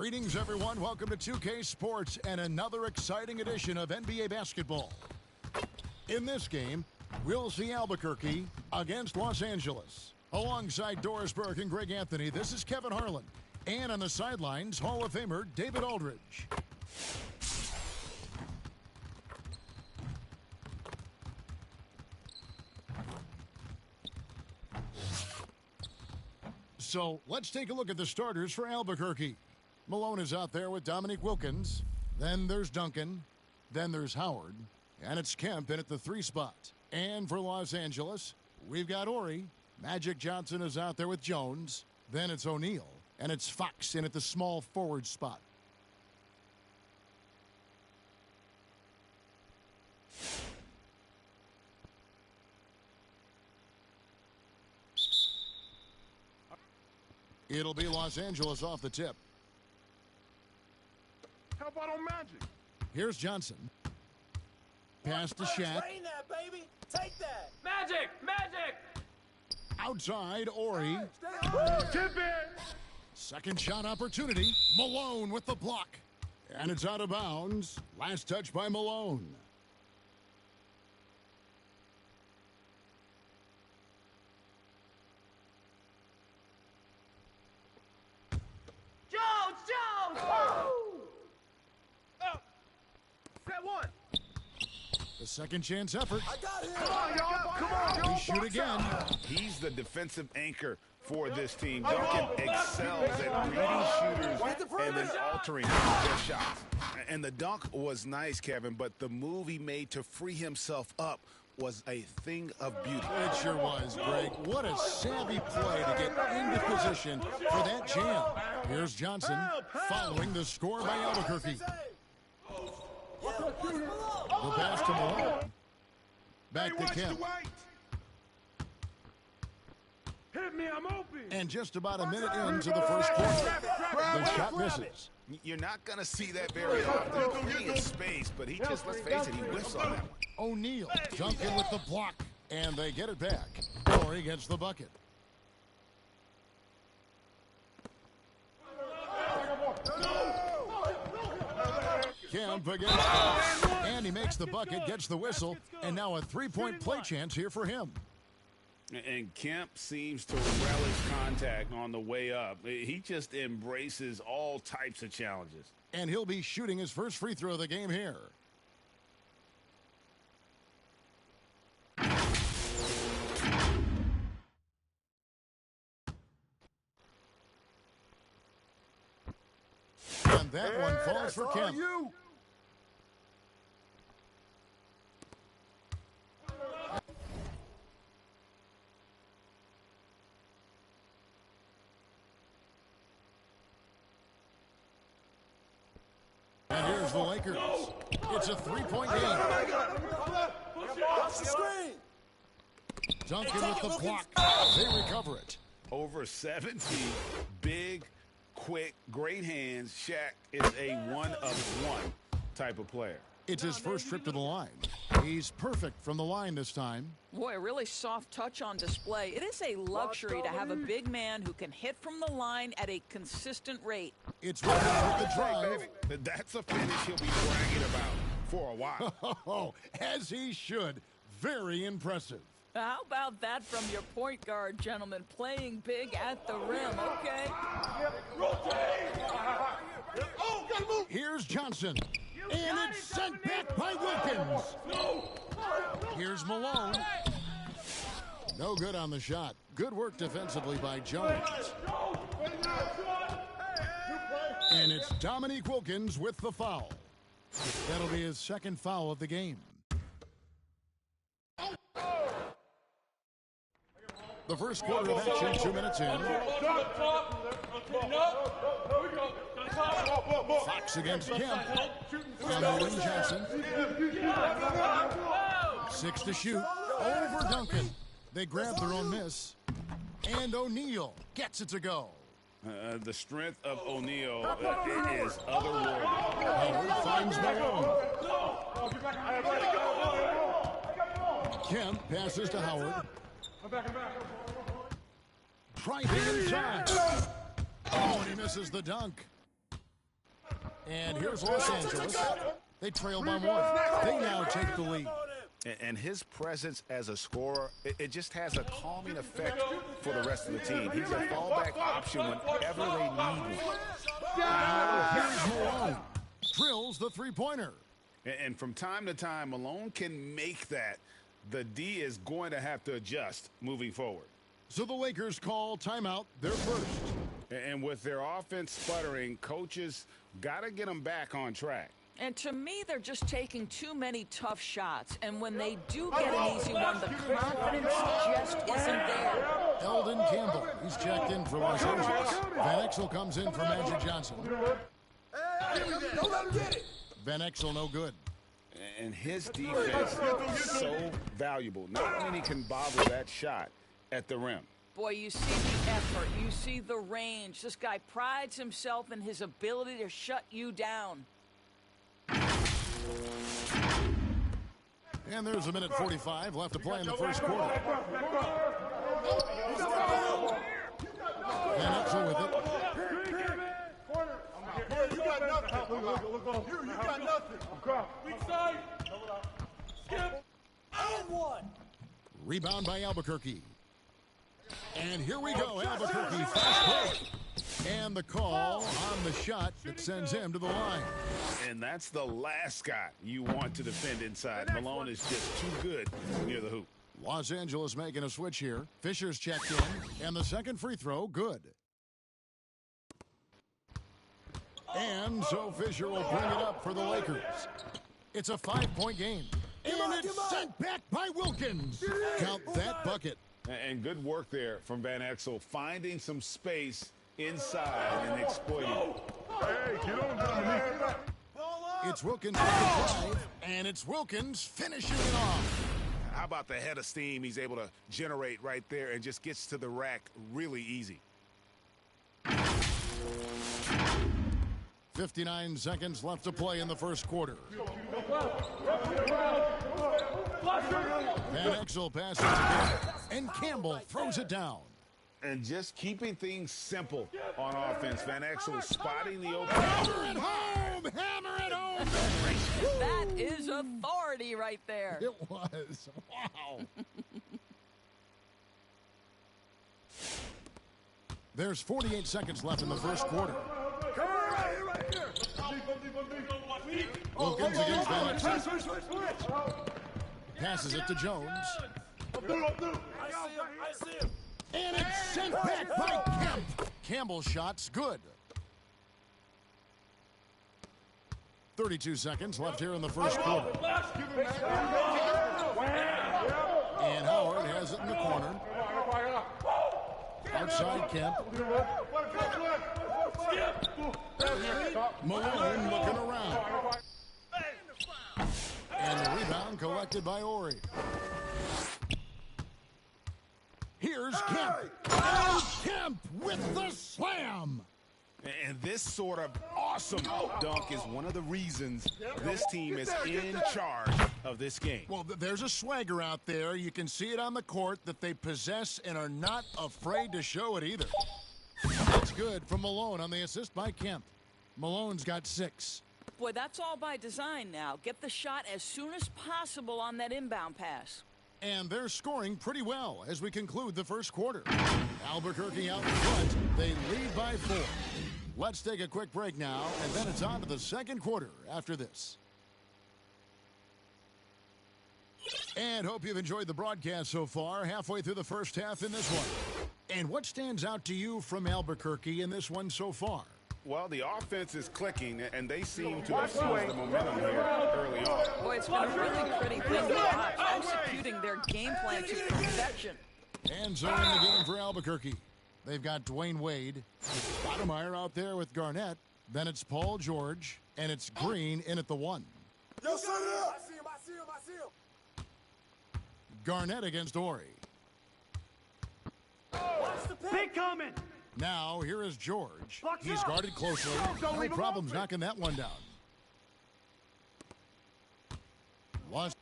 Greetings, everyone. Welcome to 2K Sports and another exciting edition of NBA basketball. In this game, we'll see Albuquerque against Los Angeles. Alongside Doris Burke and Greg Anthony, this is Kevin Harlan. And on the sidelines, Hall of Famer David Aldridge. So let's take a look at the starters for Albuquerque. Malone is out there with Dominique Wilkins. Then there's Duncan. Then there's Howard. And it's Kemp in at the 3 spot. And for Los Angeles, we've got Ori. Magic Johnson is out there with Jones. Then it's O'Neal. And it's Fox in at the small forward spot. It'll be Los Angeles off the tip. How about on Magic? Here's Johnson. Pass to Shaq. Train that, baby. Take that. Magic! Magic! Outside, Ori. Tip it. Second shot opportunity. Malone with the block. And it's out of bounds. Last touch by Malone. Jones! Set one. The second chance effort. I got him. Come on, y'all. Come on, y'all. We shoot again. He's the defensive anchor for this team. Duncan excels at reading shooters and then altering their shots. And the dunk was nice, Kevin, but the move he made to free himself up was a thing of beauty. It sure was, Greg. What a savvy play to get into position for that jam. Here's Johnson following the score by Albuquerque. The pass to Malone. Back to Kemp. Hit me, I'm open. And just about a minute into the first quarter, the shot misses. You're not going to see that very often. Plenty of space, but he just, let's face it, he whiffs on that one. O'Neal, Duncan with the block, and they get it back. Ori gets the bucket. Kemp against and he makes the bucket, gets the whistle, and now a three-point play chance here for him. And Kemp seems to relish contact on the way up. He just embraces all types of challenges. And he'll be shooting his first free throw of the game here. And that one falls for Kemp. And here's the Lakers. It's a three-point game. Watch the screen. Duncan with the block. They recover it. Over 7 feet, big, quick, great hands. Shaq is a one-of-one type of player. It's his first trip to the line. He's perfect from the line this time. Boy, a really soft touch on display. It is a luxury to have a big man who can hit from the line at a consistent rate. It's Wilkins with the drive. That's a finish he'll be bragging about for a while. Oh, as he should. Very impressive. How about that from your point guard, gentlemen? Playing big at the rim, okay? Here's Johnson. And it's sent back by Wilkins. Here's Malone. No good on the shot. Good work defensively by Jones. And it's Dominique Wilkins with the foul. That'll be his second foul of the game. The first quarter of action, 2 minutes in. Fox against Kemp. And Wayne Johnson. 6 to shoot. Over Duncan. They grab their own miss. And O'Neal gets it to go. The strength of O'Neal is otherworldly. Howard finds Malone. Kemp passes to Howard. Driving inside. Oh, and he misses the dunk. And here's Los Angeles. They trail by one. They now take the lead. And his presence as a scorer, it just has a calming effect for the rest of the team. He's a fallback option whenever they need one. Now here's Malone. Drills the three-pointer. And from time to time, Malone can make that. The D is going to have to adjust moving forward. So the Lakers call timeout, their first. And with their offense sputtering, coaches got to get them back on track. And to me, they're just taking too many tough shots. And when they do get an easy one, the confidence just isn't there. Eldon Campbell, he's checked in for Los Angeles. Van Exel comes in for Magic Johnson. Don't let him get it. Van Exel no good. And his defense is so valuable. Not many can bother that shot at the rim. Boy, you see the effort. You see the range. This guy prides himself in his ability to shut you down. And there's a minute 45 left to play in the first quarter. Van Exel with it. You got nothing. You got nothing. Weak side. Skip. And one. Rebound by Albuquerque. And here we go, Albuquerque fast break. And the call on the shot that sends him to the line. And that's the last guy you want to defend inside. Malone is just too good near the hoop. Los Angeles making a switch here. Fisher's checked in. And the second free throw, good. And so Fisher will bring it up for the Lakers. It's a 5-point game. And it's sent back by Wilkins. Count that bucket. And good work there from Van Exel, finding some space inside and exploiting it. Hey, get on down. It's Wilkins with the drive, and it's Wilkins finishing it off. How about the head of steam he's able to generate right there and just gets to the rack really easy. 59 seconds left to play in the first quarter. Van Exel passes again, and Campbell throws it down. And just keeping things simple on offense. Van Exel spotting the open. Hammer it home! Hammer it home! That is authority right there. It was. Wow. There's 48 seconds left in the first quarter. Wilkins against Van Exel. Passes it to Jones. I see him. And it's sent back by Kemp. Campbell's shot's good. 32 seconds left here in the first quarter. And Howard has it in the corner. Outside Kemp. Malone looking around. And the rebound collected by Ori. Here's Kemp. And Kemp with the slam. And this sort of awesome dunk is one of the reasons this team is in charge of this game. Well, there's a swagger out there. You can see it on the court that they possess and are not afraid to show it either. That's good from Malone on the assist by Kemp. Malone's got 6. Boy, that's all by design now. Get the shot as soon as possible on that inbound pass. And they're scoring pretty well as we conclude the first quarter. Albuquerque out in front. They lead by 4. Let's take a quick break now, and then it's on to the second quarter after this. And hope you've enjoyed the broadcast so far, halfway through the first half in this one. And what stands out to you from Albuquerque in this one so far? Well, the offense is clicking, and they seem to have seized the momentum here early on. Boy, it's been a really pretty thing to watch, executing their game plan to perfection. And so in the game for Albuquerque, they've got Dwayne Wade, Stoudemire out there with Garnett, then it's Paul George, and it's Green in at the 1. Yo, set it up. I see him. Garnett against Ori. Watch the pick. Big coming. Now, here is George. Box He's up. guarded closely. Don't No leave him problems open. knocking that one down. Los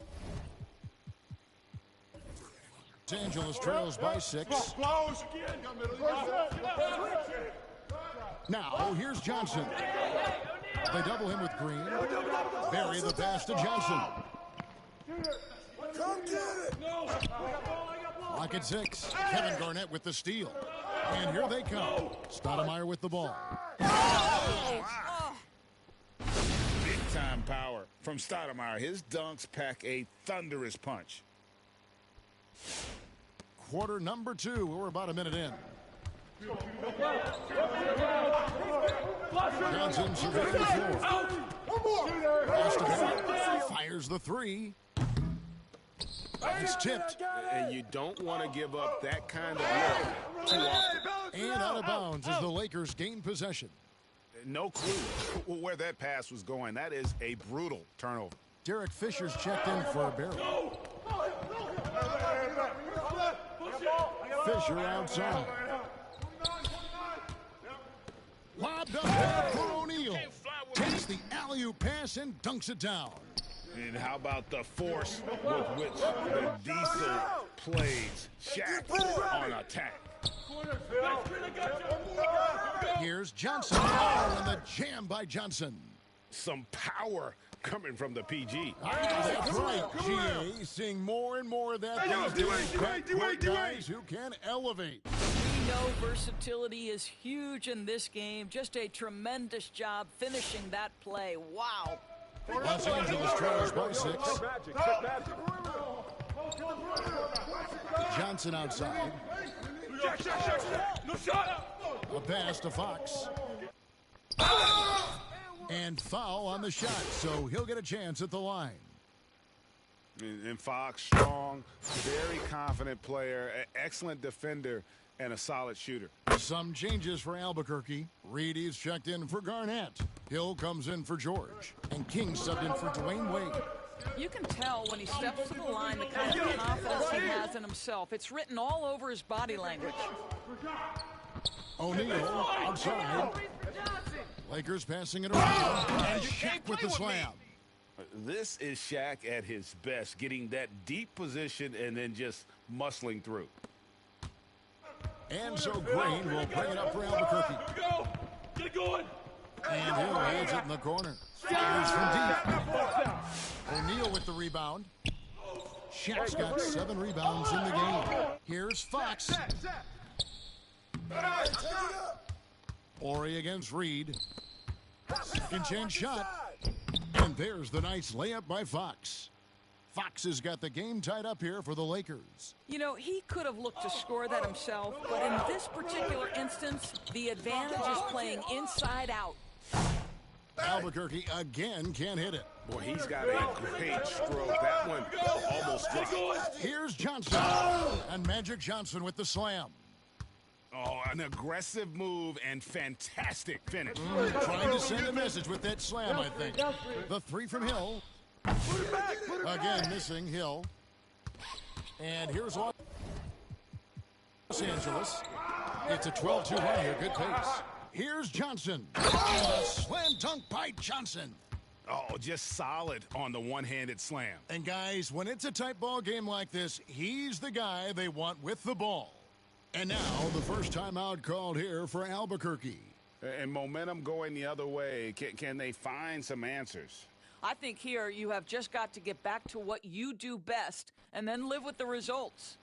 Angeles trails by 6. Close again. Now, here's Johnson. They double him with Green. Bury the pass to Johnson. Come get it. Lock at 6. Kevin Garnett with the steal. And here they come. Stoudemire with the ball. Big-time power from Stoudemire. His dunks pack a thunderous punch. Quarter number 2. We're about a minute in. Johnson surveying the floor. Fires the 3. It's tipped. And you don't want to give up that kind of look too often. And out of bounds as the Lakers gain possession. No clue where that pass was going. That is a brutal turnover. Derek Fisher's checked in for a barrel. Fisher outside. Lobbed up there for O'Neal. Takes the alley-oop pass and dunks it down. And how about the force with which the Diesel plays Shaq on attack? Here's Johnson. And the jam by Johnson. Some power coming from the PG. That's right, GA. Seeing more and more of that. Guys who can elevate. We know versatility is huge in this game. Just a tremendous job finishing that play. Wow. Los Angeles trails by 6. Johnson outside. A pass to Fox. And foul on the shot, so he'll get a chance at the line. And Fox, strong, very confident player, excellent defender, and a solid shooter. Some changes for Albuquerque. Reedy's checked in for Garnett. Hill comes in for George. And King subbed in for Dwayne Wade. You can tell when he steps to the line the kind of confidence he has in himself. It's written all over his body language. O'Neal outside. Lakers passing it around. And Shaq with the slam. This is Shaq at his best, getting that deep position and then just muscling through. And so Green will bring it up for Albuquerque. Get going. And Hill holds it in the corner. Fires from deep. O'Neal with the rebound. Shaq's got 7 rebounds in the game. Here's Fox. Ori against Reed. Second chance shot. And there's the nice layup by Fox. Fox has got the game tied up here for the Lakers. You know, he could have looked to score that himself, but in this particular instance, the advantage is playing inside out. Albuquerque again can't hit it. Boy, he's got a great stroke. That one almost dropped. Here's Johnson. And Magic Johnson with the slam. Oh, an aggressive move and fantastic finish. Trying to send a message with that slam, I think. The 3 from Hill. Again missing Hill. And here's Los Angeles. It's a 12-2 run here. Good pace. Here's Johnson. And a slam dunk by Johnson. Oh, just solid on the one-handed slam. And guys, when it's a tight ball game like this, he's the guy they want with the ball. And now the first timeout called here for Albuquerque. And momentum going the other way. Can they find some answers? I think here you have just got to get back to what you do best and then live with the results.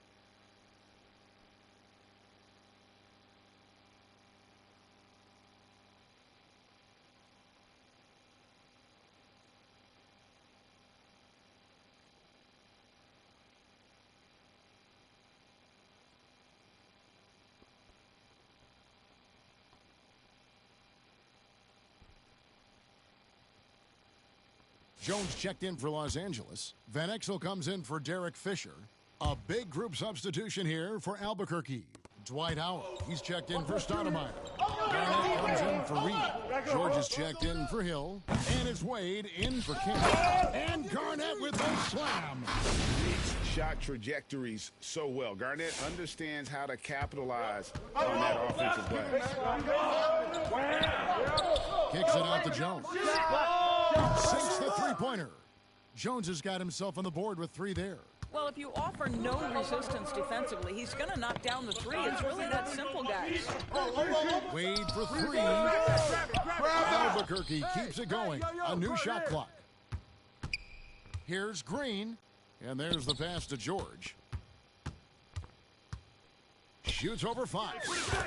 Jones checked in for Los Angeles. Van Exel comes in for Derek Fisher. A big group substitution here for Albuquerque. Dwight Howard, he's checked in for Stoudemire. Garnett comes in for Reed. George is checked in for Hill. And it's Wade in for King. And Garnett with the slam. Reed's shot trajectories so well. Garnett understands how to capitalize on that offensive glass. Kicks it out to Jones. Sinks the three-pointer. Jones has got himself on the board with 3 there. Well, if you offer no resistance defensively, he's going to knock down the three. It's really that simple, guys. Wade for three. Albuquerque keeps it going. A new shot clock. Here's Green, and there's the pass to George. Shoots over 5.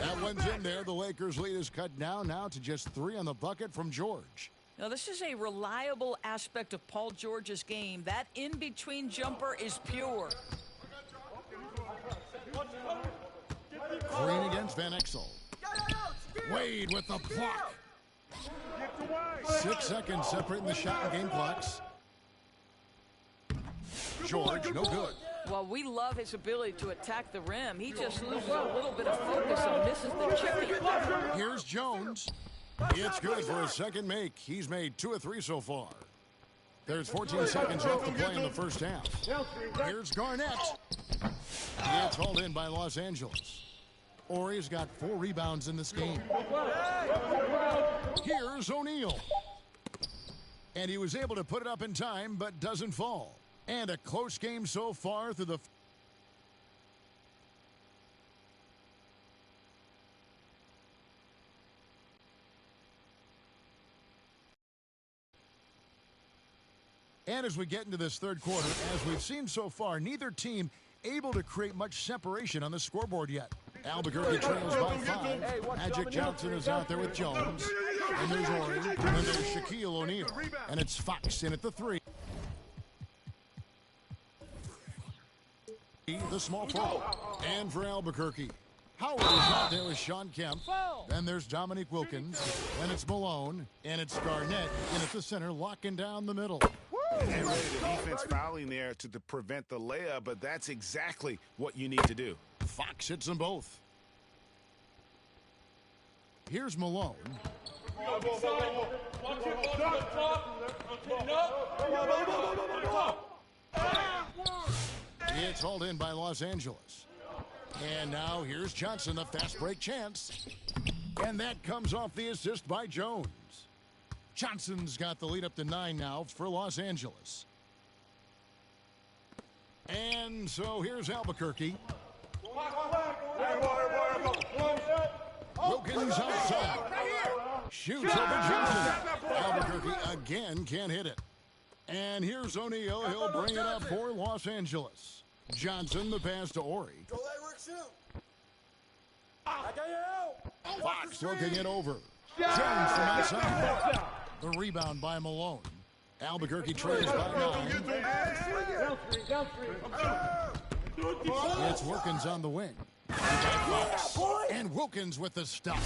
That one's in there. The Lakers' lead is cut down now to just 3 on the bucket from George. Now, this is a reliable aspect of Paul George's game. That in-between jumper is pure. Green against Van Exel. Wade with the block. 6 seconds separating the shot and game clocks. George, no good. Well, we love his ability to attack the rim. He just loses a little bit of focus and misses the chip. Here's Jones. It's good for a second make. He's made 2 of 3 so far. There's 14 seconds left to play in the first half. Here's Garnett. It's hauled in by Los Angeles. Horry's got 4 rebounds in this game. Here's O'Neal. And he was able to put it up in time, but doesn't fall. And a close game so far through the... And as we get into this third quarter, as we've seen so far, neither team able to create much separation on the scoreboard yet. Albuquerque trails by 5. Magic Johnson is out there with Jones. And there's Horry. And there's Shaquille O'Neal. And it's Fox in at the 3. The small forward. And for Albuquerque, Howard is out there with Sean Kemp. Then there's Dominique Wilkins. Then it's Malone. And it's Garnett in at the center, locking down the middle. And really the defense fouling there to prevent the layup, but that's exactly what you need to do. Fox hits them both. Here's Malone. It's hauled in by Los Angeles. And now here's Johnson, the fast break chance. And that comes off the assist by Jones. Johnson's got the lead up to 9 now for Los Angeles. And so here's Albuquerque. Wilkins outside. Shoots over Johnson. Albuquerque again can't hit it. And here's O'Neal. He'll bring it up for Los Angeles. Johnson, the pass to Horry. Fox looking it over. Jones from outside. The rebound by Malone. Albuquerque trails by 9. It's Wilkins on the wing. And Wilkins with the stop.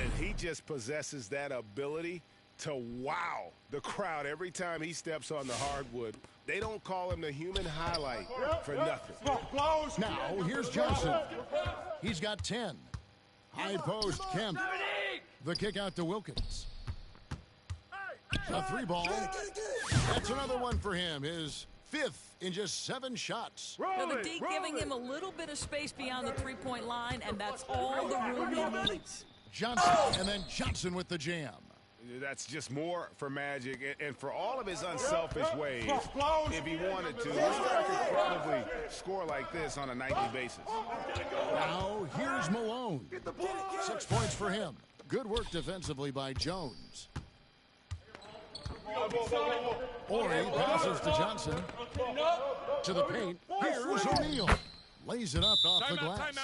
And he just possesses that ability to wow the crowd every time he steps on the hardwood. They don't call him the human highlight for nothing. Now, here's Johnson. He's got 10. High post, Kemp. The kick out to Wilkins. A 3 ball. That's another one for him. His 5th in just 7 shots. Now the D giving him a little bit of space beyond the three-point line, and that's all the room he needs. Johnson, and then Johnson with the jam. That's just more for Magic, and for all of his unselfish ways, if he wanted to, this guy could probably score like this on a nightly basis. Now, here's Malone. 6 points for him. Good work defensively by Jones. Horry passes to Johnson. To the paint. Here's O'Neal. Lays it up off the glass.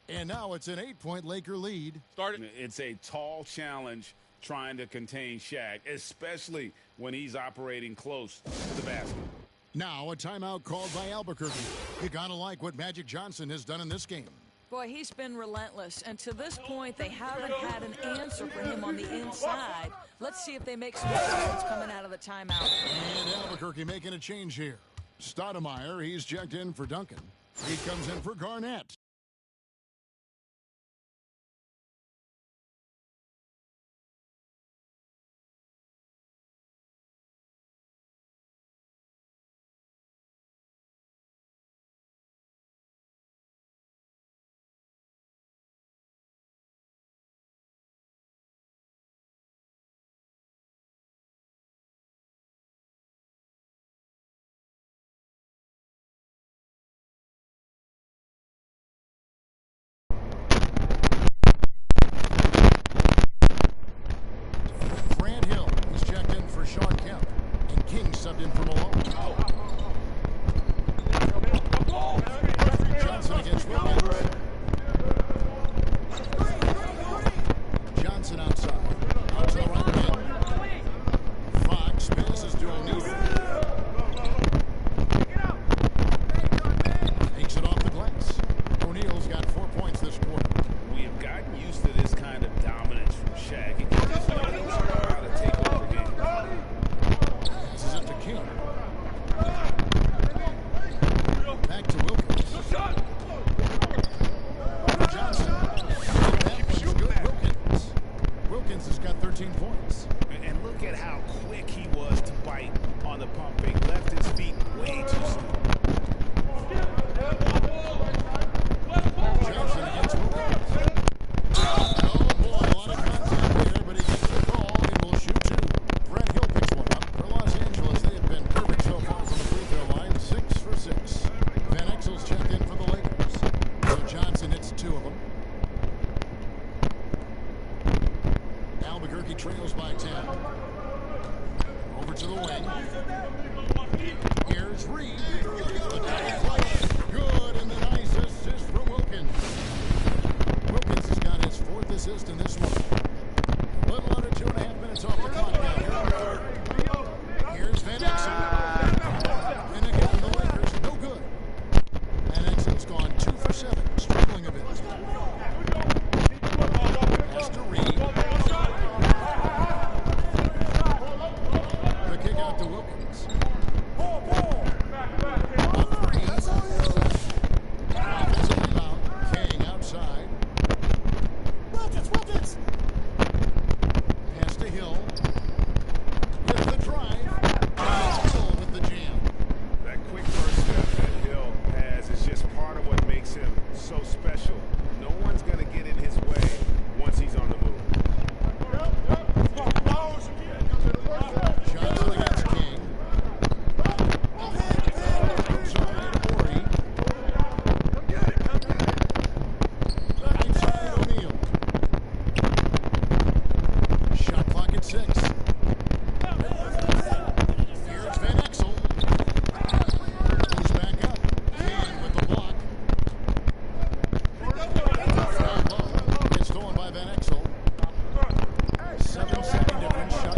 And now it's an 8-point Laker lead. It's a tall challenge trying to contain Shaq, especially when he's operating close to the basket. Now a timeout called by Albuquerque. You gotta like what Magic Johnson has done in this game. Boy, he's been relentless, and to this point, they haven't had an answer for him on the inside. Let's see if they make some adjustments coming out of the timeout. And Albuquerque making a change here. Stoudemire, he's checked in for Duncan. He comes in for Garnett. subbed in for Malone. Johnson against Wilkins. Johnson outside. Out to the right wing. Fox passes to O'Neal. Takes it off the glass. O'Neal's got 4 points this quarter. We have gotten used to this kind of dominance from Shaq. He just knows how to take over games. Passes it to King. Back to Wilkins. Johnson. That one's good. Wilkins has got 13 points. And look at how quick he was to bite on the pump fake. Left his feet way too soon. Johnson against Wilkins. Oh boy, a lot of contact there, but he gets the call and will shoot two. Brett Hill picks one up. For Los Angeles, they have been perfect so far from the free throw line, 6 for 6. Van Exel's checked in for the Lakers. So Johnson hits 2 of them. Albuquerque trails by 10. Over to the wing. Here's Reed. The double clutch. Good, and the nice assist from Wilkins. Wilkins has got his 4th assist in this one. A little under 2.5 minutes off the clock now. Here's Van Exel. And again, the Lakers, no good. Van Exel's gone 2 for 7, struggling a bit. Pass to Reed. The kick out to Wilkins. A 3. Offensive rebound. King outside. Wilkins. Pass to Hill. With the drive. Hill with the jam. That quick first step that Hill has is just part of what makes him so special. No one's going to get in his way once he's on the move. Johnson against King. Outside Ori. Inside O'Neal. Shot clock at 6. Here's Van Exel. Goes back up. King with the block. Foul low. Gets stolen by Van Exel. 7-second difference. Shot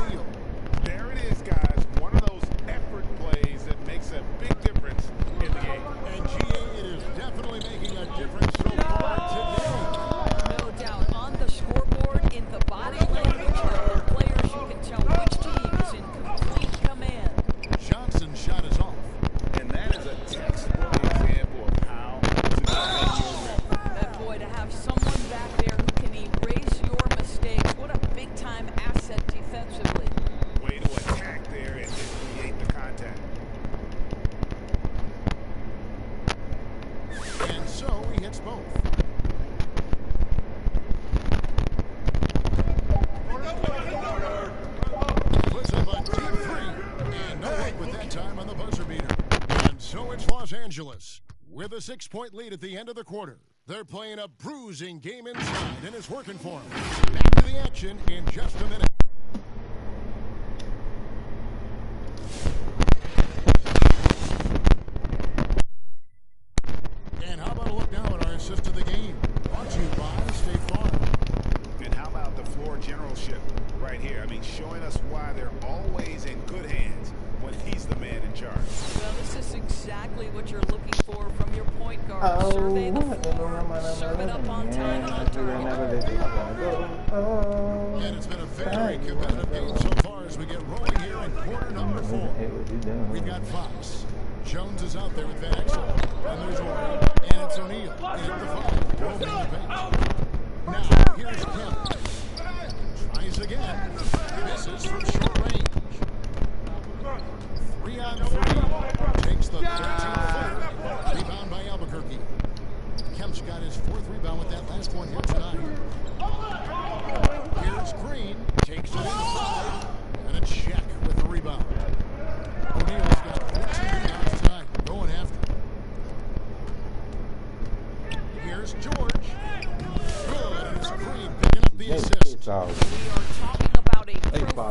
O'Neal. There it is, guys. One of those effort plays that makes a big difference in the game. And GA, it is definitely making a difference so far today. No doubt. On the scoreboard, in the body language of the players, you can tell which team is in complete command. Johnson's shot is off. And that is a textbook example of how to defend your rim. That boy, to have someone back there who can erase your mistakes, what a big-time asset defensively. Way to attack there and create the contact. And so he hits both. Puts up a deep 3. And no luck with that time on the buzzer beater. And so it's Los Angeles with a 6-point lead at the end of the quarter. They're playing a bruising game inside, and it's working for them. Back to the action in just a minute. And how about a look now at our assist of the game? Brought to you by State Farm. And how about the floor generalship right here? I mean, showing us why they're always in good hands when he's the man in charge. Well, this is exactly what you're looking for from your point guard. Survey the floor, serve it up on time and on target. And it's been a very competitive game so far as we get rolling here in quarter number 4. We've got Fox. Jones is out there with Van Exel. And there's Ori. And it's O'Neal. And the 5. Roving the bench. Now, here's Kemp. Tries again. Misses from short range. 3 on 3. Takes the 13-footer. Rebound by Albuquerque. Kemp's got his 4th rebound with that last one here tonight. Here's Green. Takes it inside. And a check with the rebound. O'Neal's got 14 rebounds tonight. Going after. Here's George. Good. And it's Green picking up the assist. We are talking about a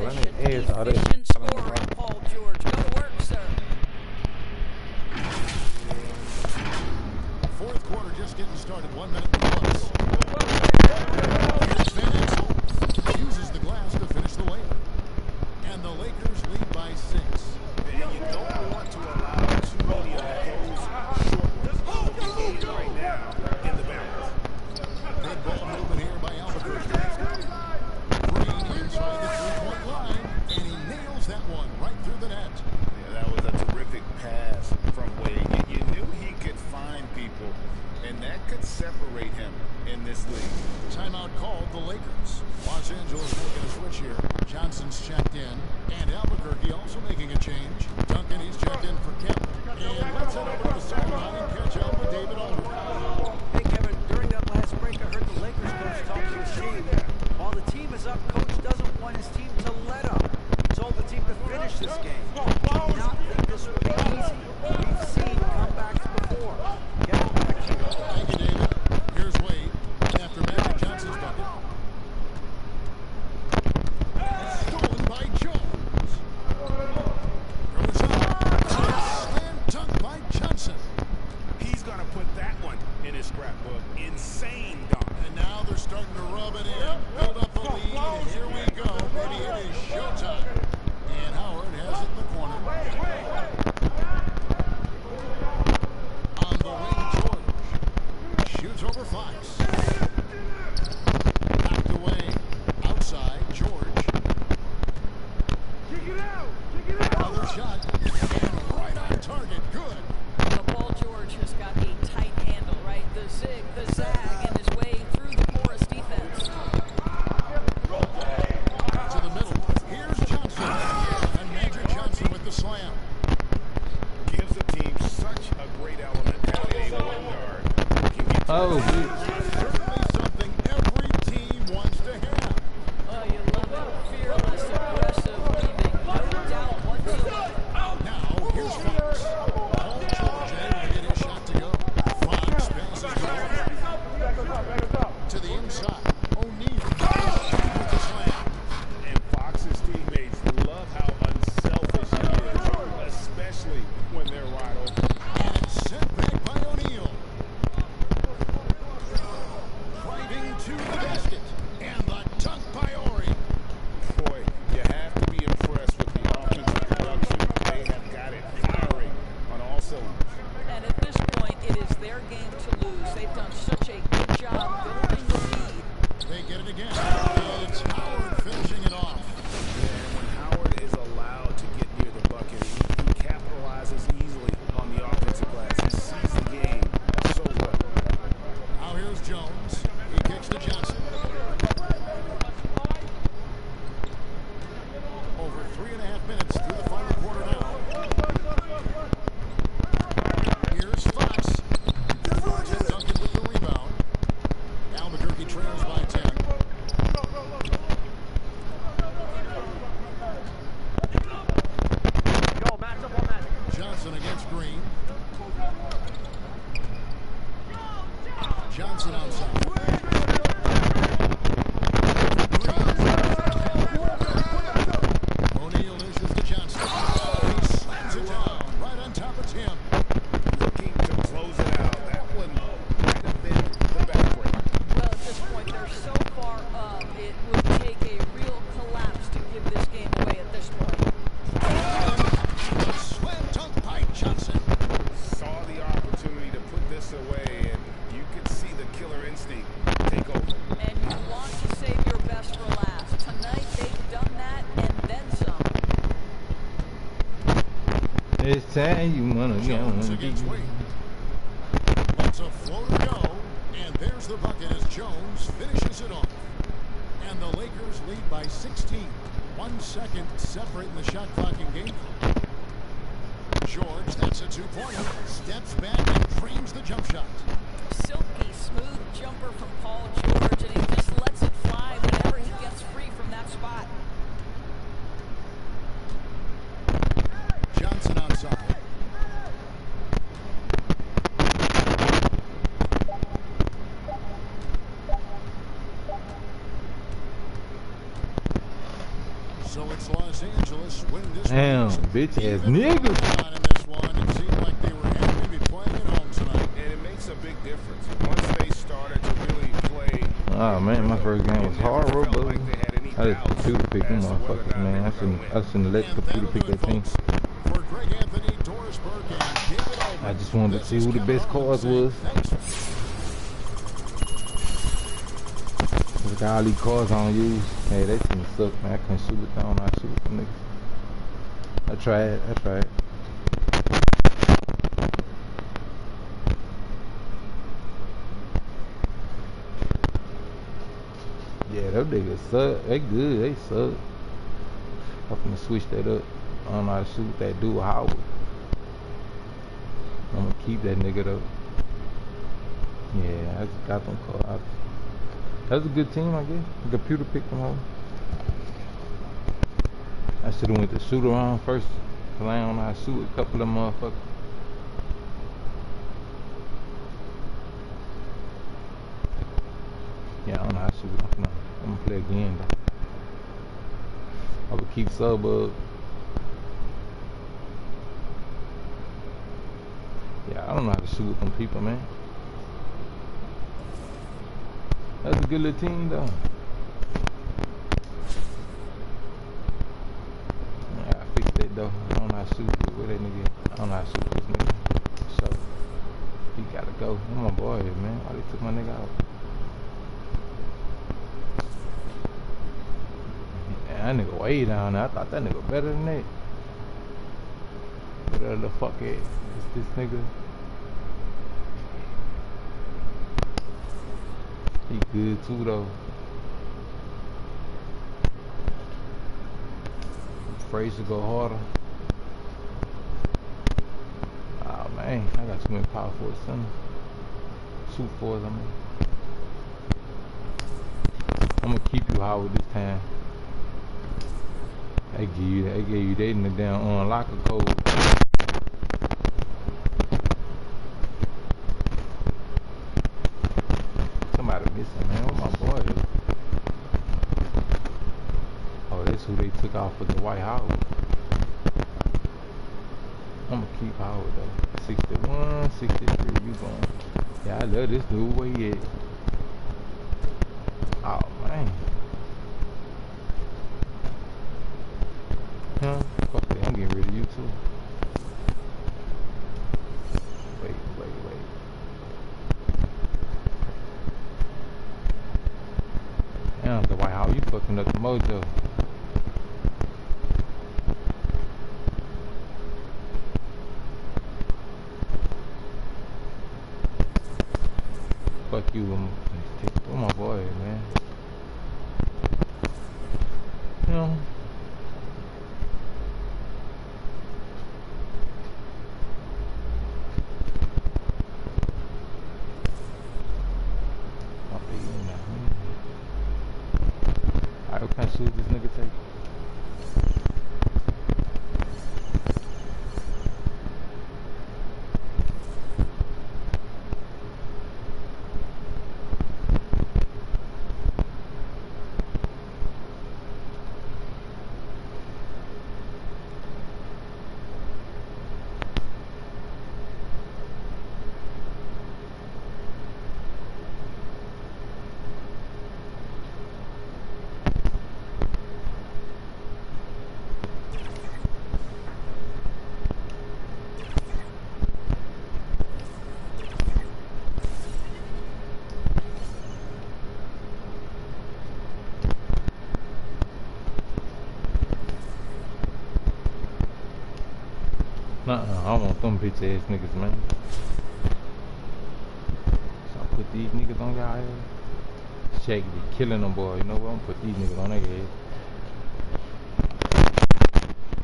efficient scorer in Paul George. Go to work, sir. Fourth quarter just getting started. 1 minute to close. Here's Van Exel. Uses the glass to finish the layup. And the Lakers lead by 6. And you don't want to allow too many of those short ones right now in the balance. Big ball movement here by Albuquerque. Green inside the three-point line, and he nails that one right through the net. Yeah, that was a terrific pass from Wade. You knew he could find people, and that could separate him in this league. Timeout called the Lakers. Los Angeles making a switch here. Johnson's checked in, and Albuquerque also making a change. Duncan, he's checked in for Kemp. And let's head over to the sideline and catch up with David Aldridge. Hey, Kevin, during that last break, I heard the Lakers coach talk to his team. While the team is up, coach doesn't want his team to let up. He told the team to finish this game. Do not think this will be easy. We've seen comebacks before. Kevin, back to you. Thank you, David. Here's Wade after Magic Johnson's bucket. Stolen by Jones. Goes up. Slam dunk by Johnson. He's going to put that one in his scrapbook. Insane dunk. And now they're starting to rub it in. Build up the lead, and here we go. Maybe it is showtime. And Howard has it in the corner. On the wing, George. Shoots over Fox. Knocked away. Outside, George. Another shot. And right on target. Good. Well, Paul George has got a tight handle, right? The zig, the zag, and his way through the porous defense. To the middle. Here's Johnson. And Magic Johnson with the slam. Gives the team such a great element. Having a 1 guard can get Certainly something every team wants to have. Oh, you love it. Fearless, aggressive, leaving no doubt whatsoever. Now, here's Fox. Paul George able to get his shot to go. Fox passes to the inside. O'Neal with the slam. And Fox's teammates love how unselfish he is, especially when they're wide open. And it's sent back by O'Neal. Driving to the basket. And the dunk by Ori. Boy, you have to be impressed with the offensive production. They have got it firing on all cylinders. And at this point, it is their game to lose. They've done such a good job building the lead. They get it again. And it's Howard finishing it off. And when Howard is allowed to get near the bucket, he capitalizes easily on the offensive glass. He sees the game so well. Now here's Jones. He kicks to Johnson. Over 3.5 minutes through the final quarter now. Here's Fox. And Duncan with the rebound. Albuquerque trails by 10. Johnson against Green. Johnson outside. O'Neal issues to Johnson. He slams it down right on top of Tim. Looking to close it out. That one might have been the backbreak. Well, at this point, they're so far up, it would take a real collapse to give this game away at this point. A slam dunk by Johnson. Saw the opportunity to put this away, and you could see the killer instinct take over. And you want to save your best for last. Tonight, they've done that and then some. It's time you wanna Jones go. against Wade. Lets a floater go, and there's the bucket as Jones finishes it off. And the Lakers lead by 16. 1 second separating the shot clock and game clock. George, that's a 2-pointer. Steps back and drains the jump shot. Silky smooth jumper from Paul George, and he just lets it fly whenever he gets free from that spot. Johnson outside. So it's Los Angeles winning this Damn, race. bitch ass Even niggas. on in this one, it seemed like they were happy to be playing at home tonight. And it makes a big difference. Once they started to really play. Oh man, my first game was horrible, Felt bro. like they had any I let the doubts computer pick them as to whether or motherfuckers, not man. they were gonna I shouldn't have let the And computer that'll pick do it, that team. folks. For Greg Anthony, Dorisberg, and David Oldman, I just wanted to this see is who the Kevin best Harlan cards saying was. thanks. Look at all these cards I don't use. Hey, that team suck, man. I couldn't shoot it down. I shoot them niggas. I tried. Yeah, them niggas suck. They good, they suck. I'm gonna switch that up. I don't know how to shoot that dude Howard. I'm gonna keep that nigga though. Yeah, I just got them cards. That was a good team, I guess. The computer picked them up. I should have went to shoot around first, cause I don't know how to shoot a couple of motherfuckers. Yeah, I don't know how to shoot. No, I'm gonna play again though. I would keep sub up. Yeah, I don't know how to shoot with them people, man. That's a good little team though. Yeah, I fixed that though. I don't know how to shoot with that nigga. I don't know how to shoot with this nigga. So he gotta go. I'm my boy here, man. Why they took my nigga out? Yeah, that nigga way down there. I thought that nigga better than that. Whatever the fuck is this nigga? He good too though. Afraid to go harder. Oh man, I got too many power forwards, son. Shoot forwards, I mean. I'm gonna keep you Howard this time. They gave you that in the damn unlocker code. Somebody missing, man. Where my boy is? Oh, that's who they took off with the White Howard. I'm gonna keep Howard though. 61, 63, you going. Yeah, I love this dude. Where he at? Oh man. Huh? Okay, I'm getting rid of you too. Wait. Damn, the White House, you fucking up the mojo. Fuck you, where my boy at, man? You know. Alright, what kind of shoes this nigga take? I want them bitch ass niggas, man. So I put these niggas on y'all ass. Shaq be killing them, boy. You know what? I'm gonna put these niggas on their ass.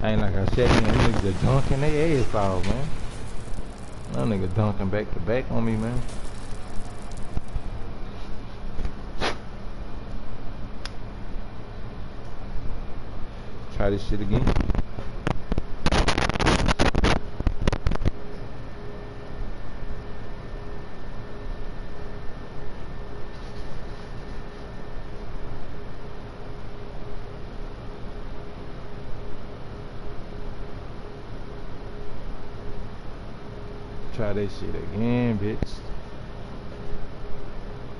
I ain't like I said, man. Them niggas are dunking their ass off, man. That nigga dunking back to back on me, man. Try this shit again. try that shit again, bitch.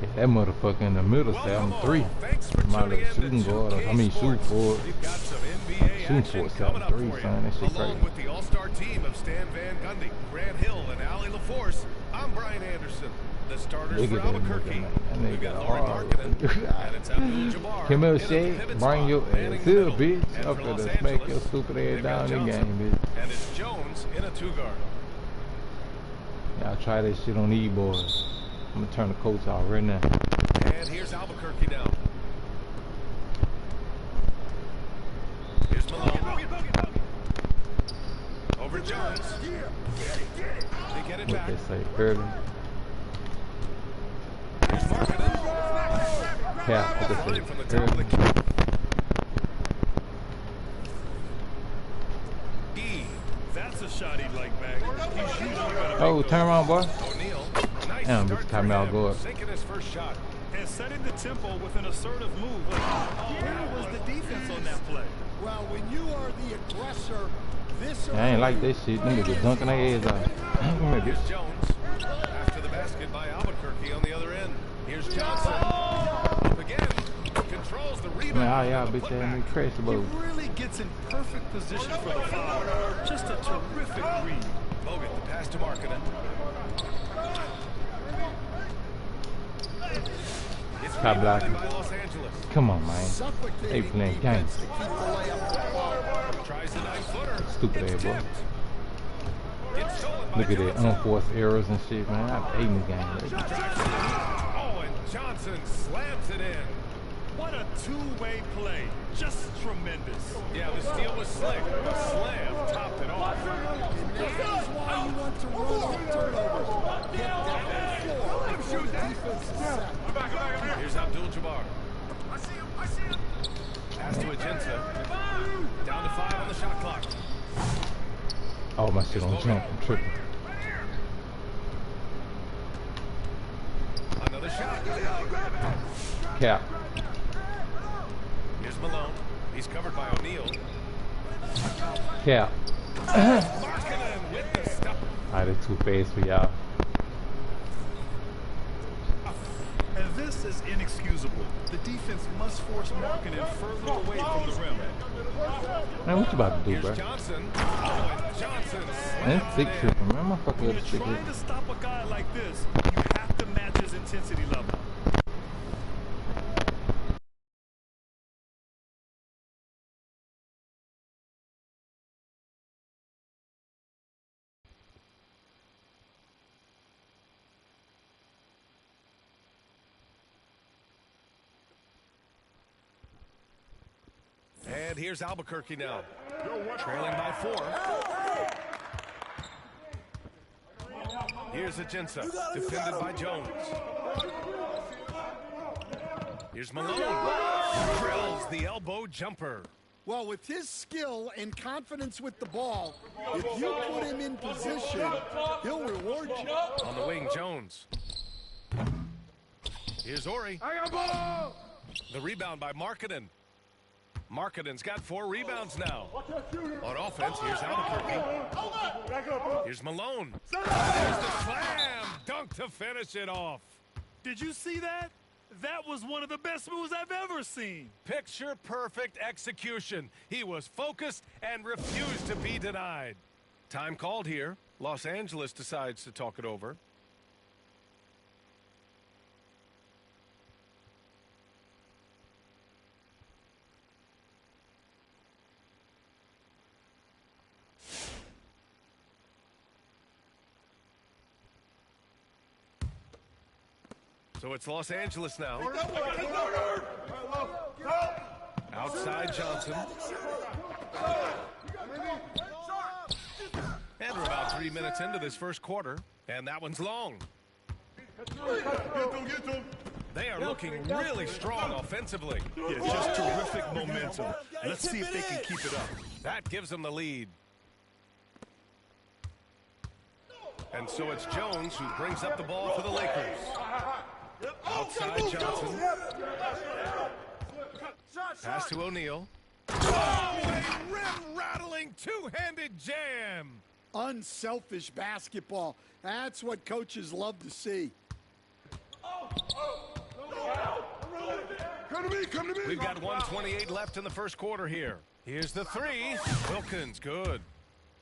Yeah, that motherfucker in the middle said I'm 3. My little shooting guard, I mean shooting forward. Shooting forward said I'm 3, son. That shit crazy. Along with the all-star team of Stan Van Gundy, Grant Hill, and Allie LaForce, I'm Brian Anderson. The starters for Albuquerque. We've got Lauren Markkinen, and it's Abdul-Jabbar. Come here, Shay. Bring your ass here, bitch. I'm gonna smack your stupid ass down the game, bitch. And it's Jones in a 2-guard. Y'all try that shit on these boys. I'm gonna turn the coach off right now. And here's Albuquerque now. Here's Malone. Over Jones. They get it back. What they say early. Here's Markkinen. Cap, what they From the say top of the early. key. That's a shot he'd like back. He's usually gonna Oh, turn around, boy. O'Neal. Nice Damn, start bitch, for timeout, him, go up. sinking his first shot. And setting the tempo with an assertive move. Where was the defense on that play? Well, when you are the aggressor, this I ain't like that shit. Them niggas dunking their ass out. Come here, Here's bitch. Jones. After the basket by Albuquerque on the other end. Here's Johnson. Up again. Controls the rebound. Man, all y'all bitch ass niggas crash the He boat. really gets in perfect position for the foul. Just a terrific read. Bogut, the pass to Markkinen. It's Top blocking. rebounded by Los Angeles. Come on, man. They playing games. Tries the 9-footer. Stupid ass boy. Gets stolen by Look at that Johnson. unforced errors and shit, man. I'm hating this game. Baby. Oh, and Johnson slams it in. What a two-way play. Just tremendous. Yeah, the steal was slick. The slam topped it off. This is why you want to run off turnovers. Get down the floor before the defense is set. Here's Abdul-Jabbar. Pass to Agenza. Down to 5 on the shot clock. Oh, my shit on jump. I'm tripping. Another shot. Cap. Here's Malone. He's covered by O'Neal. Cap. Markkinen with the stop. Alright, it's too fast for y'all. And this is inexcusable. The defense must force Markkinen further away from the rim. Man, what you about to do, Here's bro? Johnson. Oh, and Johnson Man, slams thick it in. tripping, man. My fucking When up you're stick trying to stop a guy like this, you have to match his intensity level. And here's Albuquerque now. Trailing by 4. Here's Agenza. Defended by Jones. Here's Malone. Drills the elbow jumper. Well, with his skill and confidence with the ball, if you put him in position, he'll reward you. On the wing, Jones. Here's Ori. The rebound by Markkinen. Markkinen's got 4 rebounds now. On offense, here's Albuquerque. Here's Malone. There's the slam. Dunk to finish it off. Did you see that? That was one of the best moves I've ever seen. Picture perfect execution. He was focused and refused to be denied. Time called here. Los Angeles decides to talk it over. So it's Los Angeles now. Outside Johnson. And we're about 3 minutes into this first quarter, and that one's long. They are looking really strong offensively. Yeah, just terrific momentum. Let's see if they can keep it up. That gives them the lead. And so it's Jones who brings up the ball for the Lakers. Outside Johnson. Pass to O'Neal. Oh, a rim-rattling two-handed jam. Unselfish basketball. That's what coaches love to see. Come to me. We've got 1:28 left in the first quarter here. Here's the three. Wilkins, good.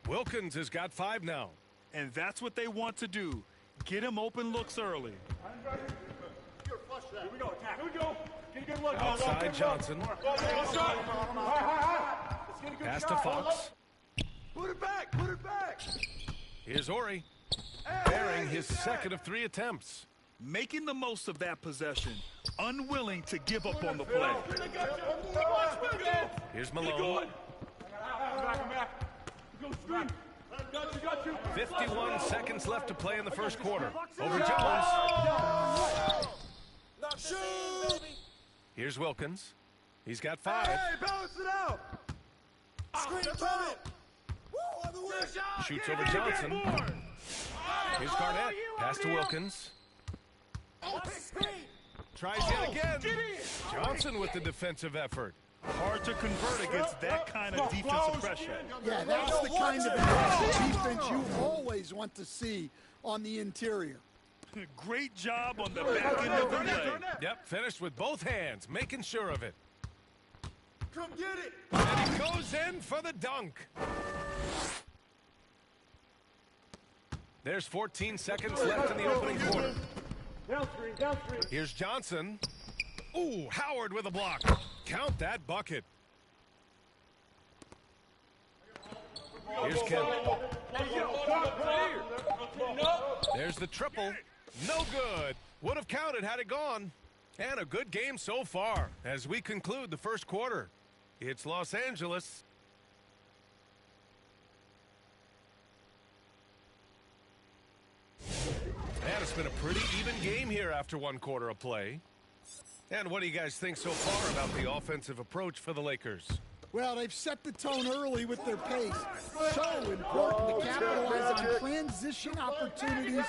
Wilkins has got 5 now. And that's what they want to do. Get him open looks early. Here we go, attack. Here we go. Get a good look. Outside Johnson. Pass to Fox. Put it back. Put it back. Here's Ori. Bearing his second of 3 attempts. Making the most of that possession. Unwilling to give up on the play. Here's Malone. 51 seconds left to play in the first quarter. Over Jones. Here's Wilkins. He's got 5. Hey, balance it out. Screen coming. Shoots over Johnson. Here's Garnett. Pass to Wilkins. Tries yet again. Johnson with the defensive effort. Hard to convert against that kind of defensive pressure. Yeah, that's the kind of aggressive defense you always want to see on the interior. Great job on the back end of the play. Yep, finished with both hands, making sure of it. Come get it. And he goes in for the dunk. There's 14 seconds left in the opening quarter. Downstream. Here's Johnson. Ooh, Howard with a block. Count that bucket. Here's Kemp. There's the triple. No good. Would have counted had it gone. And a good game so far as we conclude the first quarter. It's Los Angeles. And it's been a pretty even game here after 1 quarter of play. And what do you guys think so far about the offensive approach for the Lakers? Well, they've set the tone early with their pace. So important to capitalize on transition opportunities,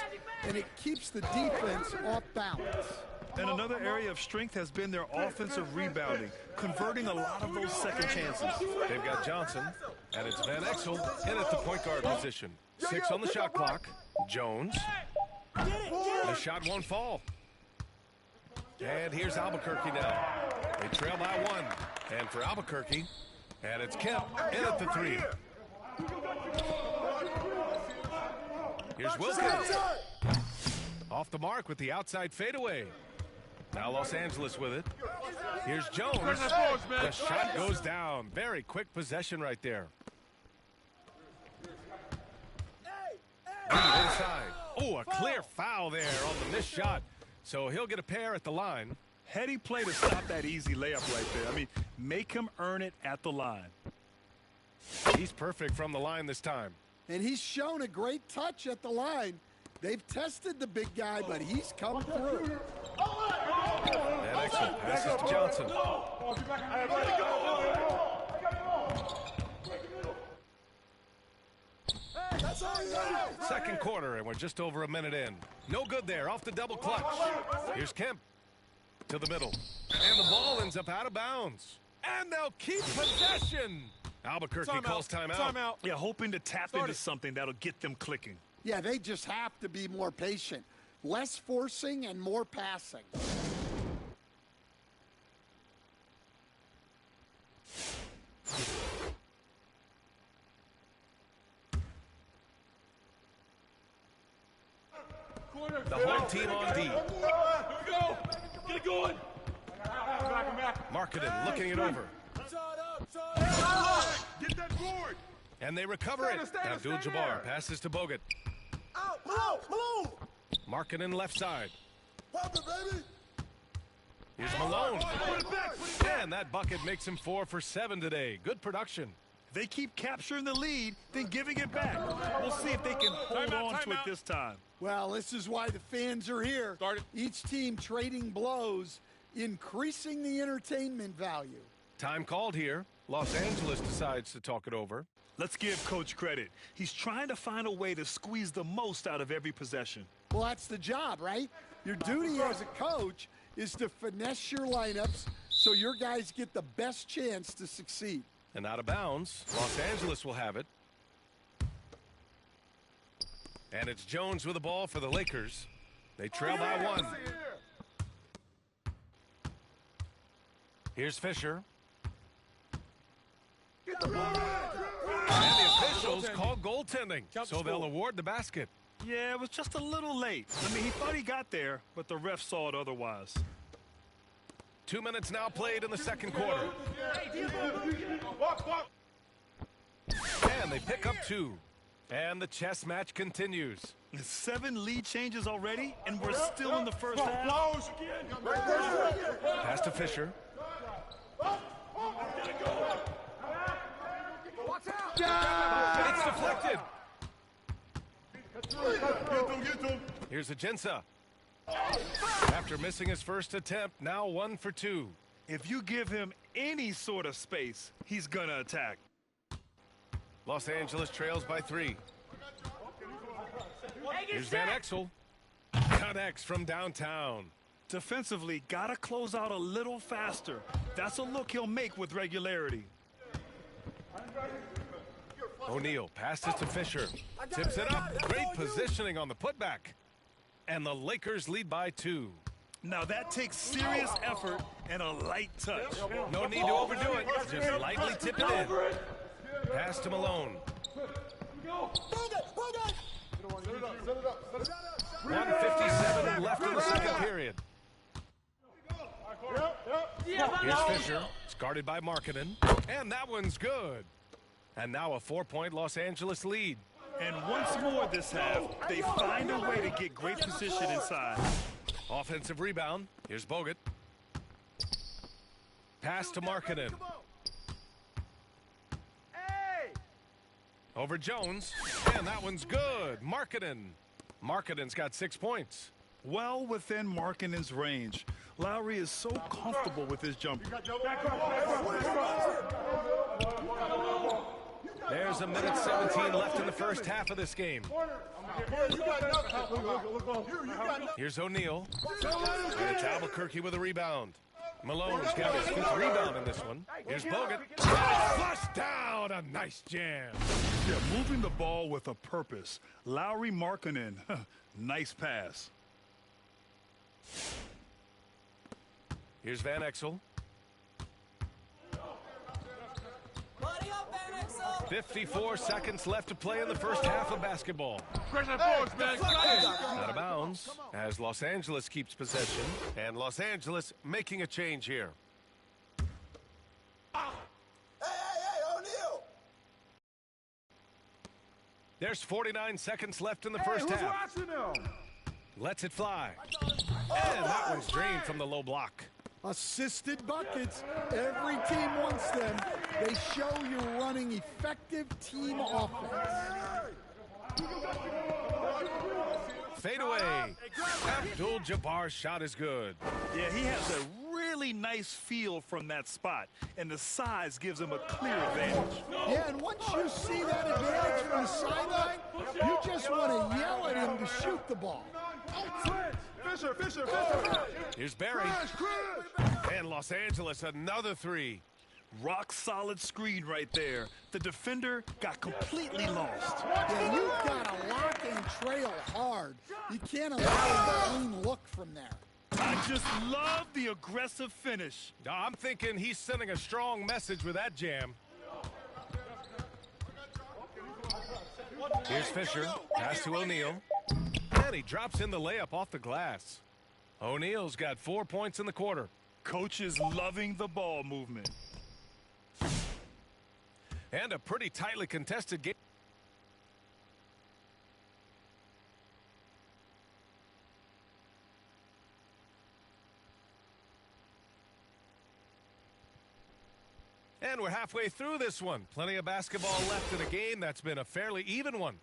and it keeps the defense off balance. And another area of strength has been their offensive rebounding, converting a lot of those second chances. They've got Johnson, and it's Van Exel in at the point guard position. 6 on the shot clock. Jones. The shot won't fall. And here's Albuquerque now. They trail by 1. And for Albuquerque, and it's Kemp in at the 3. Here's Wilkins. Off the mark with the outside fadeaway. Now Los Angeles with it. Here's Jones. The shot goes down. Very quick possession right there. Inside. Oh, a clear foul there on the missed shot. So he'll get a pair at the line. Heady play to stop that easy layup right there. I mean, make him earn it at the line. He's perfect from the line this time. And he's shown a great touch at the line. They've tested the big guy, but he's come through. And excellent passes to Johnson. Second quarter, and we're just over a minute in. No good there, off the double clutch. Here's Kemp to the middle. And the ball ends up out of bounds. And they'll keep possession. Albuquerque calls timeout. Yeah, hoping to tap into something that'll get them clicking. Yeah, they just have to be more patient. Less forcing and more passing. The whole team on D. Here we go. Get it going. Marketing looking it over. Get that board. And they recover it. Abdul-Jabbar passes to Bogut. Malone. Marketing left side. Pop it, baby. Here's Malone. And that bucket makes him 4 for 7 today. Good production. They keep capturing the lead, then giving it back. We'll see if they can hold on to it this time. Well, this is why the fans are here. Each team trading blows, increasing the entertainment value. Time called here. Los Angeles decides to talk it over. Let's give Coach credit. He's trying to find a way to squeeze the most out of every possession. Well, that's the job, right? Your duty as a coach is to finesse your lineups so your guys get the best chance to succeed. And out of bounds, Los Angeles will have it. And it's Jones with the ball for the Lakers. They trail by 1. Here's Fisher. And the officials call goaltending, so they'll award the basket. Yeah, it was just a little late. I mean, he thought he got there, but the ref saw it otherwise. 2 minutes now played in the second quarter. And they pick up 2. And the chess match continues. 7 lead changes already, and we're still in the first half. Pass to Fisher. It's deflected. Here's Agenza. After missing his first attempt, now 1 for 2. If you give him any sort of space, he's gonna attack. Los Angeles trails by 3. Here's Van Exel. Connects from downtown. Defensively, gotta close out a little faster. That's a look he'll make with regularity. O'Neal passes to Fisher. Tips it up. Great positioning on the putback. And the Lakers lead by 2. Now that takes serious effort and a light touch. No need to overdo it. Just lightly tip it in. Pass to Malone. 1:57 left in the second period. Here's Fisher. It's guarded by Markkanen. And that one's good. And now a 4-point Los Angeles lead. And once more this half, they find a way to get great position inside. Offensive rebound. Here's Bogut. Pass to Markkanen. Over Jones. And that one's good. Markkanen. Markkanen's got 6 points. Well within Markkanen's range. Lowry is so comfortable with his jumper. There's 1:17 left in the first half of this game. Here's O'Neal. And it's Albuquerque with a rebound. Malone's got his 5th rebound in this one. Here's Bogut. Flush down. A nice jam. Yeah, moving the ball with a purpose. Lowry Markkanen. Nice pass. Here's Van Exel. 54 seconds left to play in the first half of basketball. Out of bounds as Los Angeles keeps possession. And Los Angeles making a change here. O'Neal! There's 49 seconds left in the first half. Lets it fly. And that one's drained from the low block. Assisted buckets. Every team wants them. They show you're running effective team offense. Fade away. Abdul-Jabbar's shot is good. Yeah, he has a really nice feel from that spot, and the size gives him a clear advantage. Yeah, and once you see that advantage from the sideline, you just want to yell at him to shoot the ball. Fisher! Here's Barry. And Los Angeles, another 3. Rock solid screen right there. The defender got completely lost. Yeah, you've got to lock and trail hard. You can't allow a clean look from there. I just love the aggressive finish. I'm thinking he's sending a strong message with that jam. Here's Fisher. Pass to O'Neal. And he drops in the layup off the glass. O'Neal's got 4 points in the quarter. Coach is loving the ball movement. And a pretty tightly contested game. And we're halfway through this one. Plenty of basketball left in a game that's been a fairly even one.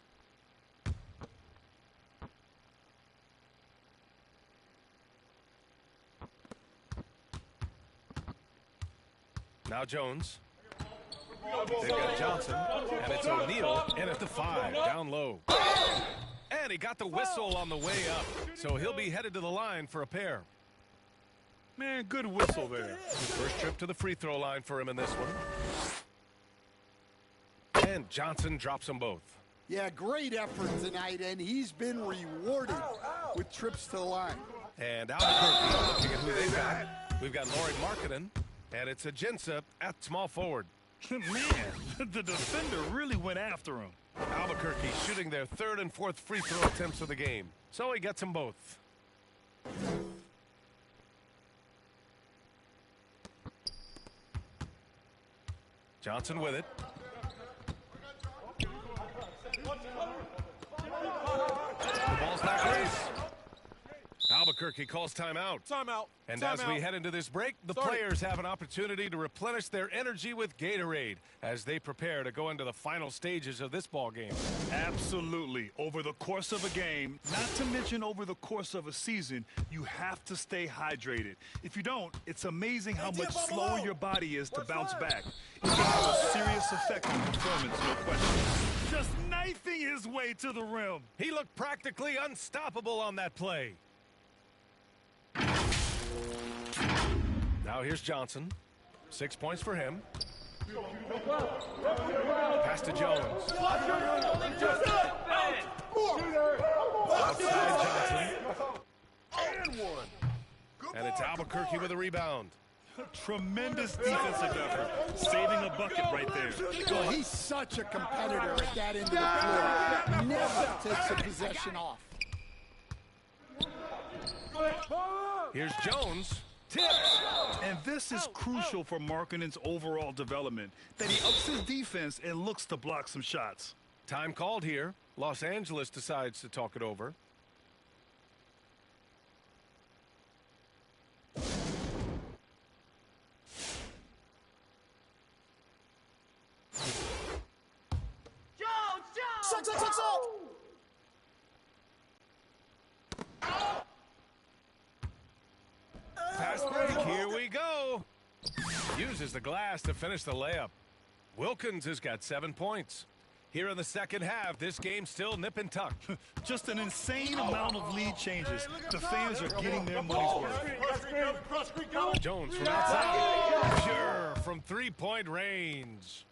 Now Jones. They've got Johnson, and it's O'Neal in at the 5, down low. And he got the whistle on the way up, so he'll be headed to the line for a pair. Man, good whistle there. First trip to the free throw line for him in this one. And Johnson drops them both. Yeah, great effort tonight, and he's been rewarded with trips to the line. And Albuquerque looking at who they've got. We've got Laurie Markkinen, and it's Ajinça at small forward. Man, the defender really went after him. Albuquerque shooting their third and fourth free throw attempts of the game. So he gets them both. Johnson with it. The ball's not loose. Albuquerque calls timeout. Timeout. And as we head into this break, the players have an opportunity to replenish their energy with Gatorade as they prepare to go into the final stages of this ball game. Absolutely. Over the course of a game, not to mention over the course of a season, you have to stay hydrated. If you don't, it's amazing how much slower your body is to bounce back. It can have a serious effect on performance, no question. Just knifing his way to the rim. He looked practically unstoppable on that play. Now here's Johnson. 6 points for him. Pass to Jones. Outside Johnson. And one. And it's Albuquerque with a rebound. Tremendous defensive effort. Saving a bucket right there. Well, he's such a competitor at that end of the floor. Never takes a possession off. Here's Jones. Tips. And this is crucial for Markkanen's overall development, that he ups his defense and looks to block some shots. Time called here. Los Angeles decides to talk it over. Pass break, here we go. Uses the glass to finish the layup. Wilkins has got 7 points. Here in the second half, this game still nip and tuck. Just an insane amount of lead changes. The fans are getting their money's worth. Jones from outside. Sure, from three-point range.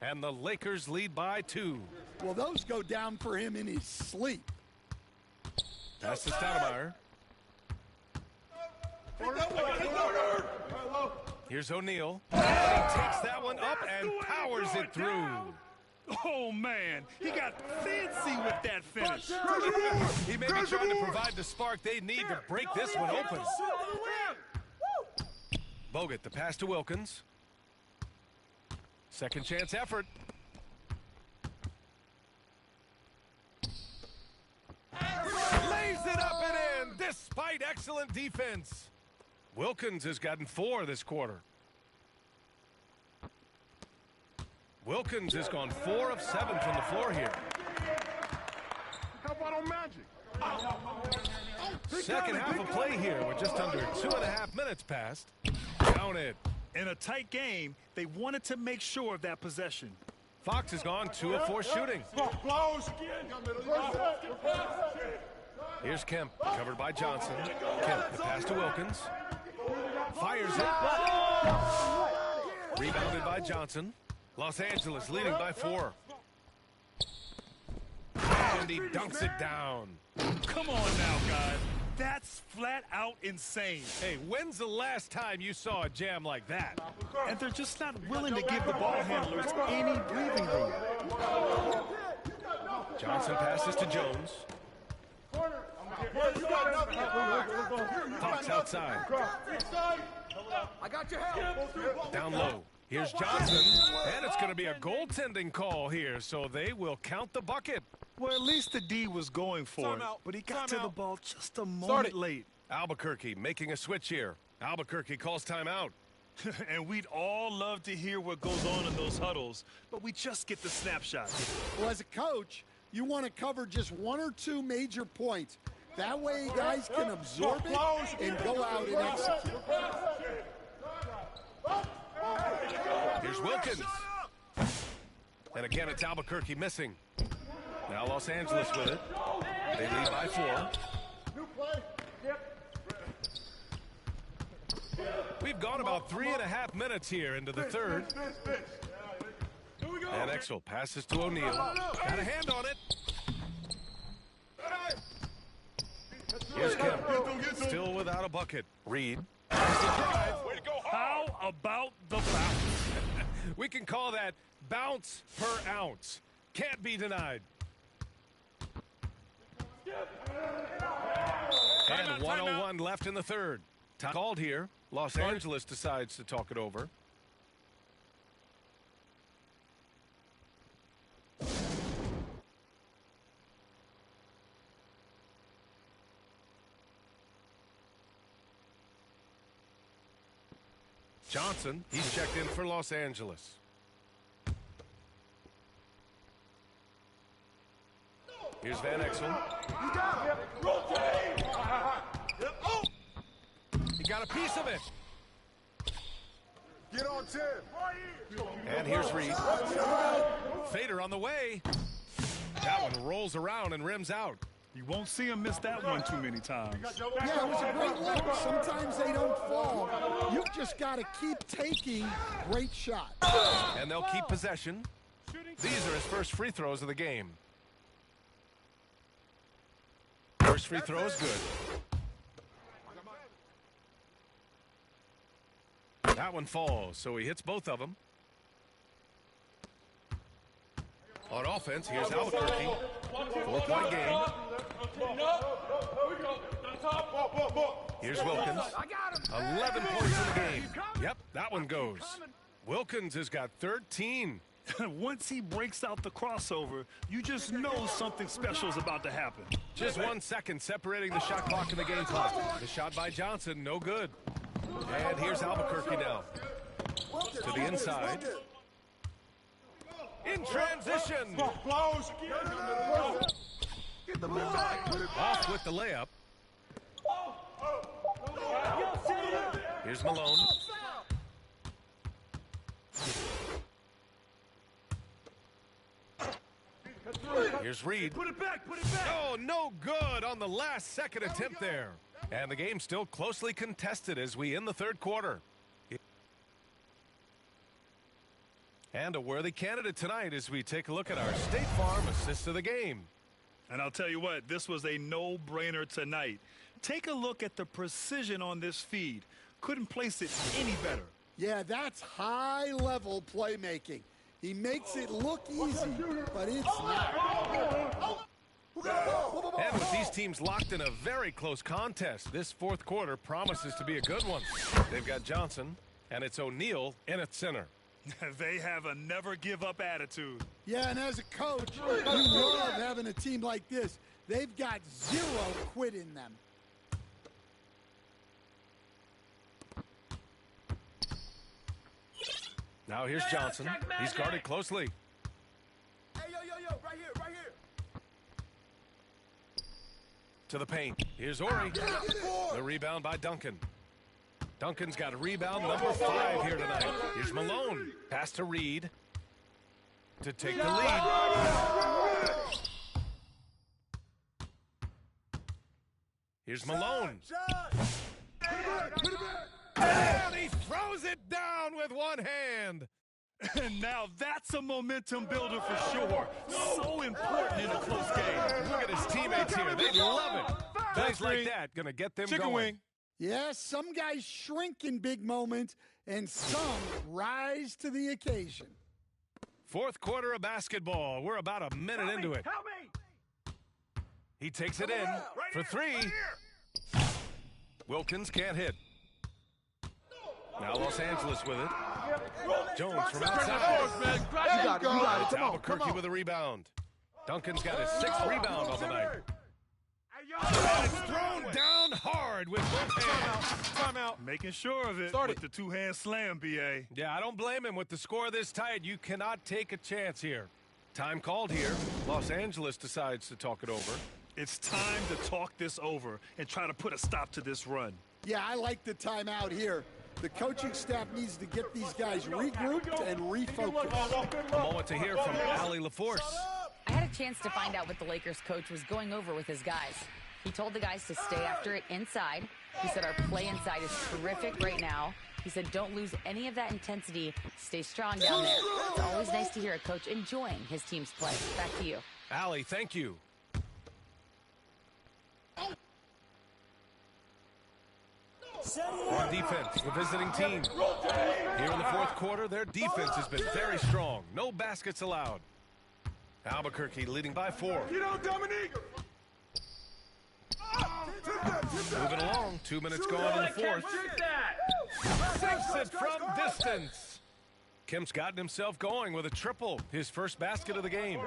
And the Lakers lead by 2. Well, those go down for him in his sleep. Pass to Stoudemire. Here's O'Neal. He takes that one up and powers it through. Oh, man. He got fancy with that finish. He may be trying to provide the spark they need to break this one open. Bogut, the pass to Wilkins. Second chance effort. Lays it up and in, despite excellent defense. Wilkins has gotten 4 this quarter. Wilkins has gone 4 of 7 from the floor here. How about on Magic? Second half of play here with just under 2.5 minutes passed. Down it. In a tight game, they wanted to make sure of that possession. Fox has gone 2 of 4 shooting. Here's Kemp, covered by Johnson. Kemp, the pass to Wilkins. Fires it. Rebounded by Johnson. Los Angeles leading by 4. And he dunks it down. Come on now, guys. That's flat out insane. Hey, when's the last time you saw a jam like that? And they're just not willing to give the ball handlers any breathing room. Johnson passes to Jones. Fox outside. I got your help. Down low. Here's Johnson. And it's going to be a goaltending call here, so they will count the bucket. Well, at least the D was going for it, but he got to the ball just a moment late. Albuquerque making a switch here. Albuquerque calls timeout. And we'd all love to hear what goes on in those huddles, but we just get the snapshot. Well, as a coach, you want to cover just 1 or 2 major points. That way guys can absorb it and go out and execute. Here's Wilkins. And again, it's Albuquerque missing. Now Los Angeles with it. They lead by 4. We've gone about 3.5 minutes here into the third. And Exel passes to O'Neal. Got a hand on it. Here's Kemp. Still without a bucket. Reed. How about the bounce? We can call that bounce per ounce. Can't be denied. And 1:01 left in the third. Time called here. Los Angeles decides to talk it over. Johnson, he's checked in for Los Angeles. Here's Van Exel. He got a piece of it. Get on 10. And here's Reed. Fader on the way. That one rolls around and rims out. You won't see him miss that one too many times. Yeah, it was a great look. Sometimes they don't fall. You've just got to keep taking great shots. And they'll keep possession. These are his first free throws of the game. First free throw is good. That one falls, so he hits both of them. On offense, here's Albuquerque. 4-point game. Here's Wilkins. 11 points in the game. Yep, that one goes. Wilkins has got 13. Once he breaks out the crossover, you just know something special is about to happen. Just 1 second separating the shot clock and the game clock. The shot by Johnson, no good. And here's Albuquerque now. To the inside. In transition. Off with the layup. Here's Malone. Here's Reed. Put it back, put it back. Oh, no good on the last second attempt there. And the game's still closely contested as we end the third quarter. And a worthy candidate tonight as we take a look at our State Farm assist of the game. And I'll tell you what, this was a no-brainer tonight. Take a look at the precision on this feed. Couldn't place it any better. Yeah, that's high-level playmaking. He makes it look easy, but it's not. And with these teams locked in a very close contest, this fourth quarter promises to be a good one. They've got Johnson, and it's O'Neal in at center. They have a never-give-up attitude. Yeah, and as a coach, you love having a team like this. They've got zero quit in them. Now here's Johnson. He's guarded closely. Hey, yo, right here, right here. To the paint. Here's Ori. The rebound by Duncan. Duncan's got a rebound number 5 here tonight. Here's Malone. Pass to Reed to take the lead. Here's Malone. And he throws it down with one hand. And now that's a momentum builder for sure. So important in a close game. Look at his teammates here. They love it. Guys like that gonna get them Chicken going. wing. Yeah, some guys shrink in big moments, and some rise to the occasion. Fourth quarter of basketball. We're about a minute into it. Help me! He takes it in for 3. Wilkins can't hit. Now Los Angeles with it. Jones from outside. You got it. It's Albuquerque with a rebound. Duncan's got his 6th rebound on the night. And it's thrown down hard with both hands. Timeout. Making sure of it with the two-hand slam, B.A. Yeah, I don't blame him. With the score this tight, you cannot take a chance here. Time called here. Los Angeles decides to talk it over. It's time to talk this over and try to put a stop to this run. Yeah, I like the timeout here. The coaching staff needs to get these guys regrouped and refocused. A moment to hear from Allie LaForce. I had a chance to find out what the Lakers coach was going over with his guys. He told the guys to stay after it inside, He said our play inside is terrific right now. He said don't lose any of that intensity. Stay strong down there. It's always nice to hear a coach enjoying his team's play. Back to you. Allie, thank you. On defense, the visiting team. Here in the fourth quarter, their defense has been very strong. No baskets allowed. Albuquerque leading by 4. Moving along, 2 minutes gone in the fourth. Sinks it from distance. Kemp's gotten himself going with a triple, his first basket of the game.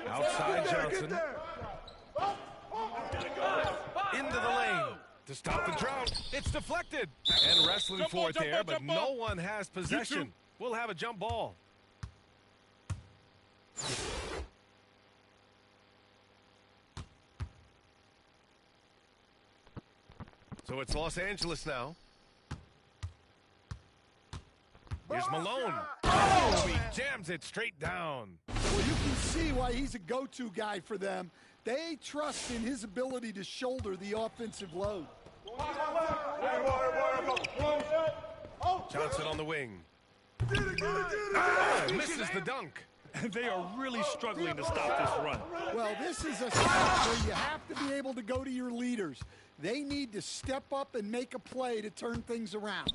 Outside Johnson. Into the lane to stop the drought. It's deflected. And wrestling for it there, but no one has possession. We'll have a jump ball. So it's Los Angeles now. Here's Malone. Oh, he jams it straight down. Well, you can see why he's a go-to guy for them. They trust in his ability to shoulder the offensive load. Johnson on the wing. Misses the dunk. And they are really struggling to stop this run. Well, this is a spot where you have to be able to go to your leaders. They need to step up and make a play to turn things around.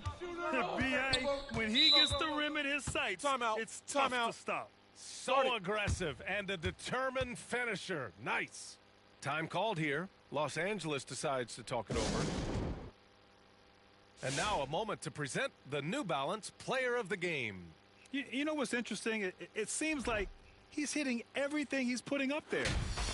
B.A., when he gets the rim in his sights, it's tough to stop. So aggressive and a determined finisher. Nice. Time called here. Los Angeles decides to talk it over. And now a moment to present the New Balance Player of the Game. You know what's interesting? It seems like he's hitting everything he's putting up there.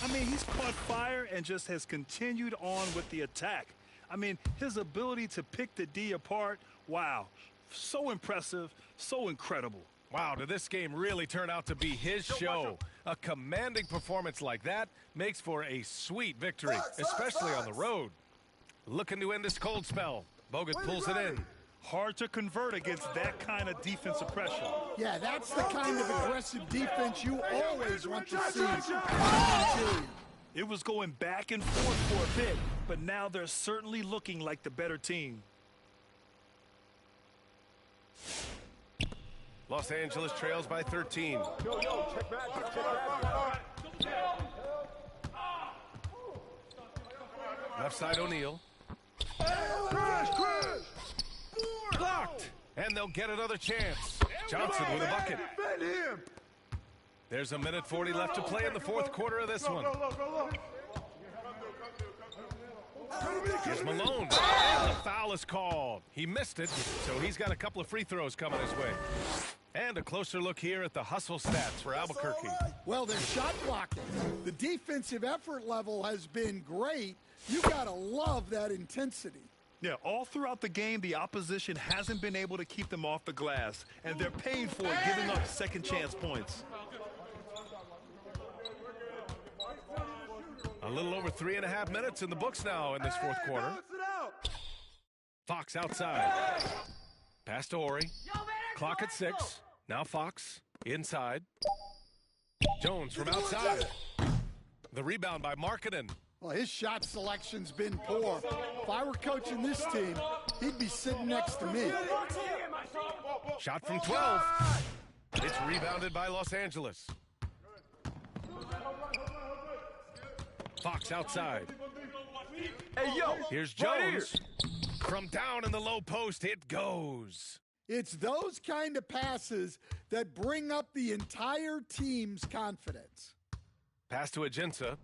I mean, he's caught fire and just has continued on with the attack. I mean, his ability to pick the D apart, wow, so impressive, so incredible. Wow, did this game really turn out to be his show? A commanding performance like that makes for a sweet victory, especially on the road. Looking to end this cold spell. Bogut pulls it in. Hard to convert against that kind of defensive pressure. Yeah, that's the kind of aggressive defense you always want to see. It was going back and forth for a bit, but now they're certainly looking like the better team. Los Angeles trails by 13. Left side O'Neal. Blocked! And they'll get another chance. Johnson with a bucket. There's 1:40 left to play in the fourth quarter of this one. Here's Malone. And the foul is called. He missed it, so he's got a couple of free throws coming his way. And a closer look here at the hustle stats for Albuquerque. Well, they're shot blocking. The defensive effort level has been great. You got to love that intensity. Yeah, all throughout the game, the opposition hasn't been able to keep them off the glass, and they're paying for it, giving up second chance points. A little over 3.5 minutes in the books now in this fourth quarter. Fox outside. Pass to Horry. Clock at 6. Now Fox inside. Jones from outside. The rebound by Markkanen. Well, his shot selection's been poor. If I were coaching this team, he'd be sitting next to me. Shot from 12. It's rebounded by Los Angeles. Fox outside. Hey, yo. Here's Jones. From down in the low post, it goes. It's those kind of passes that bring up the entire team's confidence. Pass to Aginsa.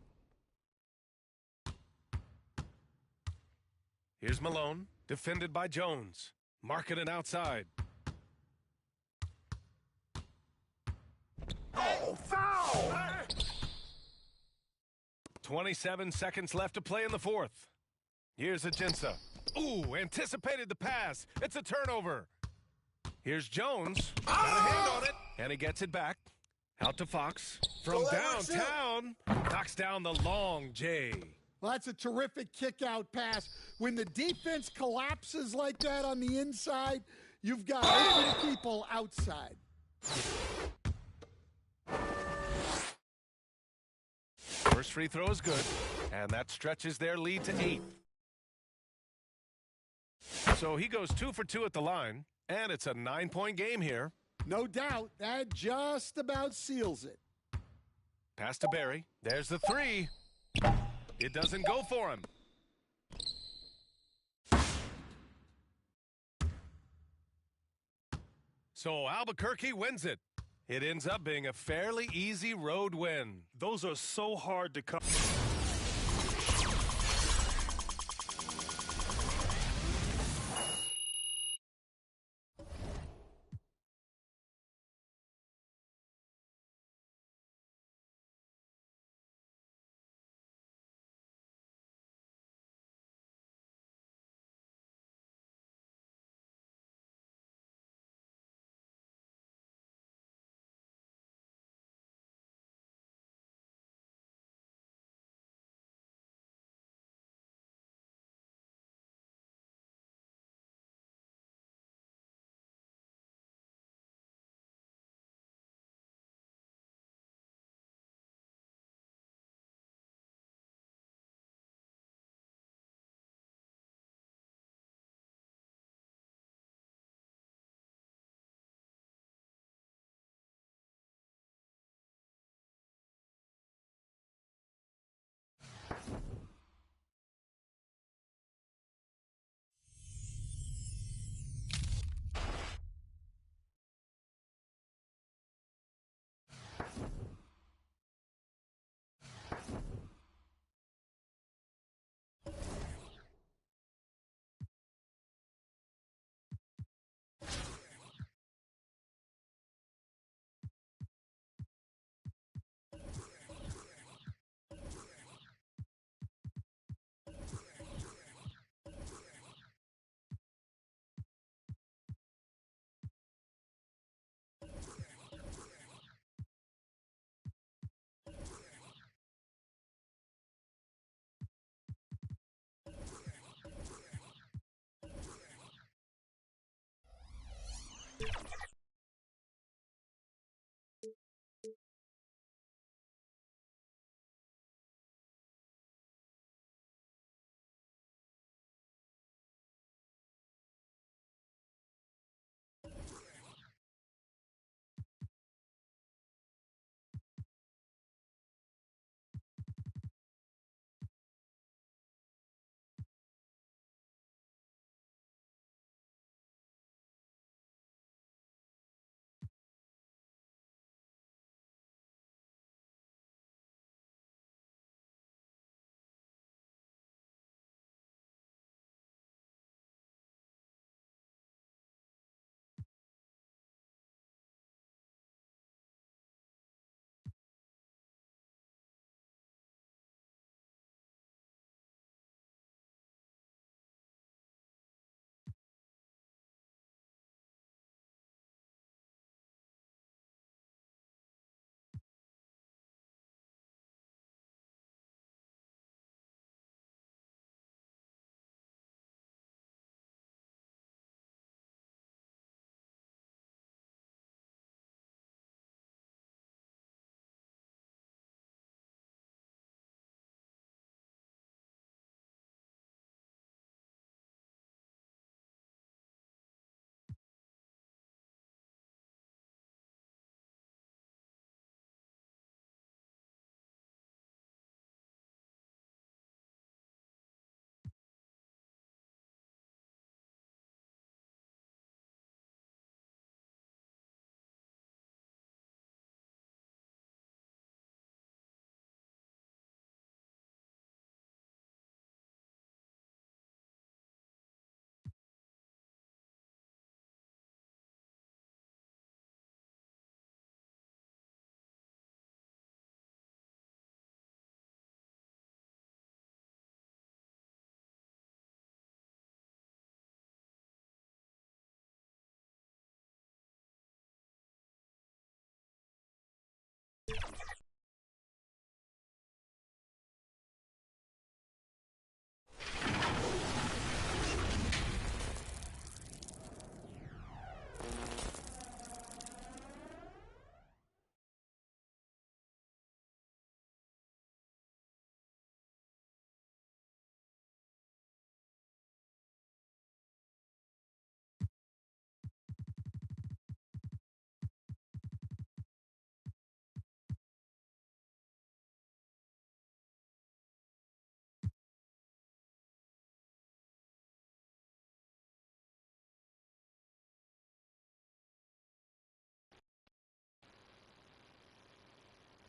Here's Malone, defended by Jones. Markkanen outside. Oh, foul! 27 seconds left to play in the fourth. Here's Aginsa. Ooh, anticipated the pass. It's a turnover. Here's Jones. Got a hand on it. And he gets it back. Out to Fox. From downtown. Knocks down the long J. Well, that's a terrific kick-out pass. When the defense collapses like that on the inside, you've got open people outside. First free throw is good. And that stretches their lead to 8. So he goes 2 for 2 at the line, and it's a 9-point game here. No doubt, that just about seals it. Pass to Barry. There's the 3. It doesn't go for him. So Albuquerque wins it. It ends up being a fairly easy road win. Those are so hard to come.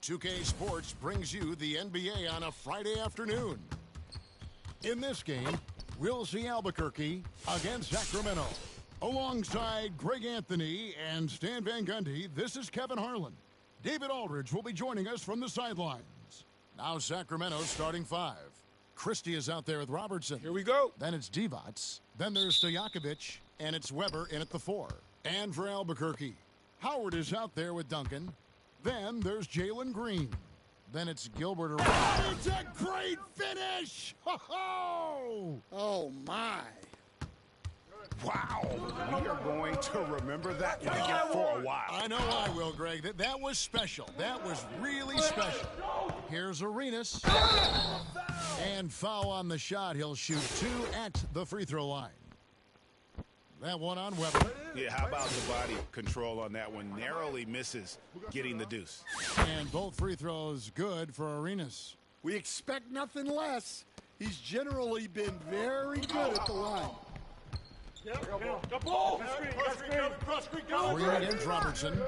2K Sports brings you the NBA on a Friday afternoon. In this game, we'll see Albuquerque against Sacramento. Alongside Greg Anthony and Stan Van Gundy, this is Kevin Harlan. David Aldridge will be joining us from the sidelines. Now Sacramento starting 5. Christie is out there with Robertson. Here we go. Then it's Divac. Then there's Stojakovic, and it's Weber in at the 4. And for Albuquerque, Howard is out there with Duncan. Then there's Jalen Green. Then it's Gilbert. It's a great finish! Ho-ho! Oh, my. Wow, we are going to remember that one for a while. I know I will, Greg. That was special. That was really special. Here's Arenas. And foul on the shot. He'll shoot 2 at the free throw line. That one on Weber. Yeah, how about the body control on that one? Narrowly misses getting the deuce. And both free throws good for Arenas. We expect nothing less. He's generally been very good at the line. Green against Robertson.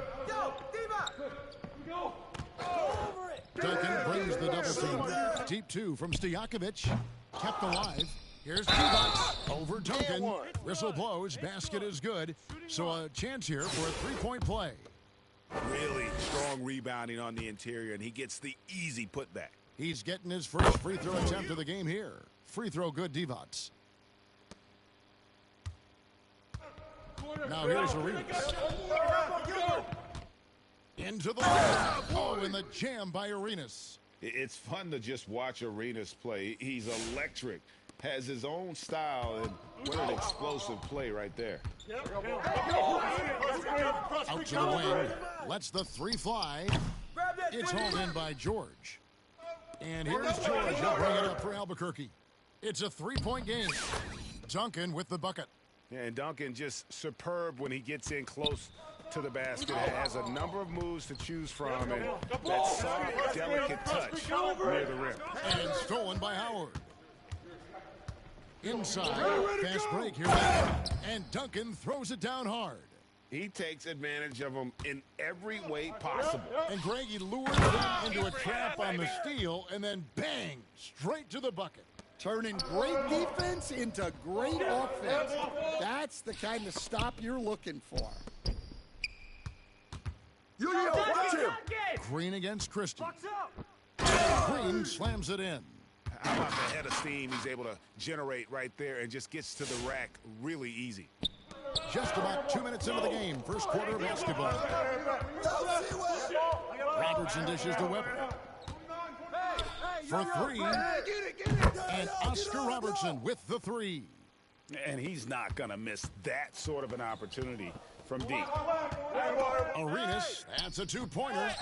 Duncan brings the double team. Deep 2 from Stojakovic. Kept alive. Here's Divac over Duncan. Whistle blows. Basket is good. So a chance here for a three-point play. Really strong rebounding on the interior, and he gets the easy putback. He's getting his first free throw attempt of the game here. Free throw good, Divac. Now here's Arenas. Into the line. Oh, and the jam by Arenas. It's fun to just watch Arenas play. He's electric, has his own style, and what an explosive play right there. Out to the wing. Lets the 3 fly. It's hauled in by George. And here's George. He'll bring it up for Albuquerque. It's a 3-point game. Duncan with the bucket. Yeah, and Duncan just superb when he gets in close to the basket. Has a number of moves to choose from, and that soft, delicate touch near the rim. And stolen by Howard. Inside, fast break here. And Duncan throws it down hard. He takes advantage of him in every way possible. And Greggy lures him into a trap on the steal, and then bang, straight to the bucket. Turning great defense into great offense. That's the kind of stop you're looking for. Green against Christie. Green slams it in. How about the head of steam he's able to generate right there and just gets to the rack really easy. Just about 2 minutes into the game, first quarter of basketball. Robertson dishes to Weber. For 3, and Oscar Robertson with the 3. And he's not going to miss that sort of an opportunity from deep. Arenas, that's a 2-pointer.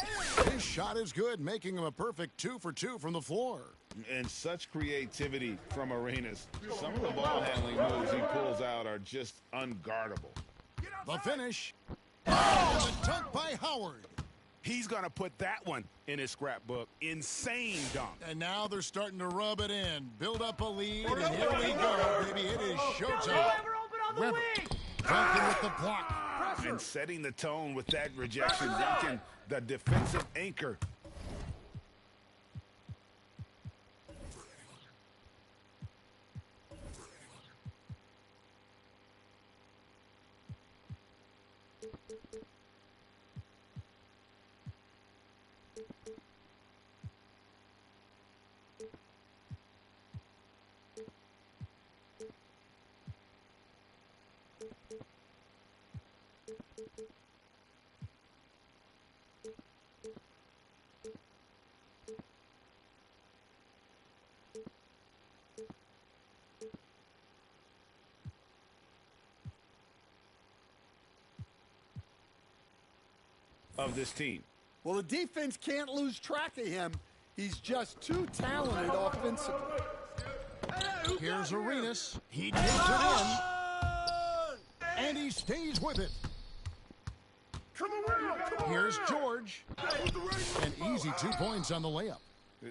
His shot is good, making him a perfect 2 for 2 from the floor. And such creativity from Arenas. Some of the ball handling moves he pulls out are just unguardable. The finish. And the dunk by Howard. He's going to put that one in his scrapbook. Insane dunk. And now they're starting to rub it in. Build up a lead, and here we go, baby. It is showtime. Weber. Duncan with the block. And setting the tone with that rejection. Duncan, the defensive anchor. Of this team. Well, the defense can't lose track of him. He's just too talented offensively. Here's Arenas. He takes it in. And he stays with it. Here's George. And easy 2 points on the layup.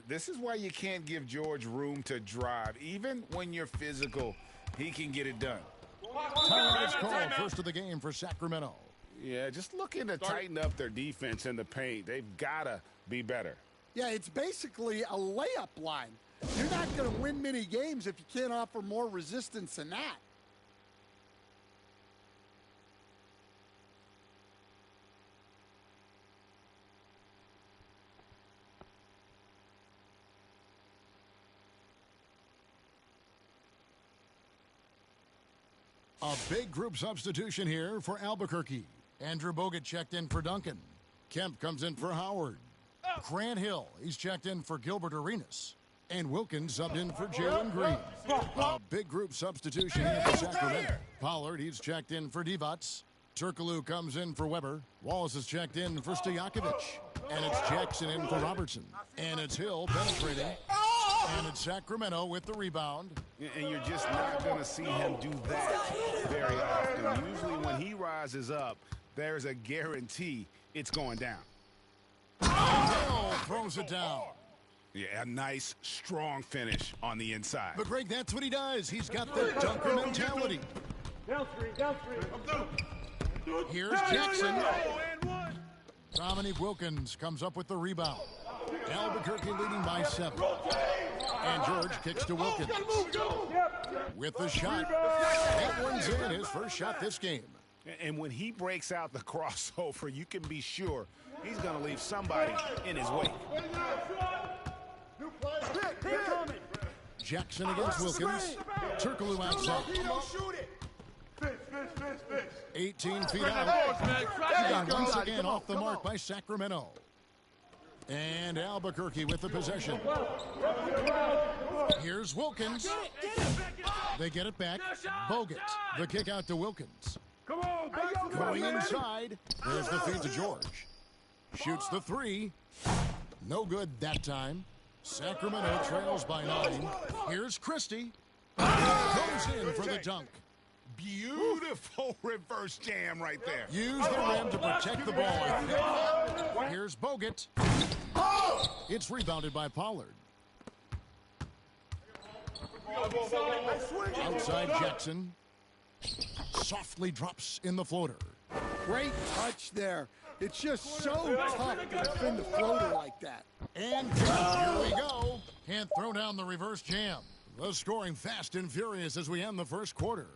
This is why you can't give George room to drive. Even when you're physical, he can get it done. Timeout is called, first of the game for Sacramento. Yeah, just looking to tighten up their defense in the paint. They've got to be better. Yeah, it's basically a layup line. You're not going to win many games if you can't offer more resistance than that. A big group substitution here for Albuquerque. Andrew Bogut checked in for Duncan. Kemp comes in for Howard. Grant Hill, he's checked in for Gilbert Arenas. And Wilkins subbed in for Jalen Green. A big group substitution here for Sacramento. Pollard, he's checked in for Divac. Turkoglu comes in for Weber. Wallace is checked in for Stojakovic. And it's Jackson in for Robertson. And it's Hill penetrating. And it's Sacramento with the rebound. And you're just not going to see him do that very often. Usually when he rises up, there's a guarantee it's going down. Hill throws it down. Yeah, a nice, strong finish on the inside. But, Greg, that's what he does. He's got the dunker mentality. Down screen. Here's Jackson. Dominique Wilkins comes up with the rebound. Albuquerque leading by 7. And George kicks to Wilkins. With the shot. That one's in, his first shot this game. And when he breaks out the crossover, you can be sure he's going to leave somebody in his wake. Jackson against Wilkins. Turkoglu outside. 18 feet out. Once again off the mark by Sacramento. And Albuquerque with the possession. Here's Wilkins. They get it back. Bogut. The kick out to Wilkins. Going inside. There's the feed to George. Shoots the 3. No good that time. Sacramento trails by 9. Here's Christie. Goes in for the dunk. Beautiful reverse jam right there. Use the rim to protect the ball, I think. Here's Bogut. It's rebounded by Pollard. Outside Jackson. Softly drops in the floater. Great touch there. It's just so tough to defend the floater like that. And here we go. Can't throw down the reverse jam. The scoring fast and furious as we end the first quarter.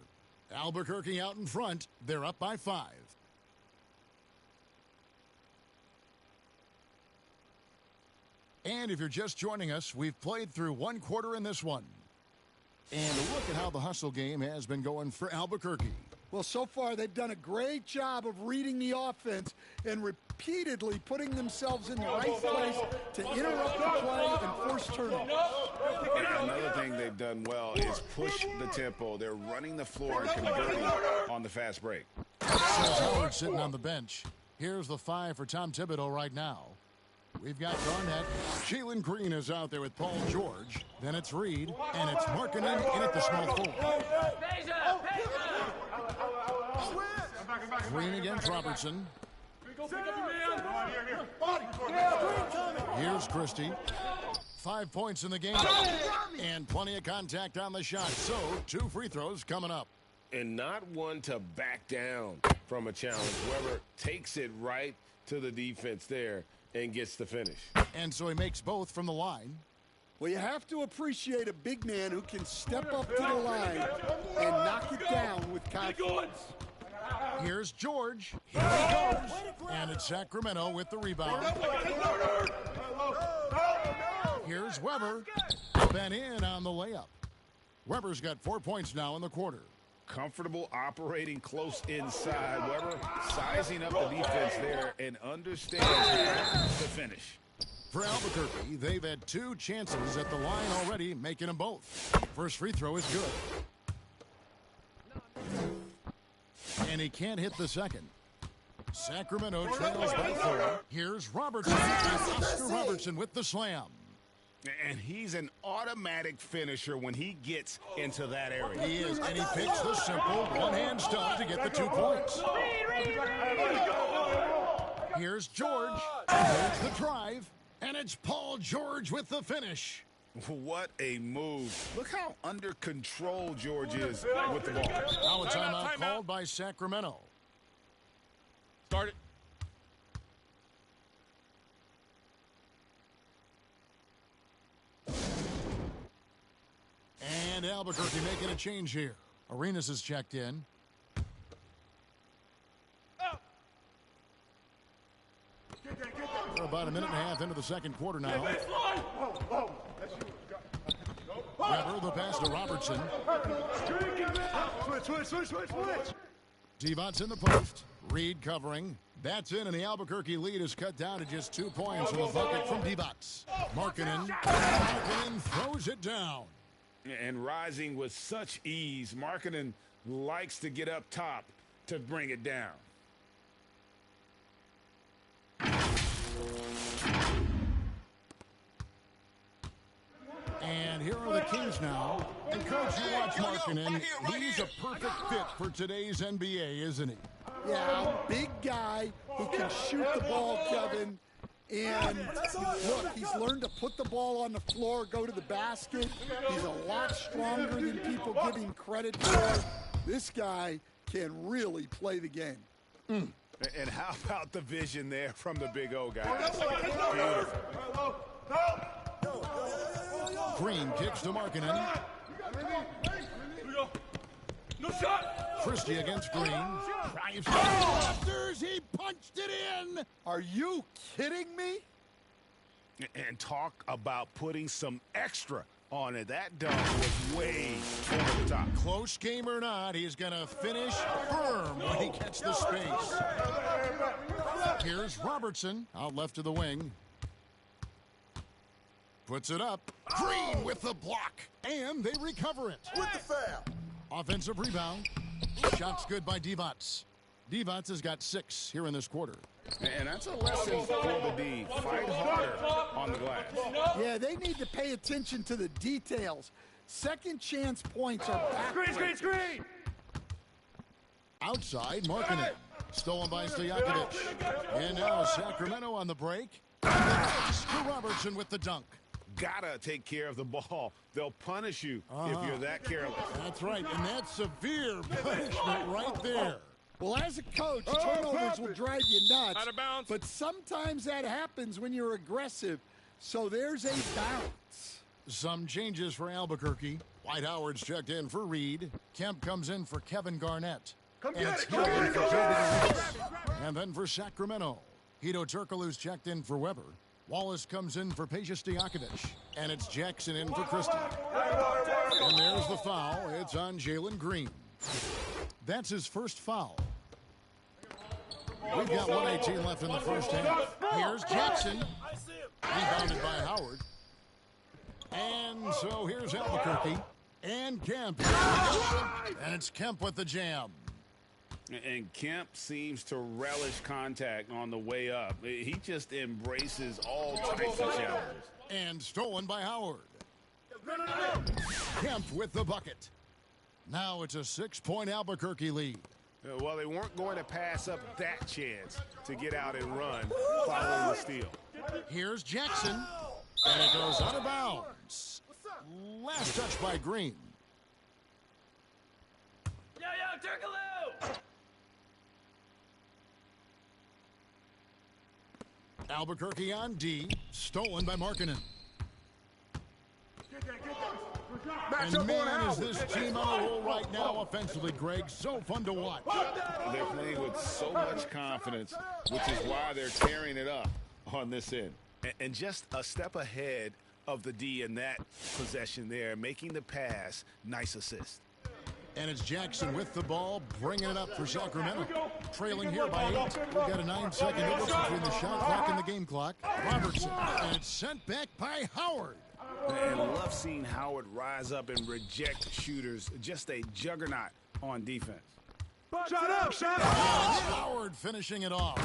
Albuquerque out in front. They're up by 5. And if you're just joining us, we've played through 1 quarter in this one. And look at how the hustle game has been going for Albuquerque. Well, so far they've done a great job of reading the offense and repeatedly putting themselves in the right place to interrupt the play and force turnovers. Another thing they've done well is push the tempo. They're running the floor and converting on the fast break. So Howard sitting on the bench. Here's the 5 for Tom Thibodeau right now. We've got Garnett. Jalen Green is out there with Paul George. Then it's Reed, and it's Markkanen in at the small forward. Green against Robertson. Here's Christie. 5 points in the game. And plenty of contact on the shot. So, 2 free throws coming up. And not one to back down from a challenge. Weber takes it right to the defense there and gets the finish. And so he makes both from the line. Well, you have to appreciate a big man who can step up to the line and knock it down with confidence. Here's George. Here he goes. And it's Sacramento with the rebound. Here's Weber. Been in on the layup. Weber's got 4 points now in the quarter. Comfortable operating close inside. Weber sizing up the defense there and understands the finish. For Albuquerque, they've had 2 chances at the line already, making them both. First free throw is good. And he can't hit the second. Sacramento trails by 4. Here's Robertson. Oscar Robertson with the slam. And he's an automatic finisher when he gets into that area. He is, and he picks the simple one-hand stuff to get the 2 points. Here's George. There's the drive, and it's Paul George with the finish. What a move. Look how under control George is with the ball. Now a timeout called by Sacramento. Start it. And Albuquerque making a change here. Arenas is checked in. We're about a minute and a half into the second quarter now. Weber, the pass to Robertson. Switch. Divac in the post. Reed covering. That's in, and the Albuquerque lead is cut down to just 2 points from a bucket from Divac. Markkanen throws it down. And rising with such ease, Markkanen likes to get up top to bring it down. And here are the Kings now. And Coach, you watch Markkanen. He's a perfect fit for today's NBA, isn't he? Yeah, big guy who can shoot the ball, Kevin. And look, he's learned to put the ball on the floor, go to the basket. He's a lot stronger than people give him credit for. This guy can really play the game. And how about the vision there from the Big O guy? Beautiful. Green kicks to Markkanen. No shot. Christie against Green. Drives to the rafters. He punched it in. Are you kidding me? And talk about putting some extra on it. That dunk was way over the top. Close game or not, he's going to finish firm when he gets the space. Here's Robertson out left of the wing. Puts it up. Green with the block. And they recover it. With the foul. Offensive rebound. Shots good by Divac. Divac has got 6 here in this quarter. And that's a lesson for the D. Fight harder on the glass. Yeah, they need to pay attention to the details. Second chance points are back. Screen. Outside, Markkanen. Stolen by Stojakovic. And now Sacramento on the break. For Robertson with the dunk. Gotta take care of the ball. They'll punish you if you're that careless. That's right, and that's severe punishment right there. Well, as a coach, turnovers will drive you nuts. Out of bounds. But sometimes that happens when you're aggressive. So there's a bounce. Some changes for Albuquerque. Dwight Howard's checked in for Reed. Kemp comes in for Kevin Garnett. Come and get it's it. Hill in for Toby Durant. And then for Sacramento, Hito Turkoglu's checked in for Weber. Wallace comes in for Peja Stojakovic. And it's Jackson in for Christie. And there's the foul. It's on Jalen Green. That's his first foul. We've got 1:18 left in the first half. Here's Jackson. Rebounded by Howard. And so here's Albuquerque. And Kemp. And it's Kemp with the jam. And Kemp seems to relish contact on the way up. He just embraces all types of challenges. And stolen by Howard. Kemp with the bucket. Now it's a 6-point Albuquerque lead. Well, they weren't going to pass up that chance to get out and run following the steal. Here's Jackson. And it goes out of bounds. Last touch by Green. Yo, Turkaloo! Albuquerque on D. Stolen by Markkanen. And man, is this team on a roll right now offensively, Greg. So fun to watch. They're playing with so much confidence, which is why they're tearing it up on this end. And just a step ahead of the D in that possession there, making the pass. Nice assist. And it's Jackson with the ball, bringing it up for Sacramento. Trailing here by 8. We've got a 9-second difference between the shot clock and the game clock. Robertson, and it's sent back by Howard. And love seeing Howard rise up and reject shooters. Just a juggernaut on defense. Shut up! Howard finishing it off.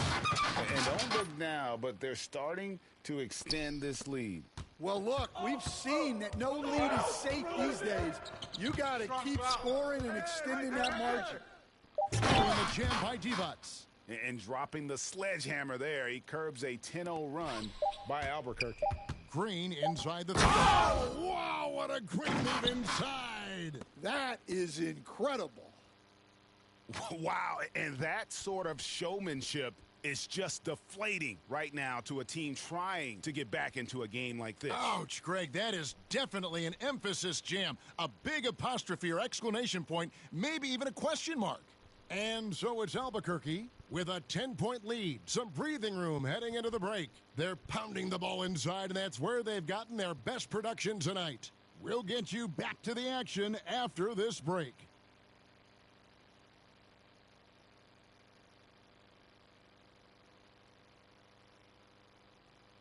And don't look now, but they're starting to extend this lead. Well, look, we've seen that no lead is safe these days. You got to keep scoring and extending that margin. Throwing the jam by Divac. And dropping the sledgehammer there, he curbs a 10-0 run by Albuquerque. Green inside the three. Oh, wow, what a great move inside. That is incredible. Wow, and that sort of showmanship is just deflating right now to a team trying to get back into a game like this. Ouch, Greg, that is definitely an emphasis jam. A big apostrophe or exclamation point, maybe even a question mark. And so it's Albuquerque with a 10-point lead. Some breathing room heading into the break. They're pounding the ball inside, and that's where they've gotten their best production tonight. We'll get you back to the action after this break.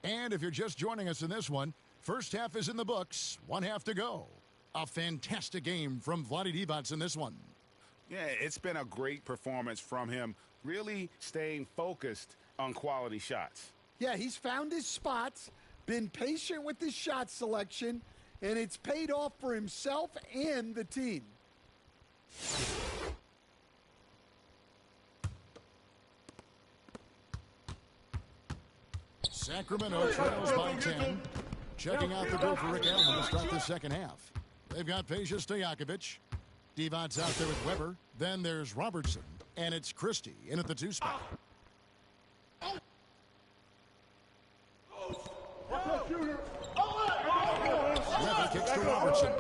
And if you're just joining us in this one, first half is in the books, one half to go. A fantastic game from Vlade Divac in this one. Yeah, it's been a great performance from him, really staying focused on quality shots. Yeah, he's found his spots, been patient with his shot selection, and it's paid off for himself and the team. Sacramento trails by 10. Checking out the goal for Rick Allen to start the second half. They've got Peja Stojakovic. Divac's out there with Weber. Then there's Robertson. And it's Christie in at the 2 spot. Weber kicks to Robertson.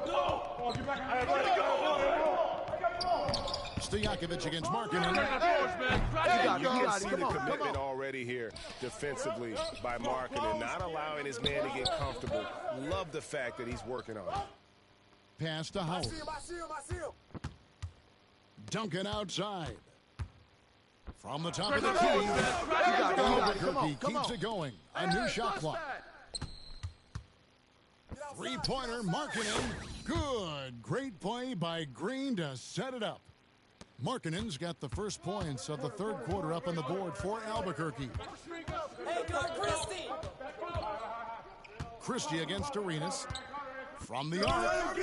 Stojakovic against Markkanen. You can see the commitment already here defensively by Markkanen, not allowing his man to get comfortable. Love the fact that he's working on it. Pass to Howard. Duncan outside. From the top of the key, Albuquerque keeps it going. A new shot clock. Three-pointer, Markkanen. Good. Great play by Green to set it up. Markkanen's got the first points of the third quarter up on the board for Albuquerque. Hey, guard Christie! Christie against Arenas. From the arc.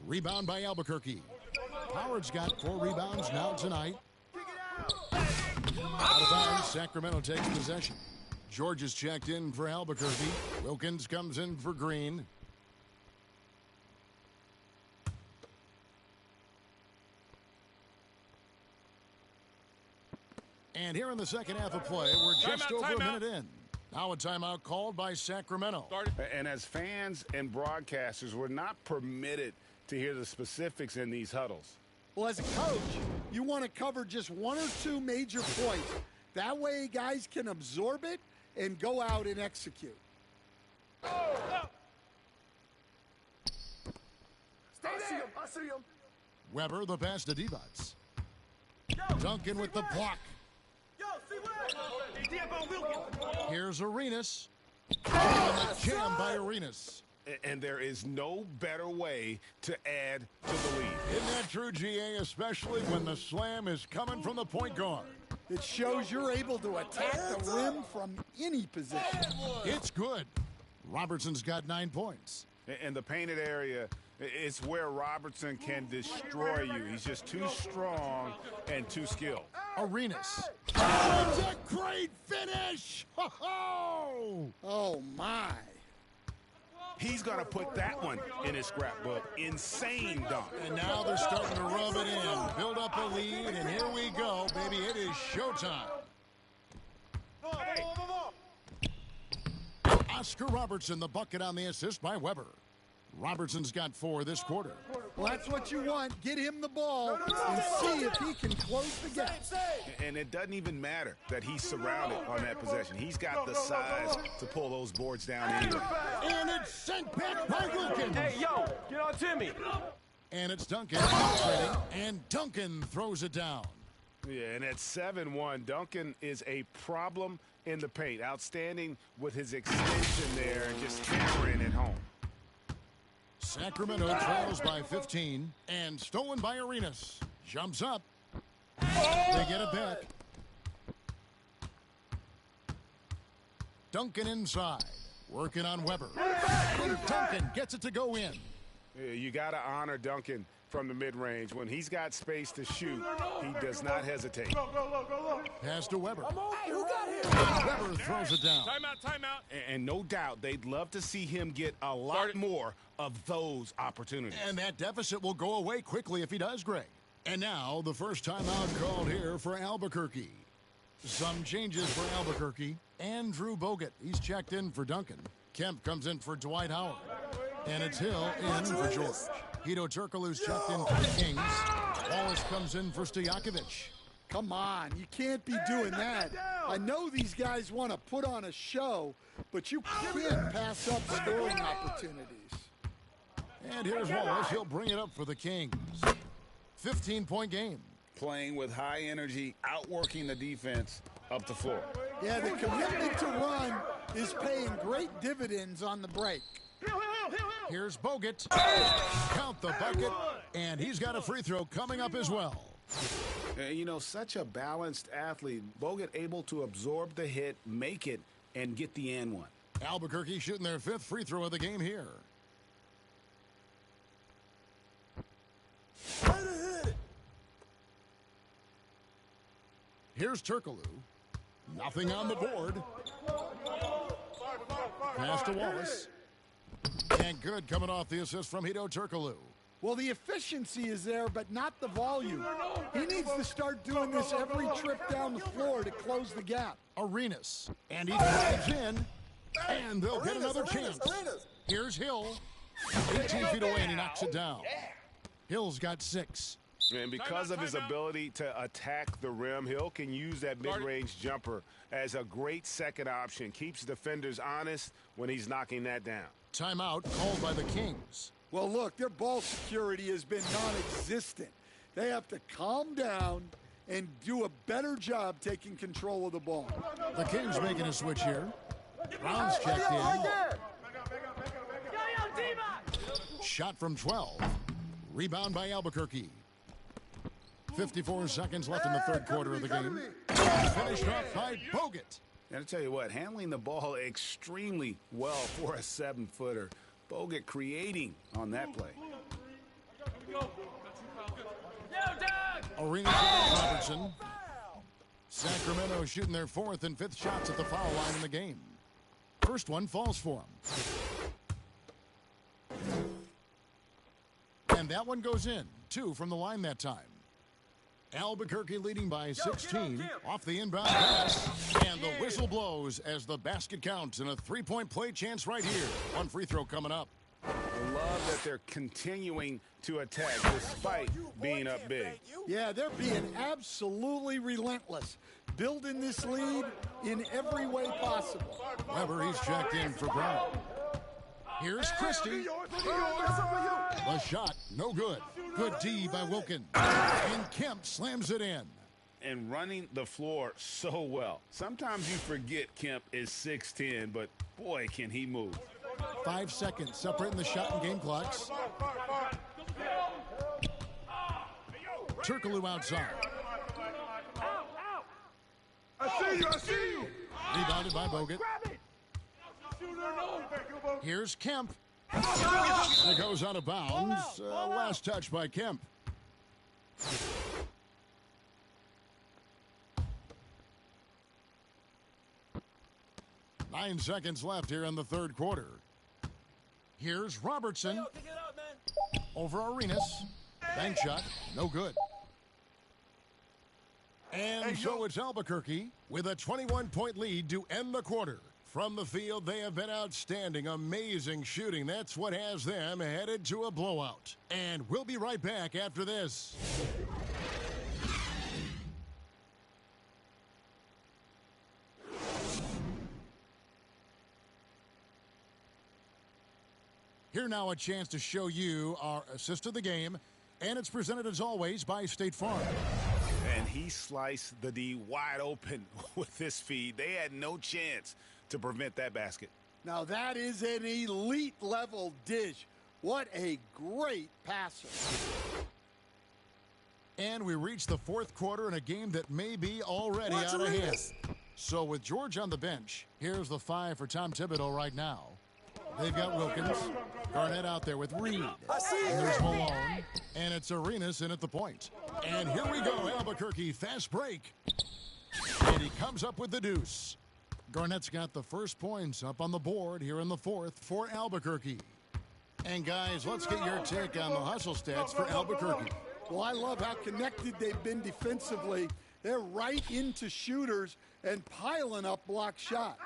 Rebound by Albuquerque. Howard's got 4 rebounds now tonight. Out of bounds, Sacramento takes possession. George is checked in for Albuquerque. Wilkins comes in for Green. And here in the second half of play, we're just over a minute in. Now a timeout called by Sacramento. And as fans and broadcasters, we're not permitted to hear the specifics in these huddles. Well, as a coach, you want to cover just 1 or 2 major points. That way guys can absorb it and go out and execute. I see him. Weber, the pass to Divac. Duncan with the block. Here's Arenas. Jam by Arenas. And there is no better way to add to the lead. Isn't that true, GA, especially when the slam is coming from the point guard? It shows you're able to attack the rim from any position. It's good. Robertson's got 9 points. And the painted area, it's where Robertson can destroy you. He's just too strong and too skilled. Arenas. Oh, it's a great finish! Ho-ho! Oh, my. He's going to put that one in his scrapbook. Insane dunk. And now they're starting to rub it in. Build up a lead, and here we go, baby. It is showtime. Oscar Robertson, the bucket on the assist by Weber. Robertson's got 4 this quarter. Well, that's what you want. Get him the ball and see if he can close the gap. And it doesn't even matter that he's surrounded on that possession. He's got the size to pull those boards down anyway. And it's sent back by Wilkins. Hey, yo, get on Timmy. And it's Duncan. And Duncan throws it down. Yeah, and at 7-1, Duncan is a problem in the paint. Outstanding with his extension there and just hammering it home. Sacramento trails by 15 and stolen by Arenas. Jumps up. They get it back. Duncan inside. Working on Weber. And Duncan gets it to go in. Yeah, you got to honor Duncan from the mid-range. When he's got space to shoot, he does not hesitate. Pass to Weber. Hey, who got here? Weber throws it down. Timeout. And no doubt they'd love to see him get a lot more of those opportunities. And that deficit will go away quickly if he does, Greg. And now, the first timeout called here for Albuquerque. Some changes for Albuquerque. Andrew Bogut, he's checked in for Duncan. Kemp comes in for Dwight Howard. And it's Hill in for George. Hedo Turkoglu's checked in for the Kings. Wallace comes in for Stojakovic. Come on, you can't be doing that. I know these guys want to put on a show, but you can't pass up scoring opportunities. And here's Wallace. He'll bring it up for the Kings. 15-point game. Playing with high energy, outworking the defense up the floor. Yeah, the commitment to run is paying great dividends on the break. Here's Bogut. Count the bucket, and he's got a free throw coming up as well. You know, such a balanced athlete. Bogut able to absorb the hit, make it, and get the and one. Albuquerque shooting their 5th free throw of the game here. Here's Turkoglu. Nothing on the board. Pass to Wallace. And good coming off the assist from Hedo Turkoglu. Well, the efficiency is there, but not the volume. He needs to start doing this every trip down the floor to close the gap. Arenas. And he drives in. And they'll get another chance. Here's Hill. 18 feet away, and he knocks it down. Hill's got 6. And because of his ability to attack the rim, Hill can use that mid-range jumper as a great second option. Keeps defenders honest when he's knocking that down. Timeout called by the Kings. Well, look, their ball security has been non-existent. They have to calm down and do a better job taking control of the ball. The Kings making a switch here. Brown's checked in. Shot from 12. Rebound by Albuquerque. 54 seconds left in the third quarter of the game. Finished off by Bogut. And I tell you what, handling the ball extremely well for a 7-footer. Bogut creating on that play. Arenas against Robertson. Sacramento shooting their 4th and 5th shots at the foul line in the game. First one falls for him. And that one goes in. 2 from the line that time. Albuquerque leading by 16 off the inbound pass. And the whistle blows as the basket counts and a 3-point play chance right here. One free throw coming up. I love that they're continuing to attack despite being up big. Yeah, they're being absolutely relentless. Building this lead in every way possible. Weber, he's checked in for Brown. Here's Christie. The shot, no good. Good D by Wilkins. And Kemp slams it in. And running the floor so well. Sometimes you forget Kemp is 6'10", but boy, can he move. 5 seconds separating the shot and game clocks. Turkoglu outside. I see you. Rebounded by Bogut. Here's Kemp. It goes out of bounds. Last touch by Kemp. Nine seconds left here in the third quarter. Here's Robertson. Over Arenas. Bank shot. No good. And so it's Albuquerque with a 21-point lead to end the quarter. From the field, they have been outstanding, amazing shooting. That's what has them headed to a blowout. And we'll be right back after this. Here now a chance to show you our assist of the game, and it's presented as always by State Farm. And he sliced the D wide open with this feed. They had no chance to prevent that basket. Now that is an elite level dish. What a great passer. And we reach the fourth quarter in a game that may be already out of hand. So with George on the bench, here's the 5 for Tom Thibodeau right now. They've got Wilkins, Garnett out there with Reed. And there's Malone, and it's Arenas in at the point. And here we go, Albuquerque, fast break. And he comes up with the deuce. Garnett's got the first points up on the board here in the fourth for Albuquerque. And guys, let's get your take on the hustle stats for Albuquerque. Well, I love how connected they've been defensively. They're right into shooters and piling up block shots.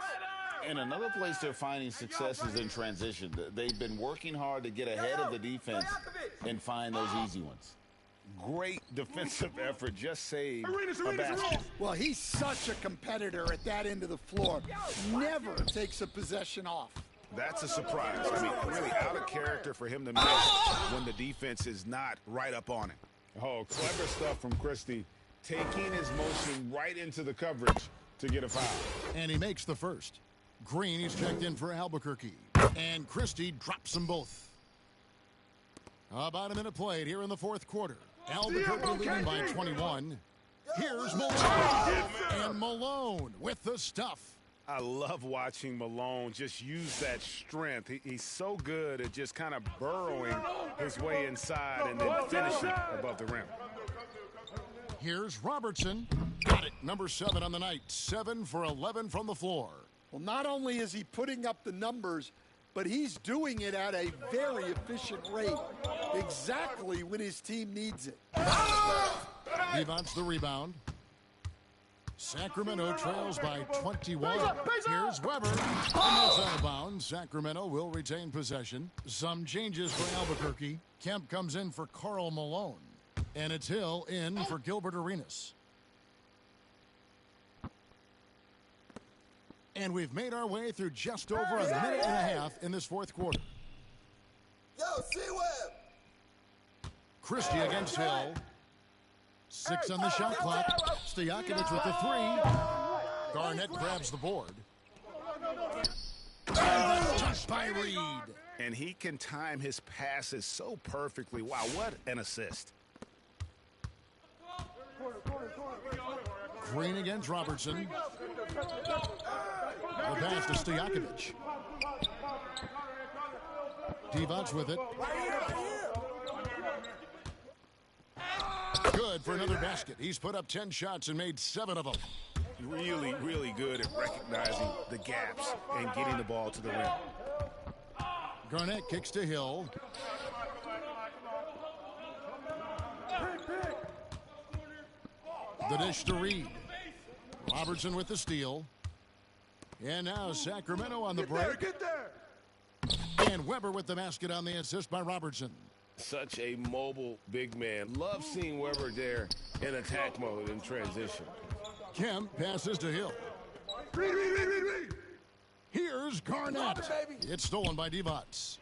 And another place they're finding success is in transition. They've been working hard to get ahead of the defense and find those easy ones. Great defensive effort, just saved a basket. Well, he's such a competitor at that end of the floor. Never takes a possession off. That's a surprise. I mean, really out of character for him to miss when the defense is not right up on him. Oh, clever stuff from Christie, taking his motion right into the coverage to get a foul. And he makes the first. Green, he's checked in for Albuquerque. And Christie drops them both. About a minute played here in the fourth quarter. Albuquerque leading by 21. Here's Malone. And Malone with the stuff. I love watching Malone just use that strength. He's so good at just kind of burrowing his way inside and then finishing above the rim. Here's Robertson. Got it. Number 7 on the night. 7 for 11 from the floor. Well, not only is he putting up the numbers, but he's doing it at a very efficient rate. Exactly when his team needs it. He wants the rebound. Sacramento trails by 21. Here's Weber. And that's out of bounds. Sacramento will retain possession. Some changes for Albuquerque. Kemp comes in for Karl Malone. And it's Hill in for Gilbert Arenas. And we've made our way through just over a minute and a half in this fourth quarter. Yo, C-Web! Christie against Hill. 6 on the shot clock. Stojakovic with the 3. Garnett grabs the board. And that's just by Reed. And he can time his passes so perfectly. Wow, what an assist. Green against Robertson. The pass to Stojakovic. Divac with it. Good for another basket. He's put up 10 shots and made 7 of them. Really, really good at recognizing the gaps and getting the ball to the rim. Garnett kicks to Hill. The dish to Reed. Robertson with the steal. And now Sacramento on the break. Get there. And Weber with the basket on the assist by Robertson. Such a mobile big man. Love seeing Weber there in attack mode in transition. Kemp passes to Hill. Reed. Here's Garnett. It's stolen by Divac.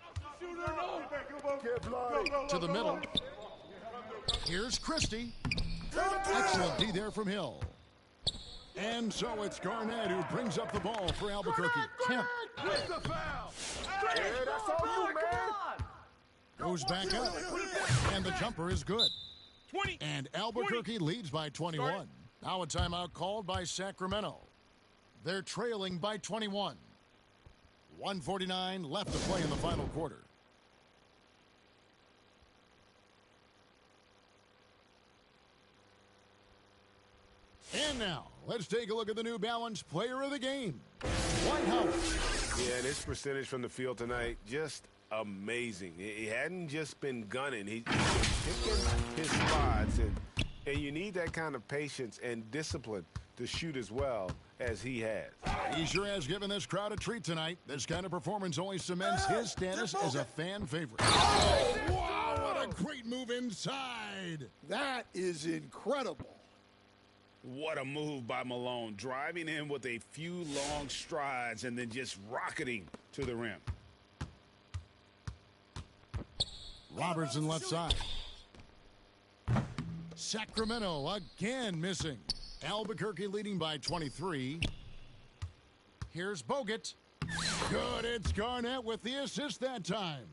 To the middle. Here's Christie. Excellent D there from Hill. And so it's Garnett who brings up the ball for Albuquerque. Kemp That's all you, man. goes back up. And the jumper is good. And Albuquerque leads by 21. Now a timeout called by Sacramento. They're trailing by 21. 1:49 left to play in the final quarter. And now, let's take a look at the New Balance player of the game, Dwight Howard. Yeah, and his percentage from the field tonight, just amazing. He hadn't just been gunning. He's been picking his spots, and you need that kind of patience and discipline to shoot as well as he has. He sure has given this crowd a treat tonight. This kind of performance only cements his status as a fan favorite. Oh, wow, what a great move inside. That is incredible. What a move by Malone, driving in with a few long strides and then just rocketing to the rim. Robertson left side. Sacramento again missing. Albuquerque leading by 23. Here's Bogut. Good, it's Garnett with the assist that time.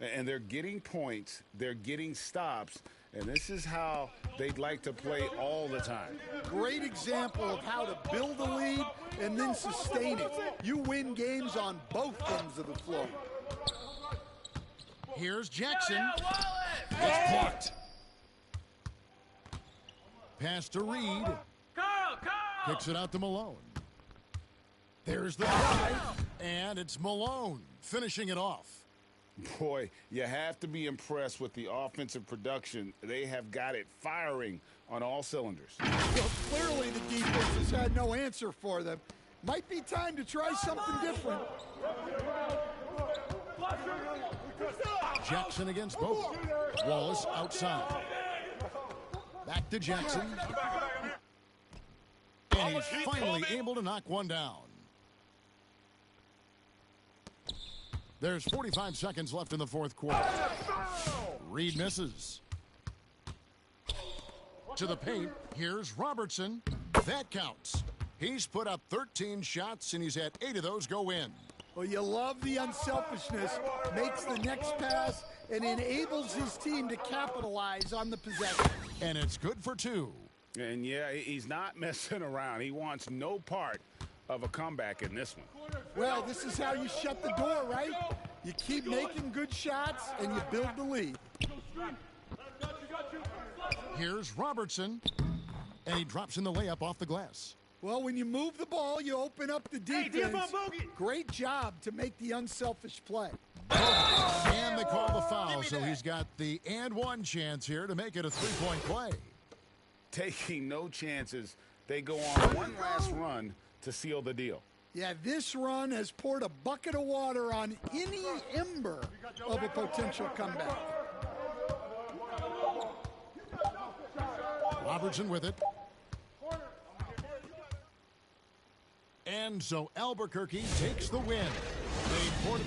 And they're getting points, they're getting stops, and this is how they'd like to play all the time. Great example of how to build a lead and then sustain it. You win games on both ends of the floor. Here's Jackson. It's blocked. Pass to Reed. Kicks it out to Malone. There's the drive, and it's Malone finishing it off. Boy, you have to be impressed with the offensive production. They have got it firing on all cylinders. Well, clearly the defense has had no answer for them. Might be time to try something different. Jackson against both. Wallace outside. Back to Jackson. And he's finally able to knock one down. There's 45 seconds left in the fourth quarter. Reed misses. To the paint, here's Robertson. That counts. He's put up 13 shots, and he's had 8 of those go in. Well, you love the unselfishness. Makes the next pass and enables his team to capitalize on the possession. And it's good for 2. And, yeah, he's not messing around. He wants no part of a comeback in this one. Well, this is how you shut the door, right? You keep making good shots, and you build the lead. Here's Robertson, and he drops in the layup off the glass. Well, when you move the ball, you open up the defense. Great job to make the unselfish play. And they call the foul, so he's got the and one chance here to make it a 3-point play. Taking no chances, they go on one last run to seal the deal. Yeah, this run has poured a bucket of water on any ember of a potential comeback. Robertson with it. And so Albuquerque takes the win. They poured it.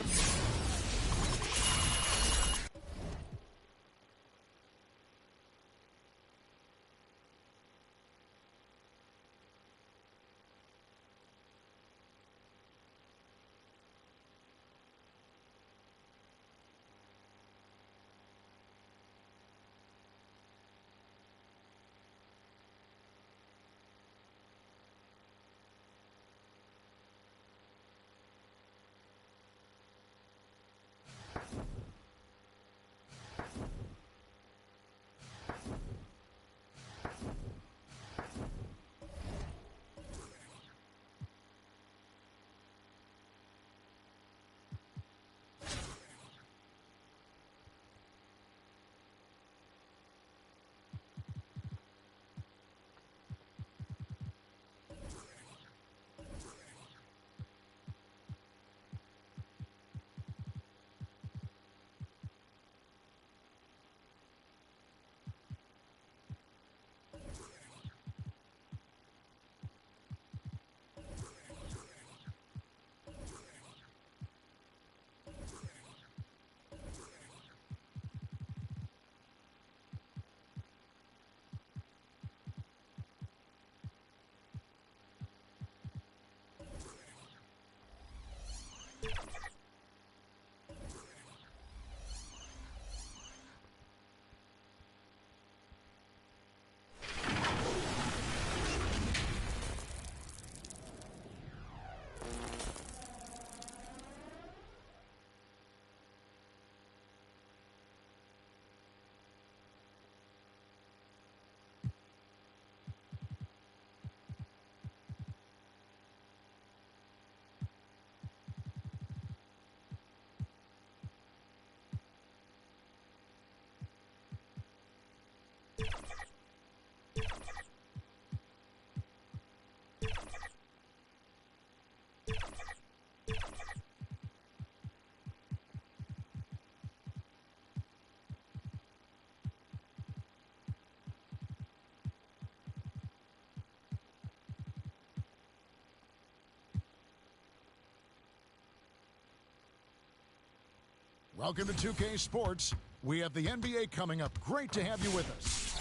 Welcome to 2K Sports. We have the NBA coming up. Great to have you with us.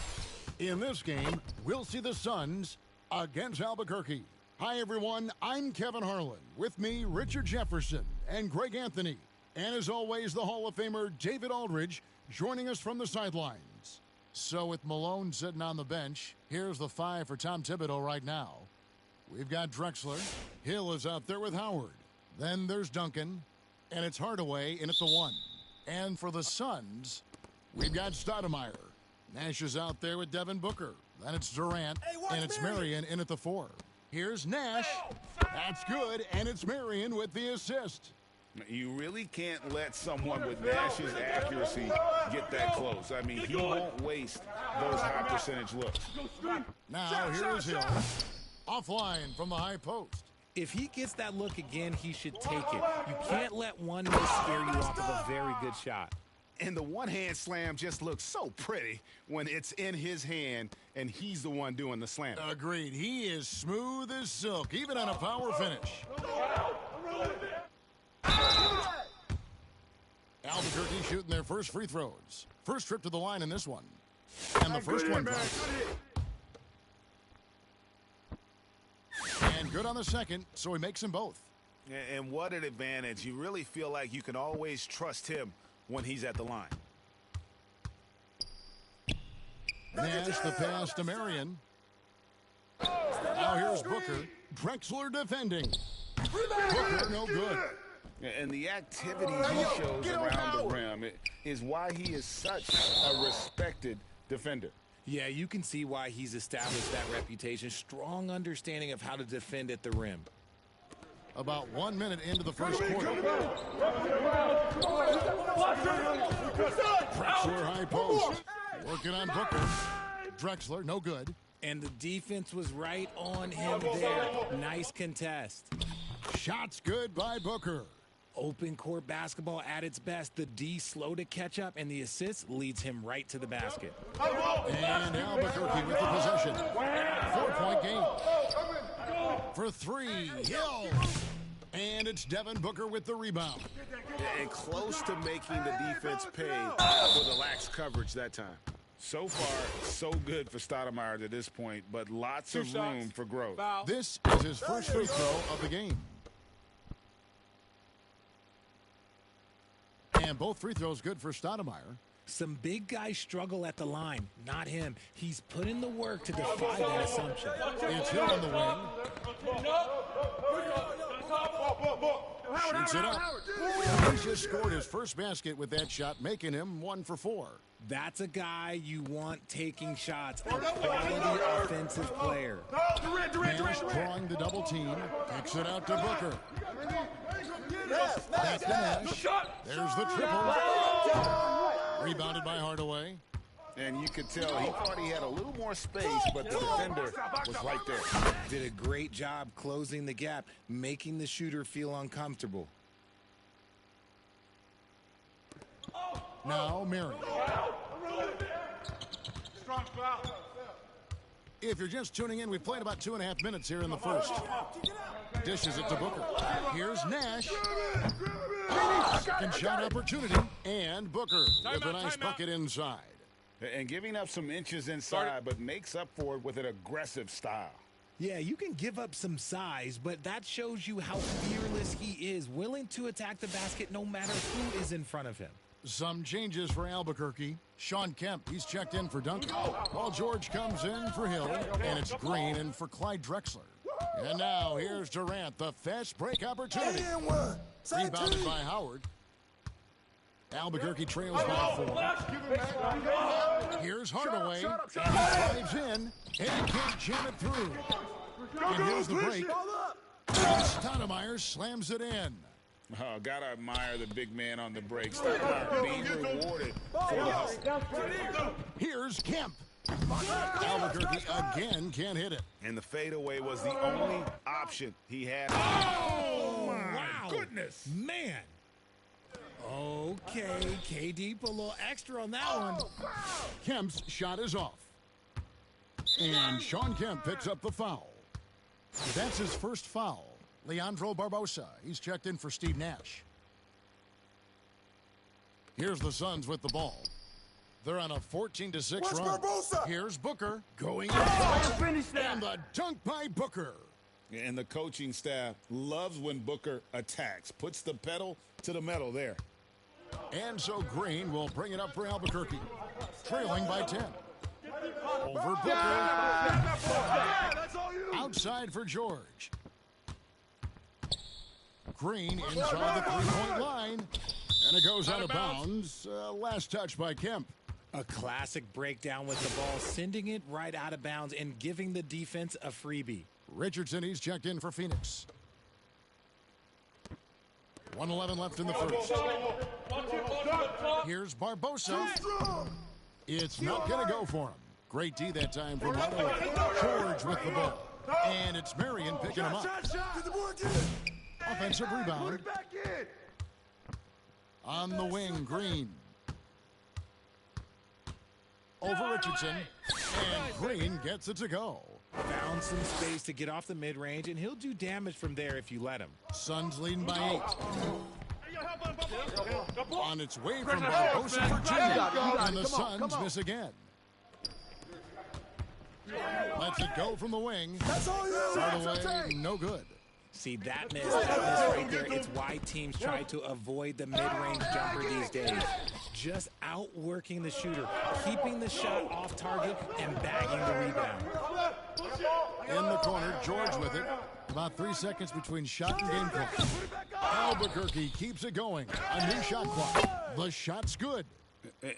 In this game, we'll see the Suns against Albuquerque. Hi, everyone. I'm Kevin Harlan. With me, Richard Jefferson and Greg Anthony. And as always, the Hall of Famer David Aldridge joining us from the sidelines. So with Malone sitting on the bench, here's the 5 for Tom Thibodeau right now. We've got Drexler. Hill is out there with Howard. Then there's Duncan. And it's Hardaway in at the 1. And for the Suns, we've got Stoudemire. Nash is out there with Devin Booker. Then it's Durant, and it's Marion in at the 4. Here's Nash. That's good, and it's Marion with the assist. You really can't let someone with Nash's accuracy get that close. I mean, he won't waste those high percentage looks. Now here's Hill. Offline from the high post. If he gets that look again, he should take it. You can't let one miss scare you off of a very good shot. And the one-hand slam just looks so pretty when it's in his hand and he's the one doing the slam. Agreed. He is smooth as silk, even on a power finish. Albuquerque shooting their first free throws. First trip to the line in this one. And the first one drops. And good on the second, so he makes them both. And what an advantage. You really feel like you can always trust him when he's at the line. Nash the pass to Marion. Now here's Booker. Drexler defending. Booker no good. And the activity he shows around the rim is why he is such a respected defender. Yeah, you can see why he's established that reputation. Drexler understanding of how to defend at the rim. About 1 minute into the first quarter. Drexler high post. Working on Booker. Drexler, no good. And the defense was right on him there. Nice contest. Shots good by Booker. Open court basketball at its best. The D slow to catch up, and the assist leads him right to the basket. And Albuquerque with the possession. 4-point game. For three, Hill. And it's Devin Booker with the rebound. And close to making the defense pay for the lax coverage that time. So far, so good for Stoudemire at this point, but lots of room for growth. This is his first free throw of the game. And both free throws good for Stoudemire. Some big guys struggle at the line. Not him. He's put in the work to defy that assumption. It's Hill on the wing. Shoots it up. He just scored his first basket with that shot, making him 1 for 4. That's a guy you want taking shots. A quality offensive player. Nash drawing the double team. Kicks it out to Booker. Back to Nash. There's the triple. Rebounded by Hardaway. And you could tell he thought he had a little more space, but the defender was right there. Did a great job closing the gap, making the shooter feel uncomfortable. Now Marion. If you're just tuning in, we've played about 2.5 minutes here in the first. Dishes it to Booker. Here's Nash. Second shot opportunity. And Booker with a nice bucket inside. And giving up some inches inside, but makes up for it with an aggressive style. Yeah, you can give up some size, but that shows you how fearless he is, willing to attack the basket no matter who is in front of him. Some changes for Albuquerque. Sean Kemp, he's checked in for Duncan. While George comes in for Hill, and it's Green in for Clyde Drexler. And now here's Durant, the fast break opportunity. Rebounded by Howard. Albuquerque trails by 4. Here's Hardaway. And he drives in, and he can't jam it through. And here's the break. Stoudemire slams it in. Oh, gotta admire the big man on the break. Stoudemire being rewarded for the hustle. Here's Kemp. Albuquerque again can't hit it. And the fadeaway was the only option he had. Oh, my goodness. Man. Okay, KD put a little extra on that one. Kemp's shot is off. And Sean Kemp picks up the foul. That's his first foul. Leandro Barbosa, he's checked in for Steve Nash. Here's the Suns with the ball. They're on a 14-6 run. Barbosa? Here's Booker going inside. And the dunk by Booker. And the coaching staff loves when Booker attacks. Puts the pedal to the metal there. And so Green will bring it up for Albuquerque. Trailing by 10. Over Booker. Outside for George. Green inside the three-point line. And it goes out of bounds. Last touch by Kemp. A classic breakdown with the ball, sending it right out of bounds and giving the defense a freebie. Richardson, he's checked in for Phoenix. 1:11 left in the first. Here's Barbosa. It's not going to go for him. Great D that time from Hardaway. George with the ball. And it's Marion picking him up. Offensive rebound. On the wing, Green. Over Richardson. And Green gets it to go. Found some space to get off the mid-range, and he'll do damage from there if you let him. Suns leading by 8. On its way from Barbosa for 2. And the Suns miss again. Lets it go from the wing. Hardaway, no good. See, that miss right there, it's why teams try to avoid the mid-range jumper these days. Just outworking the shooter, keeping the shot off target, and bagging the rebound. In the corner, George with it. About 3 seconds between shot and game clock. Albuquerque keeps it going. A new shot clock. The shot's good.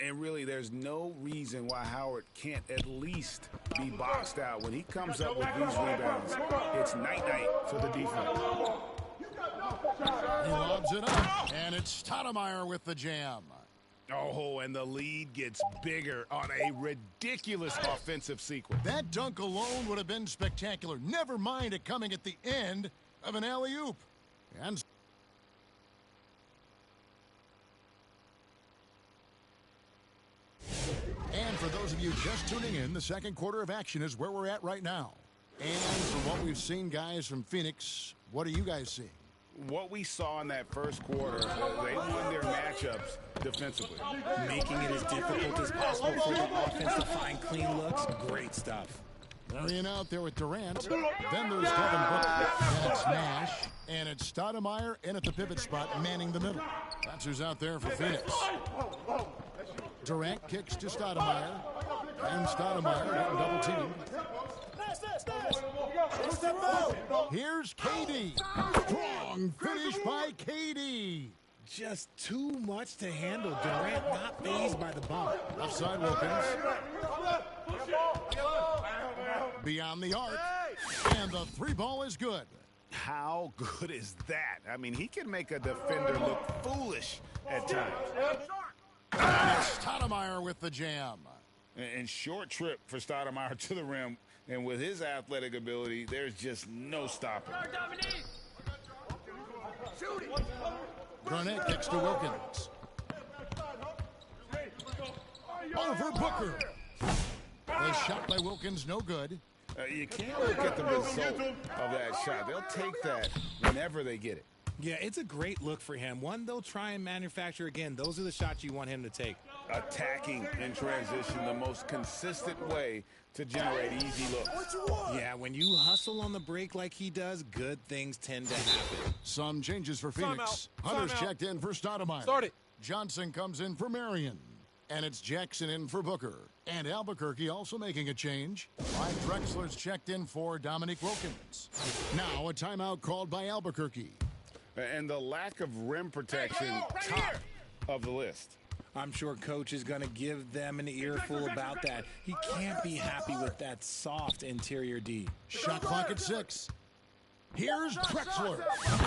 And really, there's no reason why Howard can't at least be boxed out. When he comes up with these rebounds, it's night-night for the defense. He lobs it up, and it's Stoudemire with the jam. Oh, and the lead gets bigger on a ridiculous offensive sequence. That dunk alone would have been spectacular. Never mind it coming at the end of an alley-oop. And for those of you just tuning in, the second quarter of action is where we're at right now. And from what we've seen, guys, from Phoenix, what are you guys seeing? What we saw in that first quarter, they won their matchups defensively. Making it as difficult as possible for the offense to find clean looks. Great stuff. Marion out there with Durant. Then there's Devin Booker. That's Nash. And it's Stoudemire in at the pivot spot, manning the middle. That's who's out there for Phoenix. Durant kicks to Stoudemire. And Stoudemire getting double teamed. Here's KD. Strong finish by KD. Just too much to handle. Durant not fazed by the bump. Left side Wilkins. Beyond the arc. And the three ball is good. How good is that? I mean, he can make a defender look foolish at times. Stoudemire with the jam. And short trip for Stoudemire to the rim. And with his athletic ability, there's just no stopping. Garnett kicks to Wilkins. Over Booker. The shot by Wilkins, no good. You can't look at the result of that shot. They'll take that whenever they get it. Yeah, it's a great look for him. One they'll try and manufacture again. Those are the shots you want him to take. Attacking in transition, the most consistent way to generate easy looks. Yeah, when you hustle on the break like he does, good things tend to happen. Some changes for Phoenix. Hunter's checked in for Stoudemire. Start it. Johnson comes in for Marion. And it's Jackson in for Booker. And Albuquerque also making a change. Mike Drexler's checked in for Dominique Wilkins. Now a timeout called by Albuquerque. And the lack of rim protection, top of the list. I'm sure Coach is going to give them an earful about that. He can't be happy with that soft interior D. Shot clock at 6. Here's Drexler.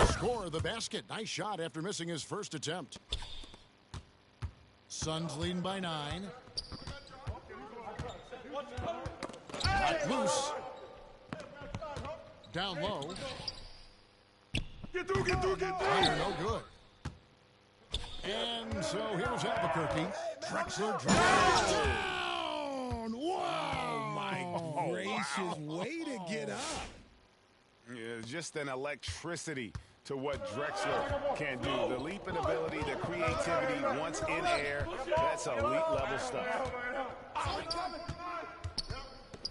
Score the basket. Nice shot after missing his first attempt. Suns leading by 9. Not loose. Down low. Get through. No good. And so here's Albuquerque. Drexler drives down. Wow. Oh, my gracious. Way to get up. Yeah, just an electricity to what Drexler can do. The leap in ability, the creativity once in air, that's elite level stuff.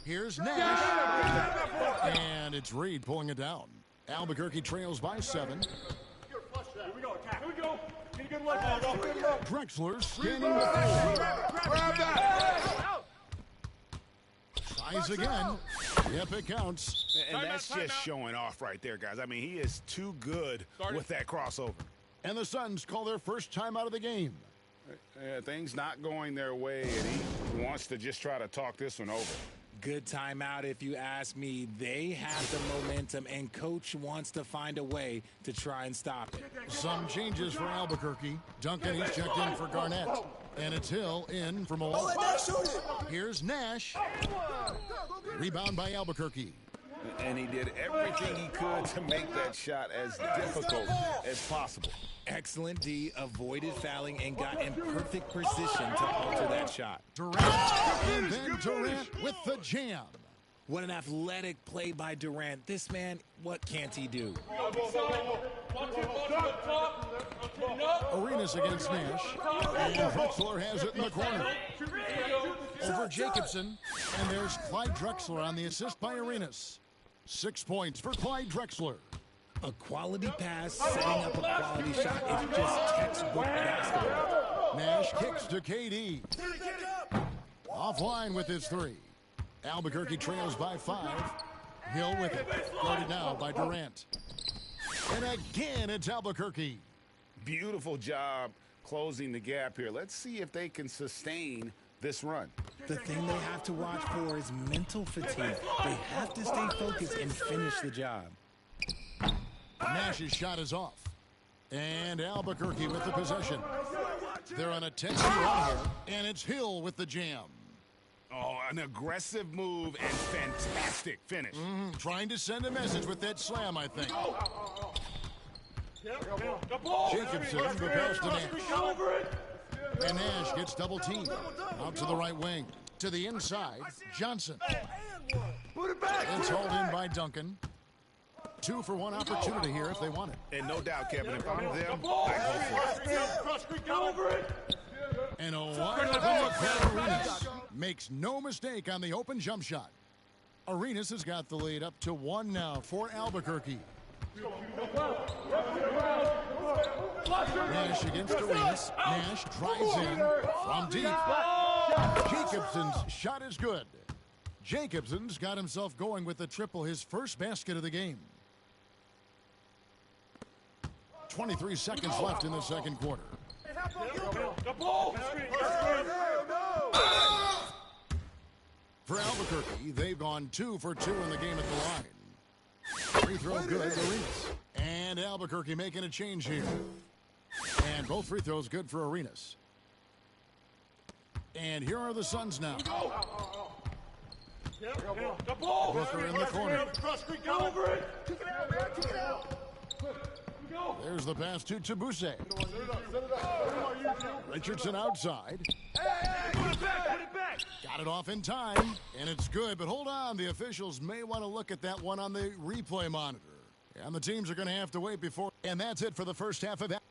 Here's Nash. And it's Reed pulling it down. Albuquerque trails by 7. Here we go. Attack. Here we go. Get a good look. Drexler scanning the floor. Grab that. Tries again. Yep, it counts. And that's just showing off right there, guys. I mean, he is too good with that crossover. And the Suns call their first time out of the game. Things not going their way, and he wants to just try to talk this one over. Good timeout if you ask me. They have the momentum, and Coach wants to find a way to try and stop it. Some changes for Albuquerque. Duncan, he's checked in for Garnett. And it's Hill in for Malone. Here's Nash. Rebound by Albuquerque. And he did everything he could to make that shot as difficult as possible. Excellent D, avoided fouling and got in perfect position to alter that shot. Durant, and then Durant with the jam. What an athletic play by Durant. This man, what can't he do? Arenas against Nash. And Drexler has it in the corner. Over Jacobson. And there's Clyde Drexler on the assist by Arenas. 6 points for Clyde Drexler. A quality pass, setting up a quality shot. It's just textbook basketball. Nash kicks to KD. Offline with his three. Albuquerque trails by 5. Hill with it. Guarded now by Durant. And again, it's Albuquerque. Beautiful job closing the gap here. Let's see if they can sustain this run. The thing they have to watch for is mental fatigue. They have to stay focused and finish the job. Nash's shot is off. And Albuquerque with the possession. They're on a 10-2 run here, and it's Hill with the jam. Oh, an aggressive move and fantastic finish. Trying to send a message with that slam, I think. Jacobson, the pass to Nash. And Nash gets double teamed. Out to the right wing. To the inside, Johnson. It's hauled in by Duncan. 2 for 1 opportunity here if they want it. And no doubt, Kevin, if I'm them, I Go for it. And a wide open look for Arenas. Makes no mistake on the open jump shot. Arenas has got the lead up to 1 now for Albuquerque. Nash against Arenas. Nash drives in from deep. Jacobson's shot is good. Jacobson's got himself going with the triple, his first basket of the game. 23 seconds left in the second quarter. For Albuquerque, they've gone 2 for 2 in the game at the line. Free throw good, Arenas. And Albuquerque making a change here. And both free throws good for Arenas. And here are the Suns now. Booker in the corner. There's the pass to Tabuse. Richardson outside. Got it off in time, and it's good. But hold on, the officials may want to look at that one on the replay monitor. And the teams are going to have to wait before. And that's it for the first half of that.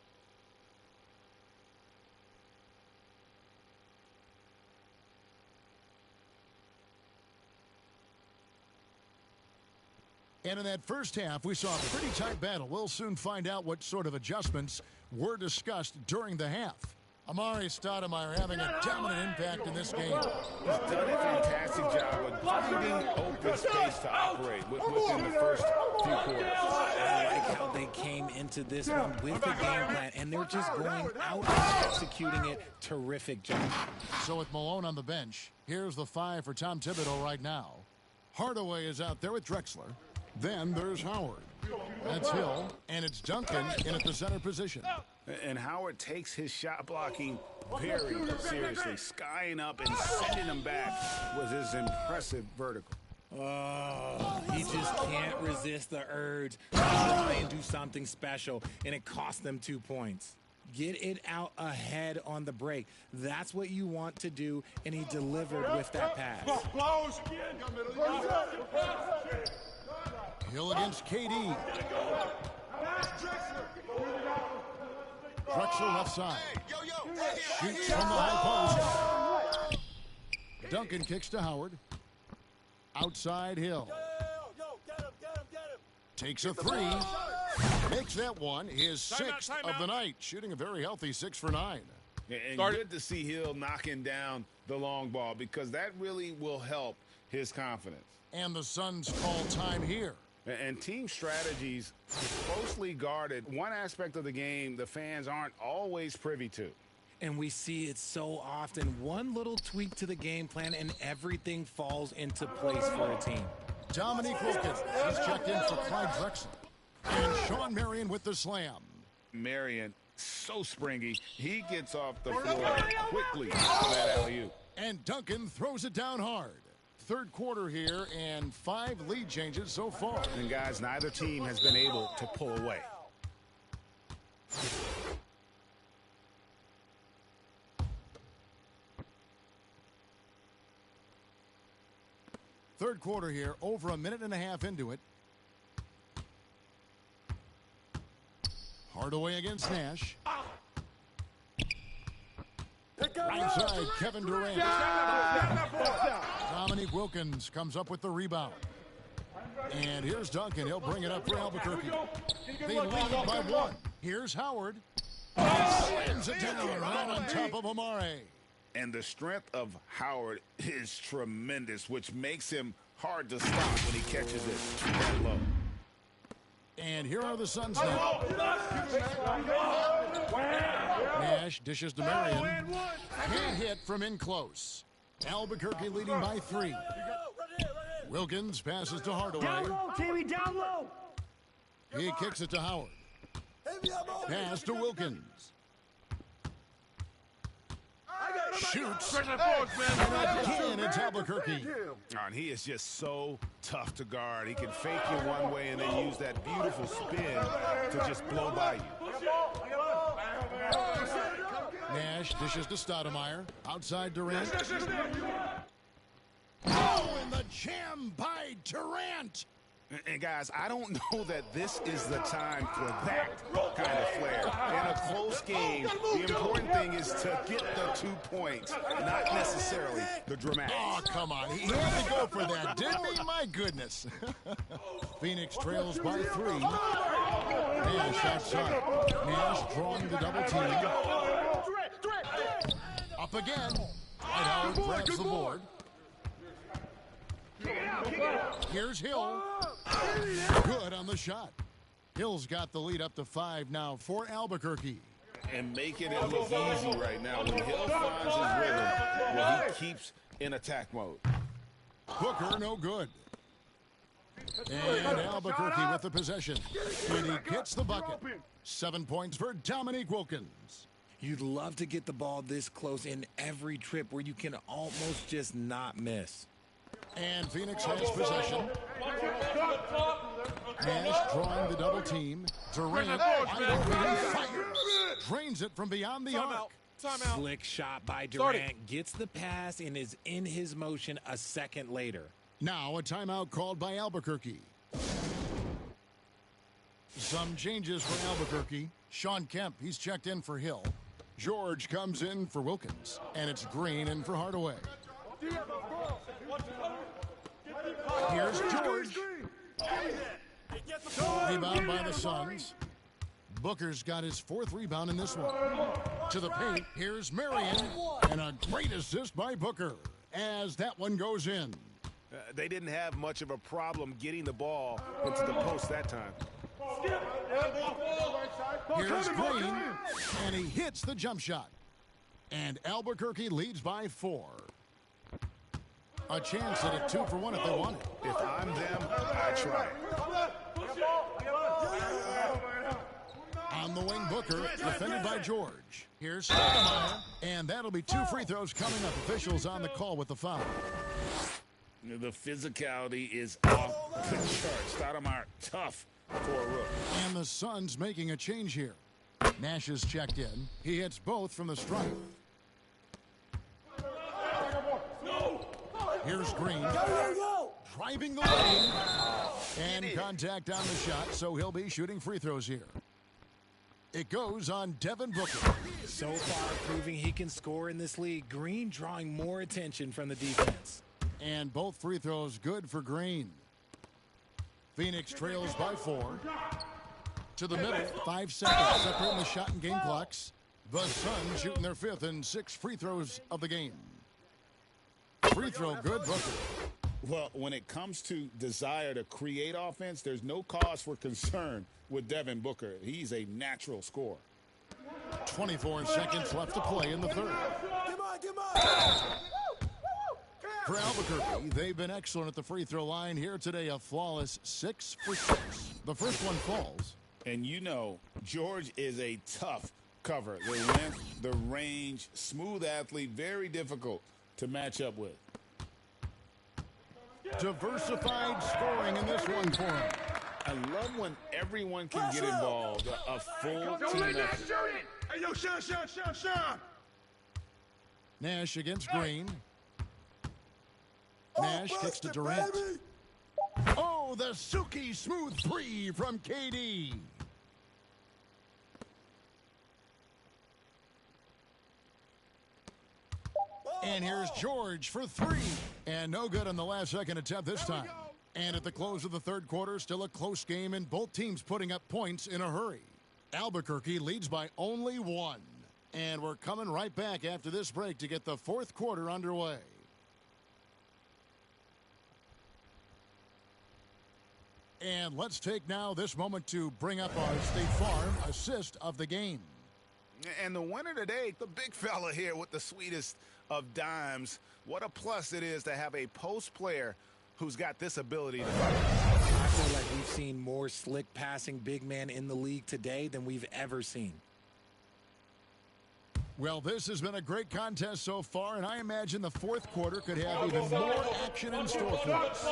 And in that first half, we saw a pretty tight battle. We'll soon find out what sort of adjustments were discussed during the half. Amari Stoudemire having a dominant impact in this game. He's done a fantastic job of finding open space to operate within the first few quarters. I like how they came into this one with the game plan, and they're just going out and executing it. Terrific job. So with Malone on the bench, here's the 5 for Tom Thibodeau right now. Hardaway is out there with Drexler. Then there's Howard. That's Hill, and it's Duncan in at the center position. And Howard takes his shot blocking very seriously. Skying up and sending him back was his impressive vertical. Oh, he just can't resist the urge to try and do something special, and it cost them 2 points. Get it out ahead on the break. That's what you want to do, and he delivered with that pass. Hill against KD. Drexler left side. Shoots from the high post. Duncan kicks to Howard. Outside Hill. Takes a 3. Makes that one his 6th of the night. Shooting a very healthy 6 for 9. And good to see Hill knocking down the long ball because that really will help his confidence. And the Suns call time here. And team strategies closely guarded. One aspect of the game the fans aren't always privy to. And we see it so often. One little tweak to the game plan and everything falls into place for a team. Dominique Wilkins, he's checked in for Clyde Drexel. And Sean Marion with the slam. Marion, so springy. He gets off the floor quickly on that alley-oop. And Duncan throws it down hard. Third quarter here and 5 lead changes so far. And guys, neither team has been able to pull away. Third quarter here, over a minute and a half into it. Hardaway against Nash. Right side, Kevin Durant. Dominique Wilkins comes up with the rebound. And here's Duncan. He'll bring it up for Albuquerque. They lead by 1. Here's Howard. He slams it down right on top of Amare. And the strength of Howard is tremendous, which makes him hard to stop when he catches it that low. And here are the Suns now. Nash dishes to Marion. Can't hit from in close. Albuquerque leading by 3. Wilkins passes to Hardaway. Down low, Timmy, down low. He kicks it to Howard. Pass to Wilkins. Shoots. And again, it's Albuquerque. And he is just so tough to guard. He can fake you one way and then use that beautiful spin to just blow by you. Nash dishes to Stoudemire. Outside Durant. Oh, and the jam by Durant. And guys, I don't know that this is the time for that kind of flair. In a close game, the important thing is to get the 2 points, not necessarily the dramatics. Oh, come on. He had to go for that, didn't he? My goodness. Phoenix trails by 3. Nash outside. Nash drawing the double team. Up again. Dwight Howard grabs the board. Here's Hill. Good on the shot. Hill's got the lead up to 5 now for Albuquerque. And making it look easy right now. When Hill finds his rhythm, well, he keeps in attack mode. Booker, no good. And Albuquerque with the possession. And he gets the bucket. 7 points for Dominique Wilkins. You'd love to get the ball this close in every trip where you can almost just not miss. And Phoenix has possession. Nash drawing the double team. Durant fires. Drains it from beyond the arc. Slick shot by Durant. Gets the pass and is in his motion a second later. Now a timeout called by Albuquerque. Some changes for Albuquerque. Sean Kemp, he's checked in for Hill. George comes in for Wilkins. And it's Green in for Hardaway. Here's George. Rebound by the Suns. Booker's got his 4th rebound in this one. To the paint, here's Marion. And a great assist by Booker as that one goes in. They didn't have much of a problem getting the ball into the post that time. Here's Green, and he hits the jump shot. And Albuquerque leads by 4. A chance at a 2 for 1 if they want it. If I'm them, I try. On the wing, Booker, defended by George. Here's Stoudemire, and that'll be 2 free throws coming up. Officials on the call with the foul. The physicality is off the charts. Stoudemire, tough for a rook. And the Suns making a change here. Nash is checked in. He hits both from the stripe. Here's Green. Driving the lane. And contact on the shot, so he'll be shooting free throws here. It goes on Devin Booker. So far proving he can score in this league. Green drawing more attention from the defense. And both free throws good for Green. Phoenix trails by 4. To the middle, 5 seconds separating the shot and game clocks. The Suns shooting their 5th and 6th free throws of the game. Free throw good, Booker. Well, when it comes to desire to create offense, there's no cause for concern with Devin Booker. He's a natural scorer. 24 seconds left to play in the third. For Albuquerque, they've been excellent at the free throw line here today. A flawless 6 for 6. The first one falls. And you know, George is a tough cover. The length, the range, smooth athlete, very difficult to match up with. Diversified scoring in this one for him. I love when everyone can get involved. A full team effort. Hey, yo, Sean. Nash against Green. Nash kicks to Durant. Oh, the Suki smooth 3 from KD. And here's George for 3. And no good on the last second attempt this time. And at the close of the third quarter, still a close game and both teams putting up points in a hurry. Albuquerque leads by only 1. And we're coming right back after this break to get the fourth quarter underway. And let's take now this moment to bring up our State Farm assist of the game. And the winner today, the big fella here with the sweetest of dimes. What a plus it is to have a post player who's got this ability to fight. I feel like we've seen more slick passing big man in the league today than we've ever seen. Well, this has been a great contest so far, and I imagine the fourth quarter could have even more action in store for us.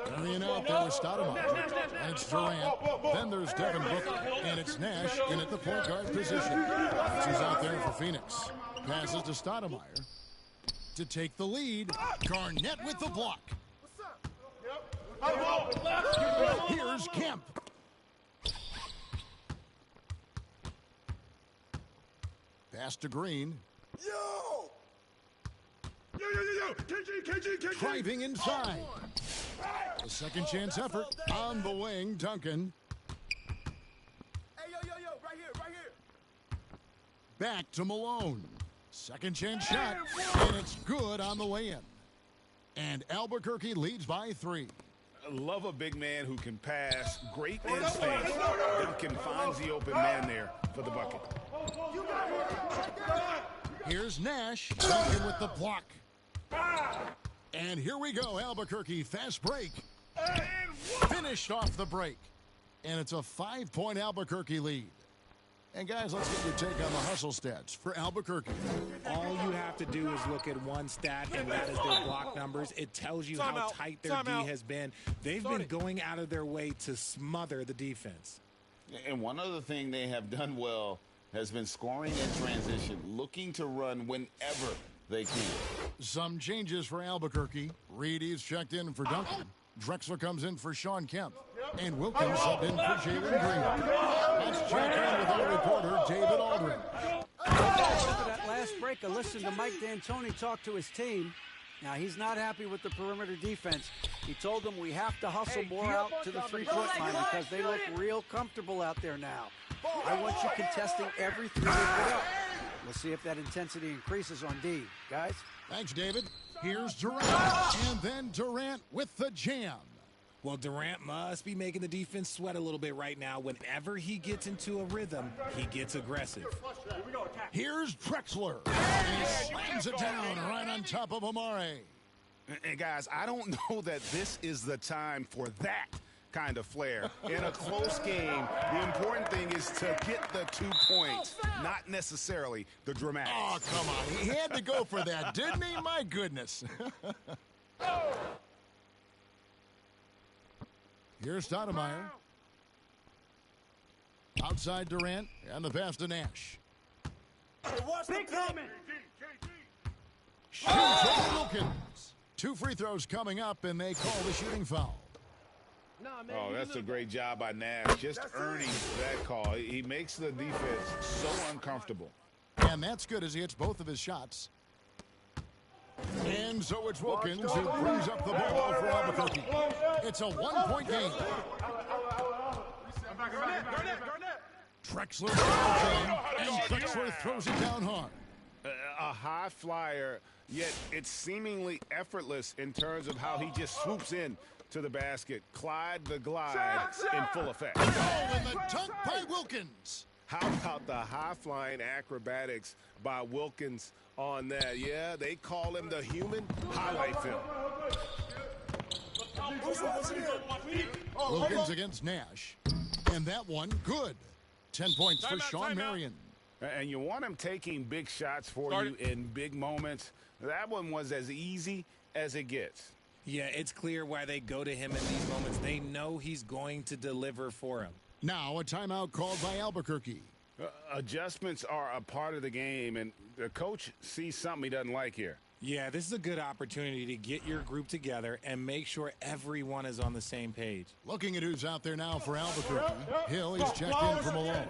Carrying out there with Stoudemire, and it's Durant. Then there's Devin Booker, and it's Nash in at the point guard position. She's out there for Phoenix. Passes to Stoudemire to take the lead. Garnett with the block. Here's Kemp. Pass to Green. Yo! KG. Driving inside. A second chance effort on the wing. Duncan. Hey, yo, right here. Back to Malone. Second chance shot, and it's good on the way in. And Albuquerque leads by 3. I love a big man who can pass. Great instinct. Duncan finds the open man there for the bucket. Here's Nash. Duncan with the block. And here we go, Albuquerque. Fast break. Finished off the break. And it's a 5-point Albuquerque lead. And guys, let's get your take on the hustle stats for Albuquerque. All you have to do is look at one stat, and that is their block numbers. It tells you how tight their D has been. They've been going out of their way to smother the defense. And one other thing they have done well has been scoring in transition, looking to run whenever they can. Some changes for Albuquerque. Reedy's checked in for Duncan. Drexler comes in for Sean Kemp. And Wilkins subbed in for Jalen Green. Let's check in with our reporter, David Aldridge. After that last break, I listened to Mike D'Antoni talk to his team. Now, he's not happy with the perimeter defense. He told them we have to hustle more out to the three-point line because they look real comfortable out there now. I want you contesting every three they put up. We'll see if that intensity increases on D. Guys? Thanks, David. Here's Durant. And then Durant with the jam. Well, Durant must be making the defense sweat a little bit right now. Whenever he gets into a rhythm, he gets aggressive. Here's Drexler. And he slams it down right on top of Amare. And guys, I don't know that this is the time for that kind of flair. In a close game, the important thing is to get the 2 points, not necessarily the dramatics. Oh, come on. He had to go for that, didn't he? My goodness. Here's Stoudemire. Outside Durant, and the pass to Nash. Shoots over Wilkins. 2 free throws coming up, and they call the shooting foul. Oh, that's a great job by Nash, just earning that call. He makes the defense so uncomfortable. And that's good as he hits both of his shots. And so it's Wilkins who brings up the ball for Albuquerque. It's a 1-point game. Drexler and Drexler throws it down hard. A high flyer, yet it's seemingly effortless in terms of how he just swoops in to the basket. Clyde the Glide in full effect. Oh, and the dunk by Wilkins. How about the high-flying acrobatics by Wilkins on that? Yeah, they call him the human highlight film. Wilkins against Nash. And that one, good. 10 points for Sean Marion. And you want him taking big shots for you in big moments. That one was as easy as it gets. Yeah, it's clear why they go to him in these moments. They know he's going to deliver for him. Now a timeout called by Albuquerque. Adjustments are a part of the game, and the coach sees something he doesn't like here. Yeah, this is a good opportunity to get your group together and make sure everyone is on the same page. Looking at who's out there now for Albuquerque. Hill is checked in for Malone.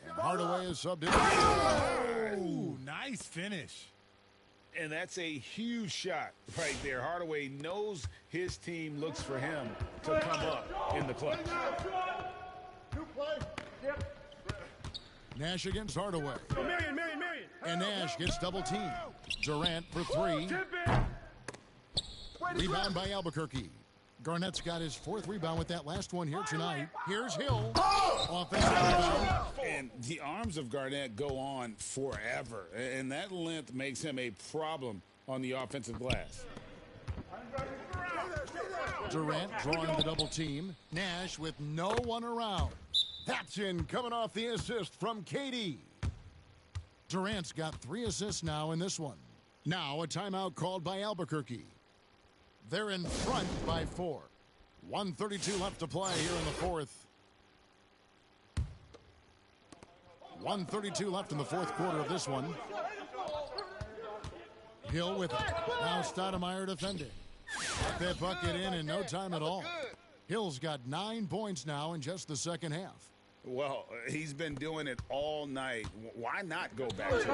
And Hardaway is subbed in. Ooh, nice finish. And that's a huge shot right there. Hardaway knows his team looks for him to come up in the clutch. Nash against Hardaway. And Nash gets double teamed. Durant for three. Rebound by Albuquerque. Garnett's got his fourth rebound with that last one here tonight. Here's Hill. Offensive rebound. And the arms of Garnett go on forever. And that length makes him a problem on the offensive glass. Durant drawing the double team. Nash with no one around. That's in, coming off the assist from KD. Durant's got 3 assists now in this one. Now a timeout called by Albuquerque. They're in front by 4. 1:32 left to play here in the fourth. 1:32 left in the fourth quarter of this one. Hill with it. Now Stoudemire defending. Got that bucket in no time at all. Hill's got 9 points now in just the second half. Well, he's been doing it all night. Why not go back to it?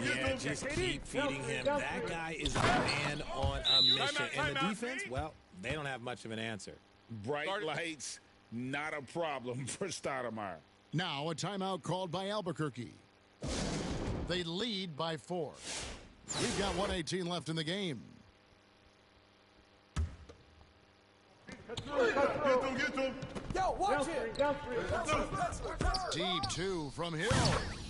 Yeah, just keep feeding him. That guy is a man on a mission. And the defense, well, they don't have much of an answer. Bright lights, not a problem for Stoudemire. Now a timeout called by Albuquerque. They lead by 4. We've got 1:18 left in the game. Yo, watch it. Deep 2 from Hill.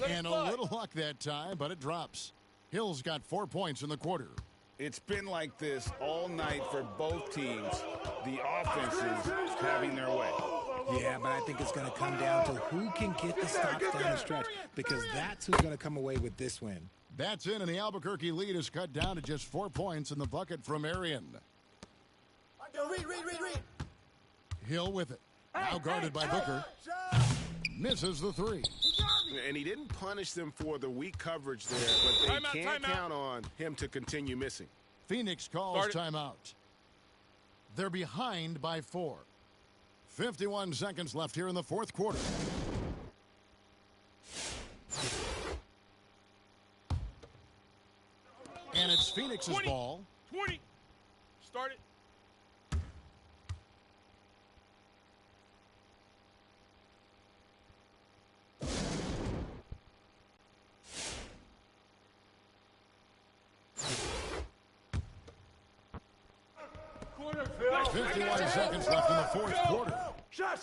And a little luck that time, but it drops. Hill's got 4 points in the quarter. It's been like this all night for both teams. The offenses having their way. Yeah, but I think it's going to come down to who can get the stops down the stretch, because that's who's going to come away with this win. That's in, and the Albuquerque lead is cut down to just 4 points in the bucket from Arian. Read. Hill with it. Now guarded by Booker. Misses the 3. And he didn't punish them for the weak coverage there, but they can't count on him to continue missing. Phoenix calls timeout. They're behind by 4. 51 seconds left here in the fourth quarter. And it's Phoenix's 20. ball. 20. Start it. Quarter. 51 seconds left in the fourth quarter. Shot.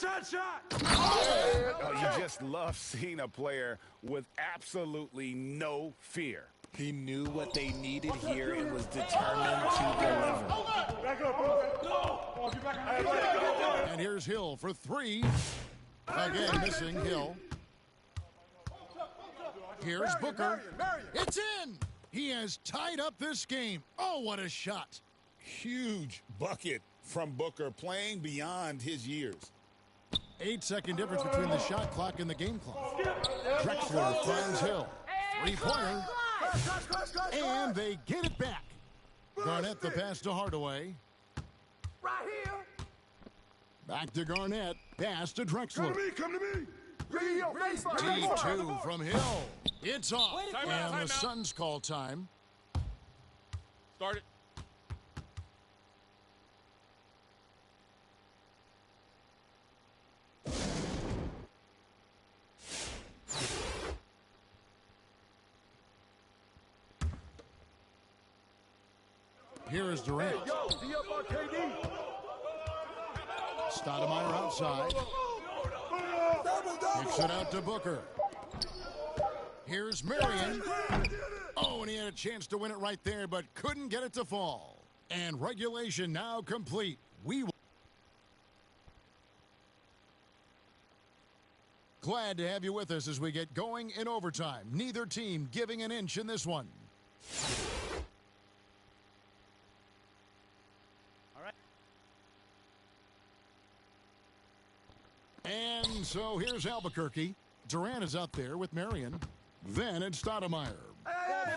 Oh, you just love seeing a player with absolutely no fear. He knew what they needed here and was determined to deliver. Back up. And here's Hill for 3. Again, missing Hill. Here's Booker. It's in. He has tied up this game. Oh, what a shot. Huge bucket from Booker, playing beyond his years. 8-second difference between the shot clock and the game clock. Drexler finds Hill. 3-pointer. And they get it back. Garnett the pass to Hardaway. Right here. Back to Garnett. Pass to Drexler. Come to me. T2 from Hill. It's off. And the Suns call time. Start it. Here is Durant. Stoudemire outside. Kicks it out to Booker. Here's Marion. Oh, and he had a chance to win it right there, but couldn't get it to fall. And regulation now complete. We will. Glad to have you with us as we get going in overtime. Neither team giving an inch in this one. All right. And so here's Albuquerque. Durant is out there with Marion. Then it's Stoudemire.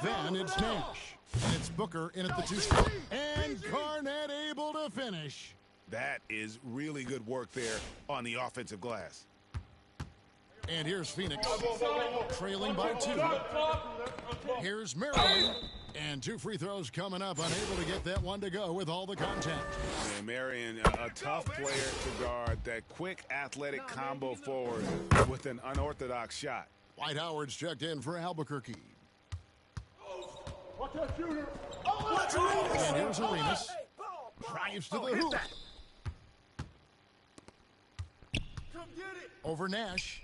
Then it's Nash. And it's Booker in at the 2 spot. And Garnett able to finish. That is really good work there on the offensive glass. And here's Phoenix, trailing by 2. Here's Marion, and 2 free throws coming up, unable to get that one to go with all the contact. And Marion, a tough player to guard. That quick athletic combo forward with an unorthodox shot. Dwight Howard's checked in for Albuquerque. Watch that shooter. And here's Arenas. Drives to the hoop. Come get it. Over Nash.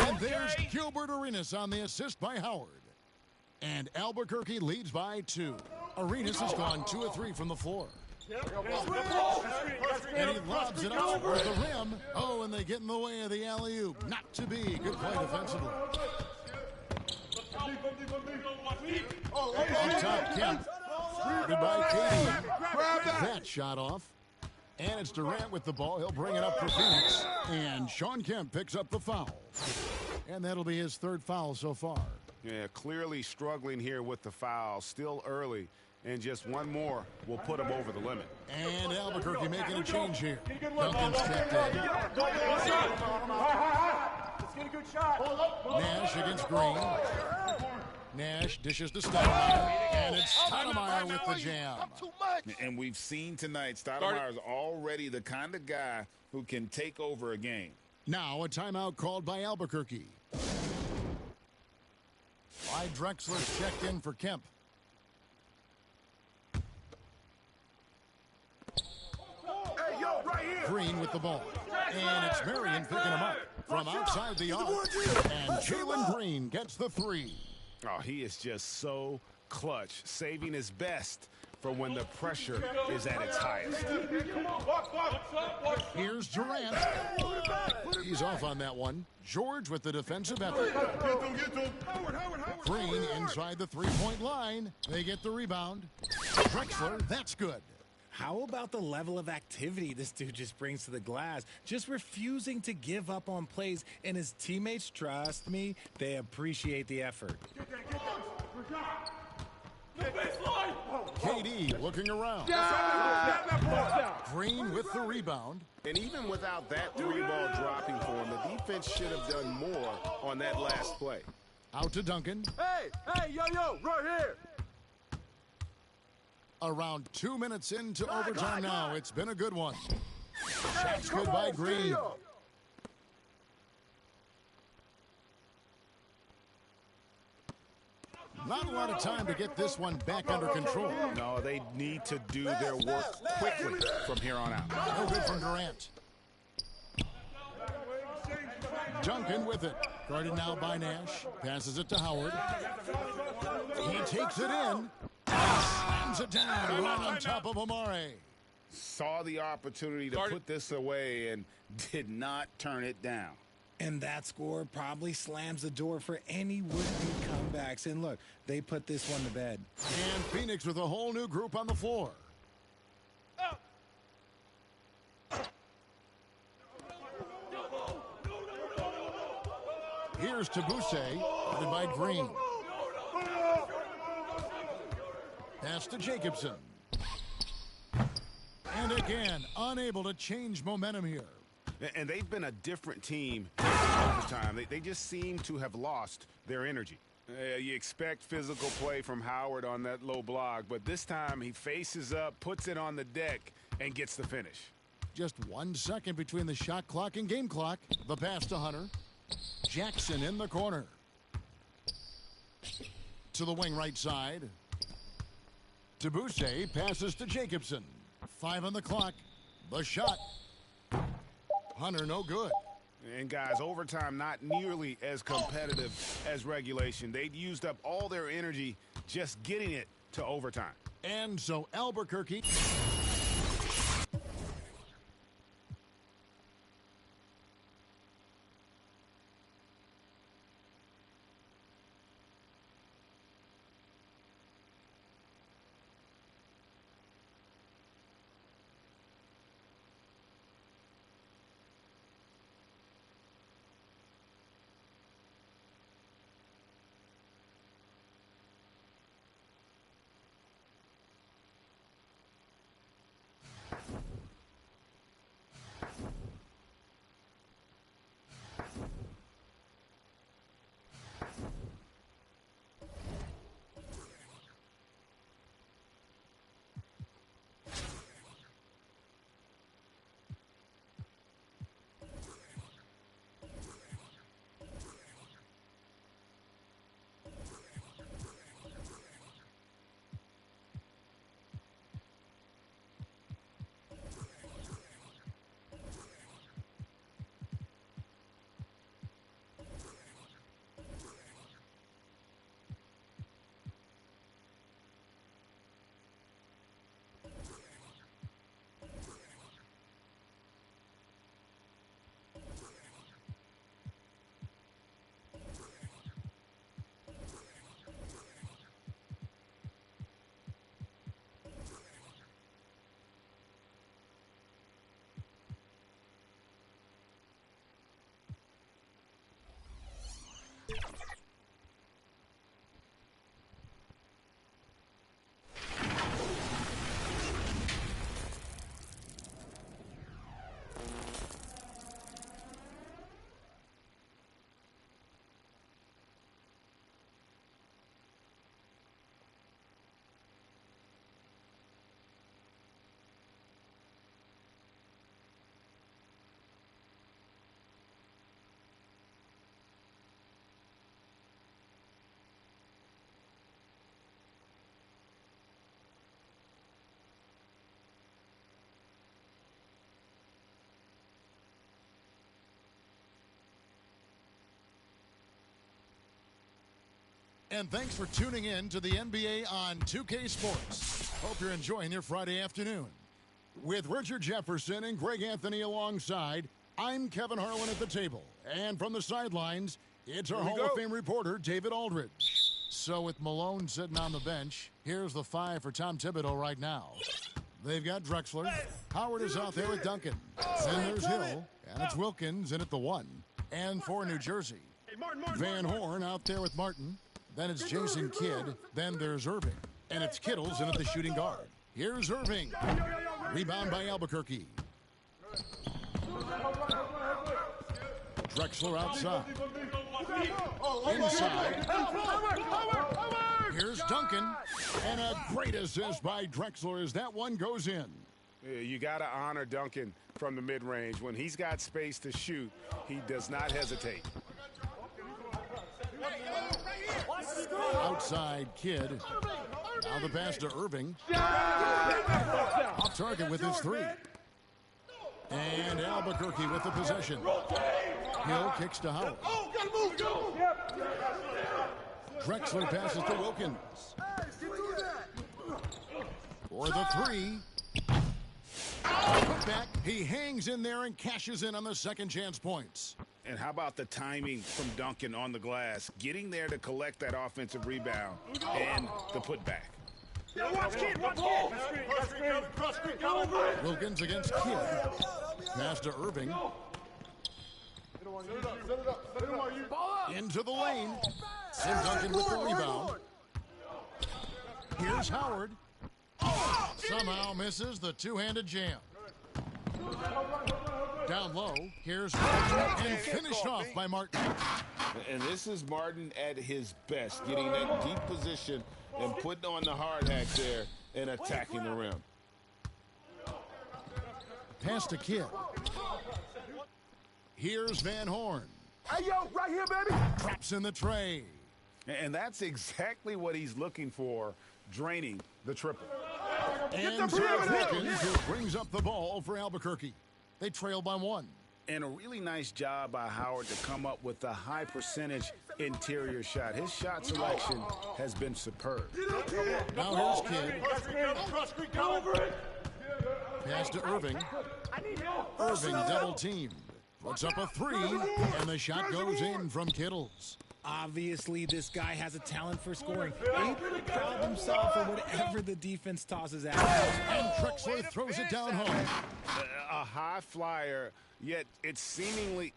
And there's Gilbert Arenas on the assist by Howard. And Albuquerque leads by 2. Arenas has gone 2 of 3 from the floor. And he lobs it up over the rim. Oh, and they get in the way of the alley-oop. Not to be. Good play defensively. Up top, Kemp. Guarded by KD. That shot off. And it's Durant with the ball. He'll bring it up for Phoenix. And Shawn Kemp picks up the foul. And that'll be his 3rd foul so far. Yeah, clearly struggling here with the foul. Still early. And just one more will put him over the limit. And Albuquerque making a change here. Duncan's checked in. Nash against Green. Nash dishes to Stoudemire. And it's Stoudemire with the jam. And we've seen tonight, Stoudemire is already the kind of guy who can take over a game. Now a timeout called by Albuquerque. Clyde Drexler's checked in for Kemp. Hey, yo, right here. Green with the ball. And it's Marion picking him up from outside the arc. And Jalen Green gets the 3. Oh, he is just so clutch, saving his best for when the pressure is at its highest. Here's Durant. He's off on that one. George with the defensive effort. Green inside the 3-point line. They get the rebound. Drexler, that's good. How about the level of activity this dude just brings to the glass? Just refusing to give up on plays, and his teammates, trust me, they appreciate the effort. KD looking around. Green with the rebound. And even without that 3-ball dropping for him, the defense should have done more on that last play. Out to Duncan. Hey, yo, right here. Around 2 minutes into overtime now. It's been a good one. Shots good by Green. Not a lot of time to get this one back under control. No, they need to do their work quickly from here on out. No good from Durant. Duncan with it. Guarded now by Nash. Passes it to Howard. He takes it in. Slams it down right on top of Amare. Saw the opportunity to put this away and did not turn it down. And that score probably slams the door for any would-be comebacks. And look, they put this one to bed. And Phoenix with a whole new group on the floor. Here's Tabuse, guarded by Green. Pass to Jacobson. And again, unable to change momentum here. And they've been a different team in overtime. They just seem to have lost their energy. You expect physical play from Howard on that low block, but this time he faces up, puts it on the deck, and gets the finish. Just 1 second between the shot clock and game clock. The pass to Hunter. Jackson in the corner. To the wing right side. Tabuse passes to Jacobson. 5 on the clock. The shot. Hunter no good. And guys, overtime not nearly as competitive as regulation. They'd used up all their energy just getting it to overtime. And so Albuquerque... And thanks for tuning in to the NBA on 2K Sports. Hope you're enjoying your Friday afternoon. With Richard Jefferson and Greg Anthony alongside, I'm Kevin Harlan at the table. And from the sidelines, it's our Hall of Fame reporter, David Aldridge. So with Malone sitting on the bench, here's the 5 for Tom Thibodeau right now. They've got Drexler. Howard is out there with Duncan. Then there's Hill, and it's Wilkins in at the 1. And for New Jersey, Van Horn out there with Martin. Then it's Jason Kidd. Then there's Irving. And it's Kittles in at the shooting guard. Here's Irving. Rebound by Albuquerque. Drexler outside. Inside. Here's Duncan. And a great assist by Drexler as that one goes in. You got to honor Duncan from the mid-range. When he's got space to shoot, he does not hesitate. Outside Kidd. Now the pass to Irving. Off target with his 3. And Albuquerque with the possession. Hill kicks to Howard. Drexler passes to Wilkins. For the 3. Put back. He hangs in there and cashes in on the second chance points. And how about the timing from Duncan on the glass, getting there to collect that offensive rebound and the putback. Watch Kid, watch Kid. Wilkins against Kidd. Pass to Irving. Into the lane. And Duncan with the rebound. Here's Howard. Somehow misses the two-handed jam. Down low, here's Martin, and finished off by Martin. And this is Martin at his best, getting that deep position and putting on the hard hat there and attacking the rim. Pass to Kidd. Here's Van Horn. Hey, yo, right here, baby. Traps in the tray. And that's exactly what he's looking for, draining the triple. And Wilkins, who brings up the ball for Albuquerque. They trail by 1. And a really nice job by Howard to come up with a high percentage interior shot. His shot selection has been superb. Now here's Kidd. Pass to Irving. Irving double teamed. Puts up a three, and the shot goes in from Kittles. Obviously, this guy has a talent for scoring. Able to problem solve for whatever the defense tosses at him. And Trexler throws it down home. A high flyer, yet it's seemingly...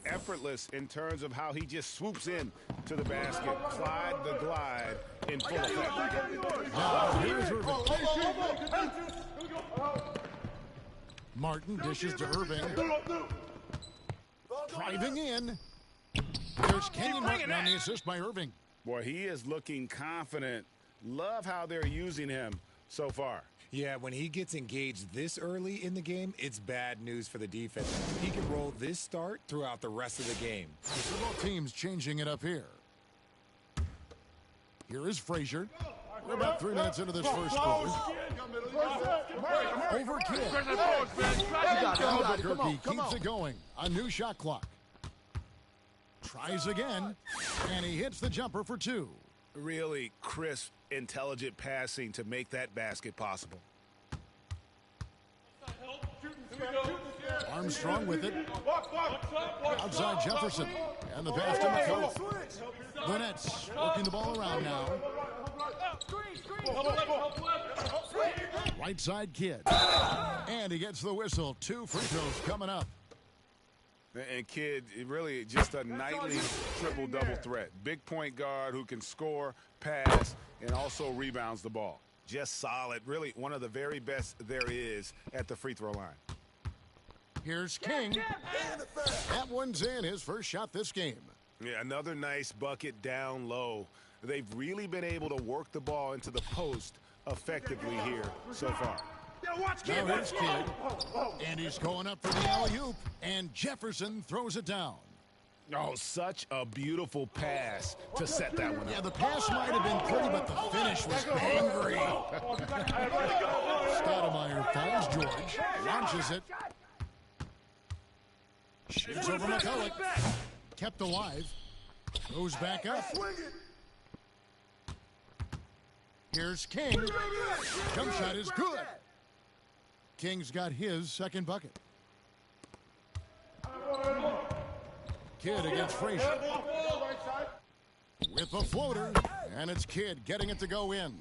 effortless in terms of how he just swoops in to the basket. Clyde the glide in full effect. Now here's Irving. Martin dishes to Irving. Driving in. There's Kenyon Martin on the assist by Irving. Boy, he is looking confident. Love how they're using him so far. Yeah, when he gets engaged this early in the game, it's bad news for the defense. He can roll this start throughout the rest of the game. So both teams changing it up here. Here is Frazier. We're about 3 minutes into this first quarter. Over Kidd. Albuquerque keeps it going. A new shot clock. Tries again, and he hits the jumper for two. Really crisp, intelligent passing to make that basket possible. Armstrong with it. Outside Jefferson. And the pass to McCullough. The Nets working the ball around now. Right side Kidd. And he gets the whistle. 2 free throws coming up. And Kidd, really just a nightly triple-double threat. Big point guard who can score, pass, and also rebounds the ball. Just solid. Really one of the very best there is at the free throw line. Here's King. That one's in, his first shot this game. Yeah, another nice bucket down low. They've really been able to work the ball into the post effectively here so far. Now here's Kidd. And he's going up for the alley-oop. And Jefferson throws it down. Oh, such a beautiful pass to set that one up. Yeah, the pass might have been pretty, but the finish was angry. Stoudemire finds George. Launches it. Shoots over McCullough. Kept alive. Goes back up. Here's King. Jump shot is good. King's got his second bucket. Kidd against Frazier. With the floater. And it's Kidd getting it to go in.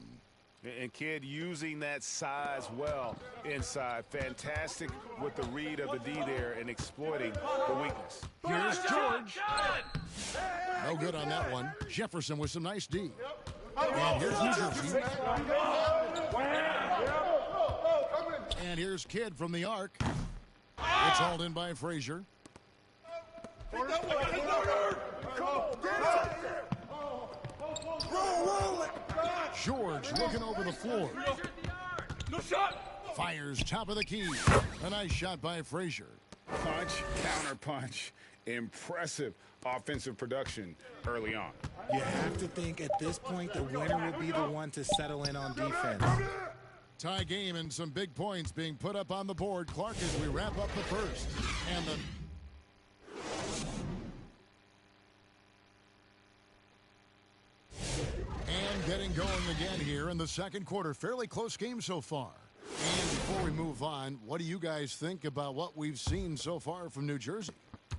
And Kidd using that size well inside. Fantastic with the read of the D there and exploiting the weakness. Here's George. No good on that one. Jefferson with some nice D. And here's New Jersey. And here's Kidd from the arc. It's hauled in by Frazier. George looking over the floor. Fires top of the key. A nice shot by Frazier. Punch, counter punch. Impressive offensive production early on. You have to think at this point the winner will be the one to settle in on defense. Tie game and some big points being put up on the board. Clark as we wrap up the first. And getting going again here in the second quarter. Fairly close game so far. And before we move on, what do you guys think about what we've seen so far from New Jersey?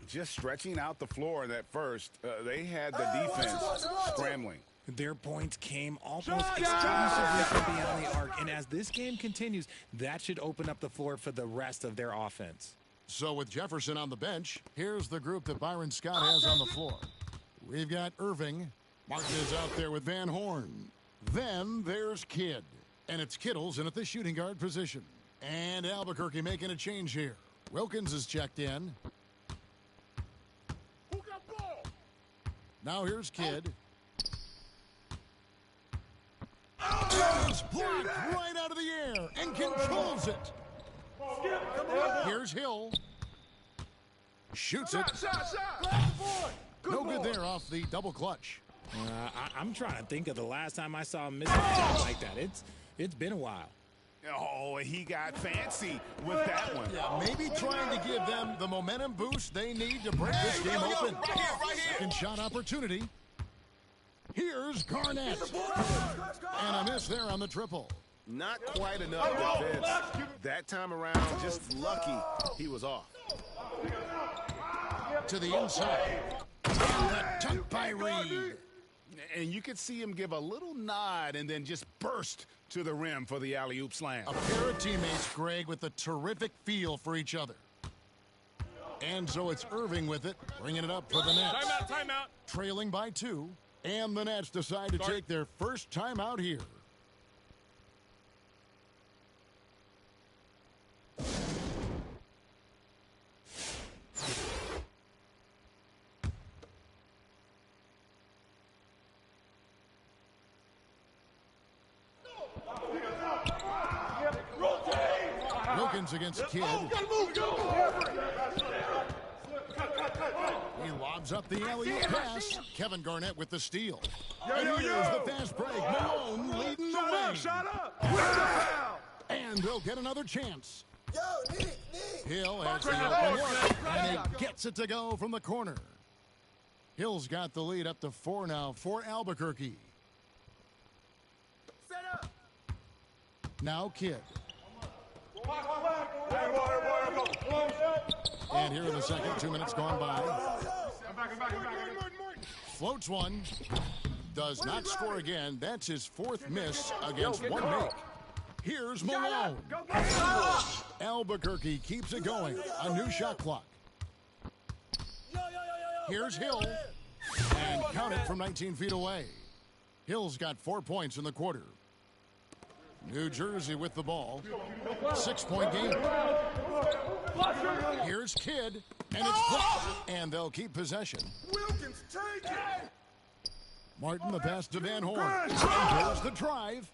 Just stretching out the floor in that first. They had the defense scrambling. Their points came almost exclusively from beyond the arc. And as this game continues, that should open up the floor for the rest of their offense. So with Jefferson on the bench, here's the group that Byron Scott has on the floor. We've got Irving. Martin is out there with Van Horn. Then there's Kidd. And it's Kittles in at the shooting guard position. And Albuquerque making a change here. Wilkins is checked in. Who got ball? Now here's Kidd. It's blocked right out of the air and controls it. Here's Hill. Shoots it. No good there off the double clutch. I'm trying to think of the last time I saw him miss a shot like that. It's been a while. Oh, he got fancy with that one. Yeah, maybe trying to give them the momentum boost they need to break this game open. Right here. Second shot opportunity. Here's Garnett. And a miss there on the triple. Not quite enough defense. That time around, just lucky he was off. To the inside. And the dunk by Reed. And you could see him give a little nod and then just burst to the rim for the alley-oop slam. A pair of teammates, Greg, with a terrific feel for each other. And so it's Irving with it, bringing it up for the Nets. Timeout. Trailing by 2, and the Nets decide to take their first timeout here. Wilkins against Kidd. He lobs up the alley-oop pass. Kevin Garnett with the steal. And here's the fast break. Malone leading the way. Shut up. And they'll get another chance. Hill has the open look, and he gets it to go from the corner. Hill's got the lead up to 4 now for Albuquerque. Set up. Now Kidd. And here in the second, 2 minutes gone by. Floats one. Does not score again. That's his 4th miss against 1 make. Here's Malone. Albuquerque keeps it going. A new shot clock. Here's Hill. And count it from 19 feet away. Hill's got 4 points in the quarter. New Jersey with the ball. 6-point game. Here's Kidd, and it's blocked. And they'll keep possession. Wilkins, take it. Martin, the pass to Van Horn. And there's the drive.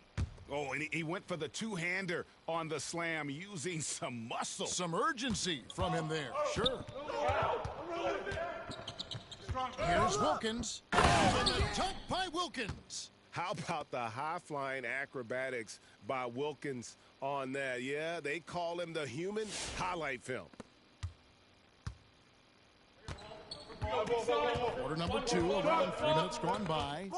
Oh, and he went for the two-hander on the slam using some muscle. Some urgency from him there. Sure. Here's Wilkins. And the dunk by Wilkins. How about the high-flying acrobatics by Wilkins on that? Yeah, they call him the human highlight film. Quarter number 2, around 3 minutes gone by.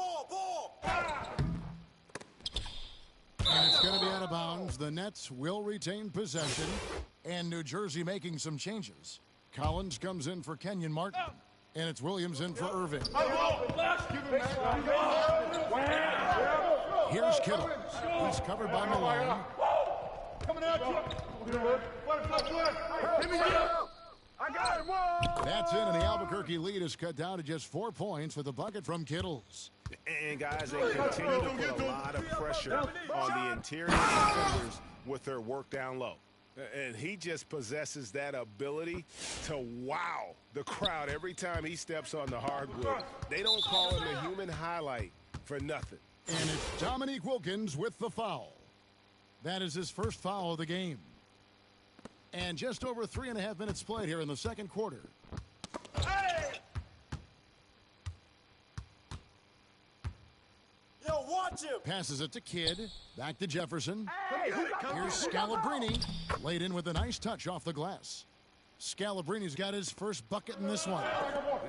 And it's going to be out of bounds. The Nets will retain possession. And New Jersey making some changes. Collins comes in for Kenyon Martin. And it's Williams in for Irving. Here's Kittles. He's covered by Malone. Coming at you. I got him. That's in, and the Albuquerque lead is cut down to just 4 points with a bucket from Kittles. And guys, they continue to put a lot of pressure on the interior defenders with their work down low. And he just possesses that ability to wow the crowd every time he steps on the hardwood. They don't call him the human highlight for nothing. And it's Dominique Wilkins with the foul. That is his first foul of the game. And just over 3.5 minutes played here in the second quarter. Yo, watch him. Passes it to Kidd. Back to Jefferson. Here's Scalabrine. Laid in with a nice touch off the glass. Scalabrine's got his first bucket in this one.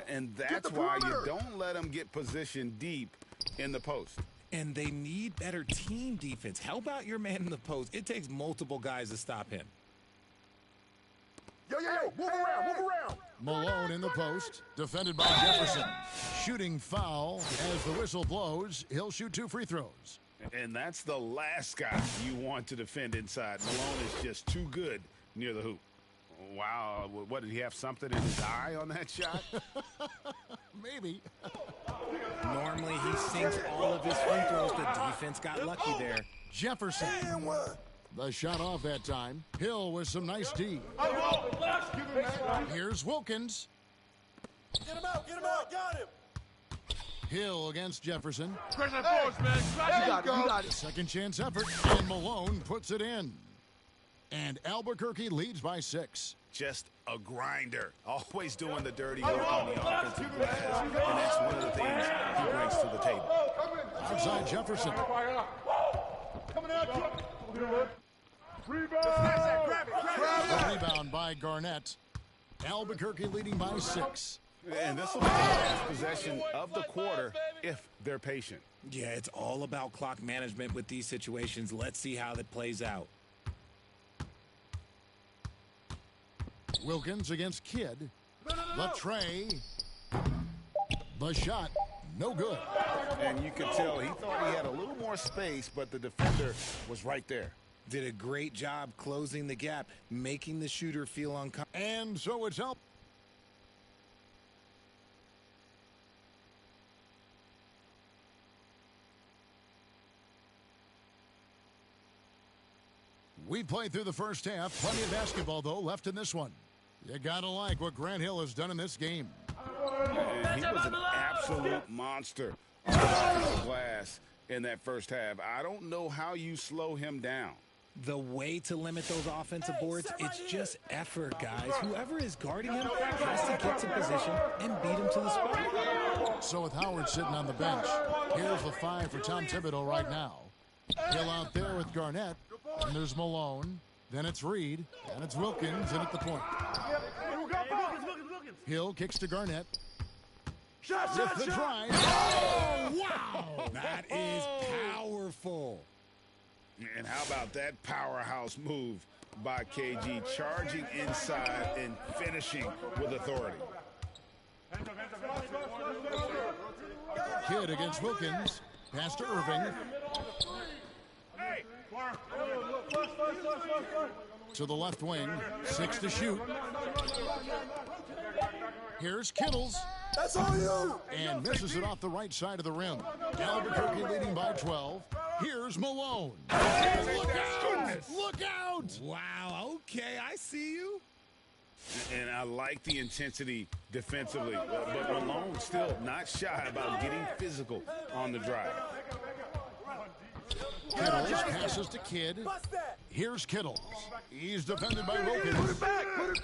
And that's why you don't let him get positioned deep in the post. And they need better team defense. Help out your man in the post. It takes multiple guys to stop him. Yo, move around. Malone in the post, defended by Jefferson. Shooting foul as the whistle blows. He'll shoot 2 free throws. And that's the last guy you want to defend inside. Malone is just too good near the hoop. Wow, what, did he have something in his eye on that shot? Maybe. Normally he sinks all of his free throws. The defense got lucky there. Jefferson. The shot off that time. Hill with some nice D. Here's Wilkins. Get him out, got him. Hill against Jefferson. Pressure force, man. You got it. Second chance effort, and Malone puts it in. And Albuquerque leads by 6. Just a grinder. Always doing the dirty work on the offensive glass. And that's one of the things he brings to the table. Outside Jefferson. Coming out. Rebound by Garnett. Albuquerque leading by 6. And this will be the last possession of the quarter if they're patient. Yeah, it's all about clock management with these situations. Let's see how that plays out. Wilkins against Kidd. The tray. The shot. No good. And you could tell he thought he had a little more space, but the defender was right there. Did a great job closing the gap, making the shooter feel uncomfortable. And so it's up. We played through the first half. Plenty of basketball, though, left in this one. You gotta like what Grant Hill has done in this game. And he was an absolute monster on the glass in that first half. I don't know how you slow him down. The way to limit those offensive boards, it's just effort, guys. Whoever is guarding him has to get to position and beat him to the spot. So with Howard sitting on the bench, here's the 5 for Tom Thibodeau right now. Hill out there with Garnett, and there's Malone. Then it's Reed, and it's Wilkins in at the point. Hill kicks to Garnett. With the drive. Oh, wow! That is powerful. And how about that powerhouse move by KG, charging inside and finishing with authority. Kidd against Wilkins. Pass to Irving. To the left wing. 6 to shoot. Here's Kittles. That's all you. And misses it off the right side of the rim. Albuquerque leading by 12. Here's Malone. Look out! Look out! Wow, okay, I see you. And I like the intensity defensively, but Malone still not shy about getting physical on the drive. Kittles passes to Kidd. Here's Kittles. He's defended by Wilkins.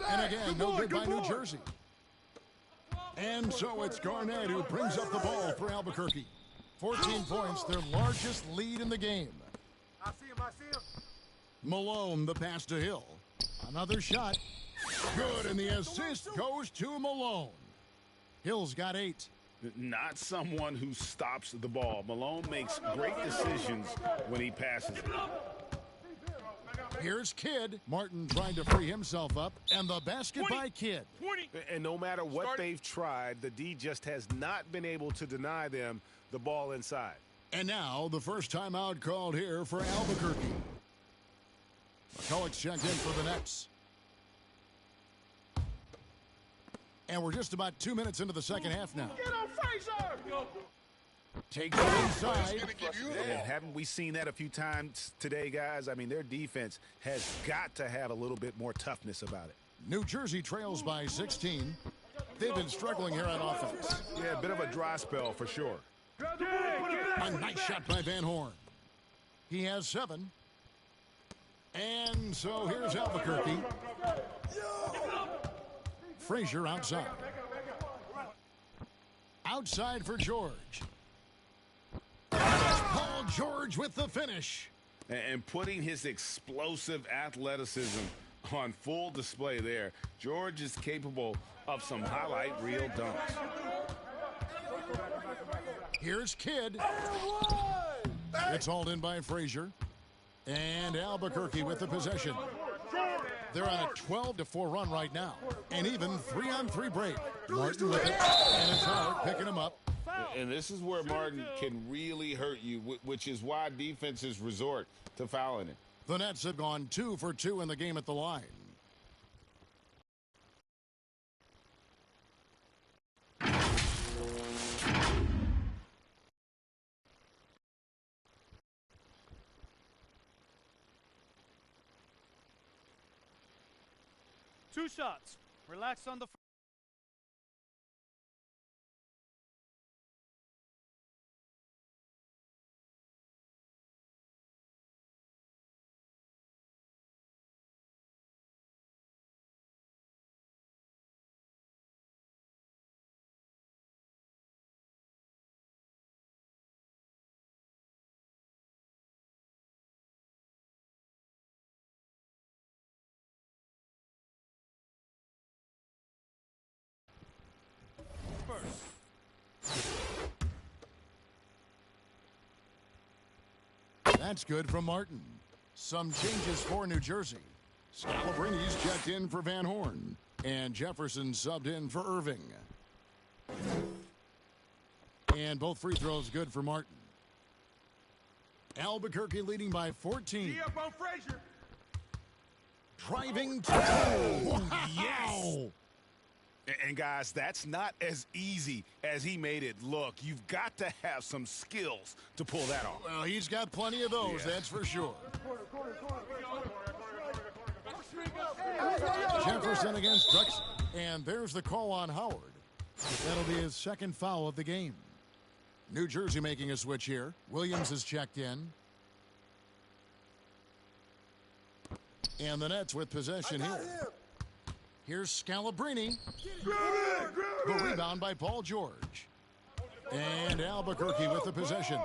And again, no good by New Jersey. And so it's Garnett who brings up the ball for Albuquerque. 14 points, their largest lead in the game. I see him. Malone, the pass to Hill. Another shot. Good, and the assist goes to Malone. Hill's got 8. Not someone who stops the ball. Malone makes great decisions when he passes it. Here's Kidd. Martin trying to free himself up, and the basket by Kidd. And no matter what they've tried, the D just has not been able to deny them the ball inside. And now the first timeout called here for Albuquerque. McCulloch's checked in for the Nets. And we're just about 2 minutes into the second half now. Get on Frazier! Takes it inside. And haven't we seen that a few times today, guys? I mean, their defense has got to have a little bit more toughness about it. New Jersey trails by 16. They've been struggling here on offense. Yeah, a bit of a dry spell for sure. A nice shot by Van Horn. He has 7. And so here's Albuquerque. Frazier outside. Outside for George. Paul George with the finish. And putting his explosive athleticism on full display there. George is capable of some highlight reel dunks. Here's Kidd. It's hauled in by Frazier. And Albuquerque with the possession. They're on a 12-4 run right now. And even 3-on-3 break. Martin with it. And it's Howard picking him up. And this is where Martin can really hurt you, which is why defenses resort to fouling it. The Nets have gone 2 for 2 in the game at the line. 2 shots. Relax on the That's good from Martin. Some changes for New Jersey. Scalabrini's checked in for Van Horn. And Jefferson subbed in for Irving. And both free throws good for Martin. Albuquerque leading by 14. Up on Frazier. Driving to Yes! And guys, that's not as easy as he made it look. You've got to have some skills to pull that off. Well, he's got plenty of those, that's for sure. Jefferson against Drexler. And there's the call on Howard. That'll be his second foul of the game. New Jersey making a switch here. Williams is checked in. And the Nets with possession here. Here's Scalabrini. The rebound by Paul George. And Albuquerque with the possession.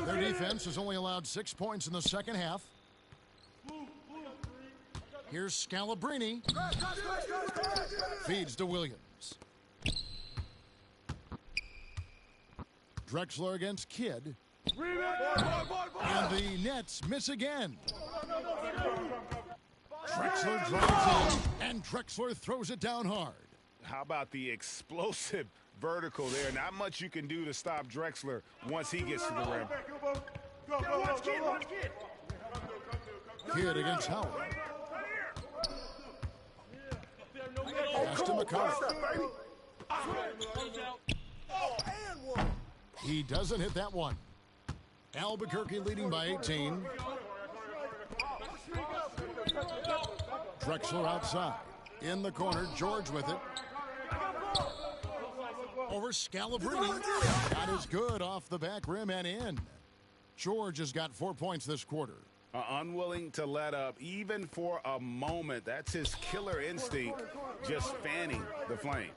Their defense has only allowed 6 points in the second half. Here's Scalabrini. Feeds to Williams. Drexler against Kidd. And the Nets miss again. Drexler drives in, and Drexler throws it down hard. How about the explosive vertical there? Not much you can do to stop Drexler once he gets to the rim. Kidd against Howard. Pass to McCarthy. He doesn't hit that one. Albuquerque leading by 18. Drexler outside. In the corner, George with it. Over Scalabrini. That is good off the back rim and in. George has got 4 points this quarter. Unwilling to let up even for a moment. That's his killer instinct, just fanning the flame.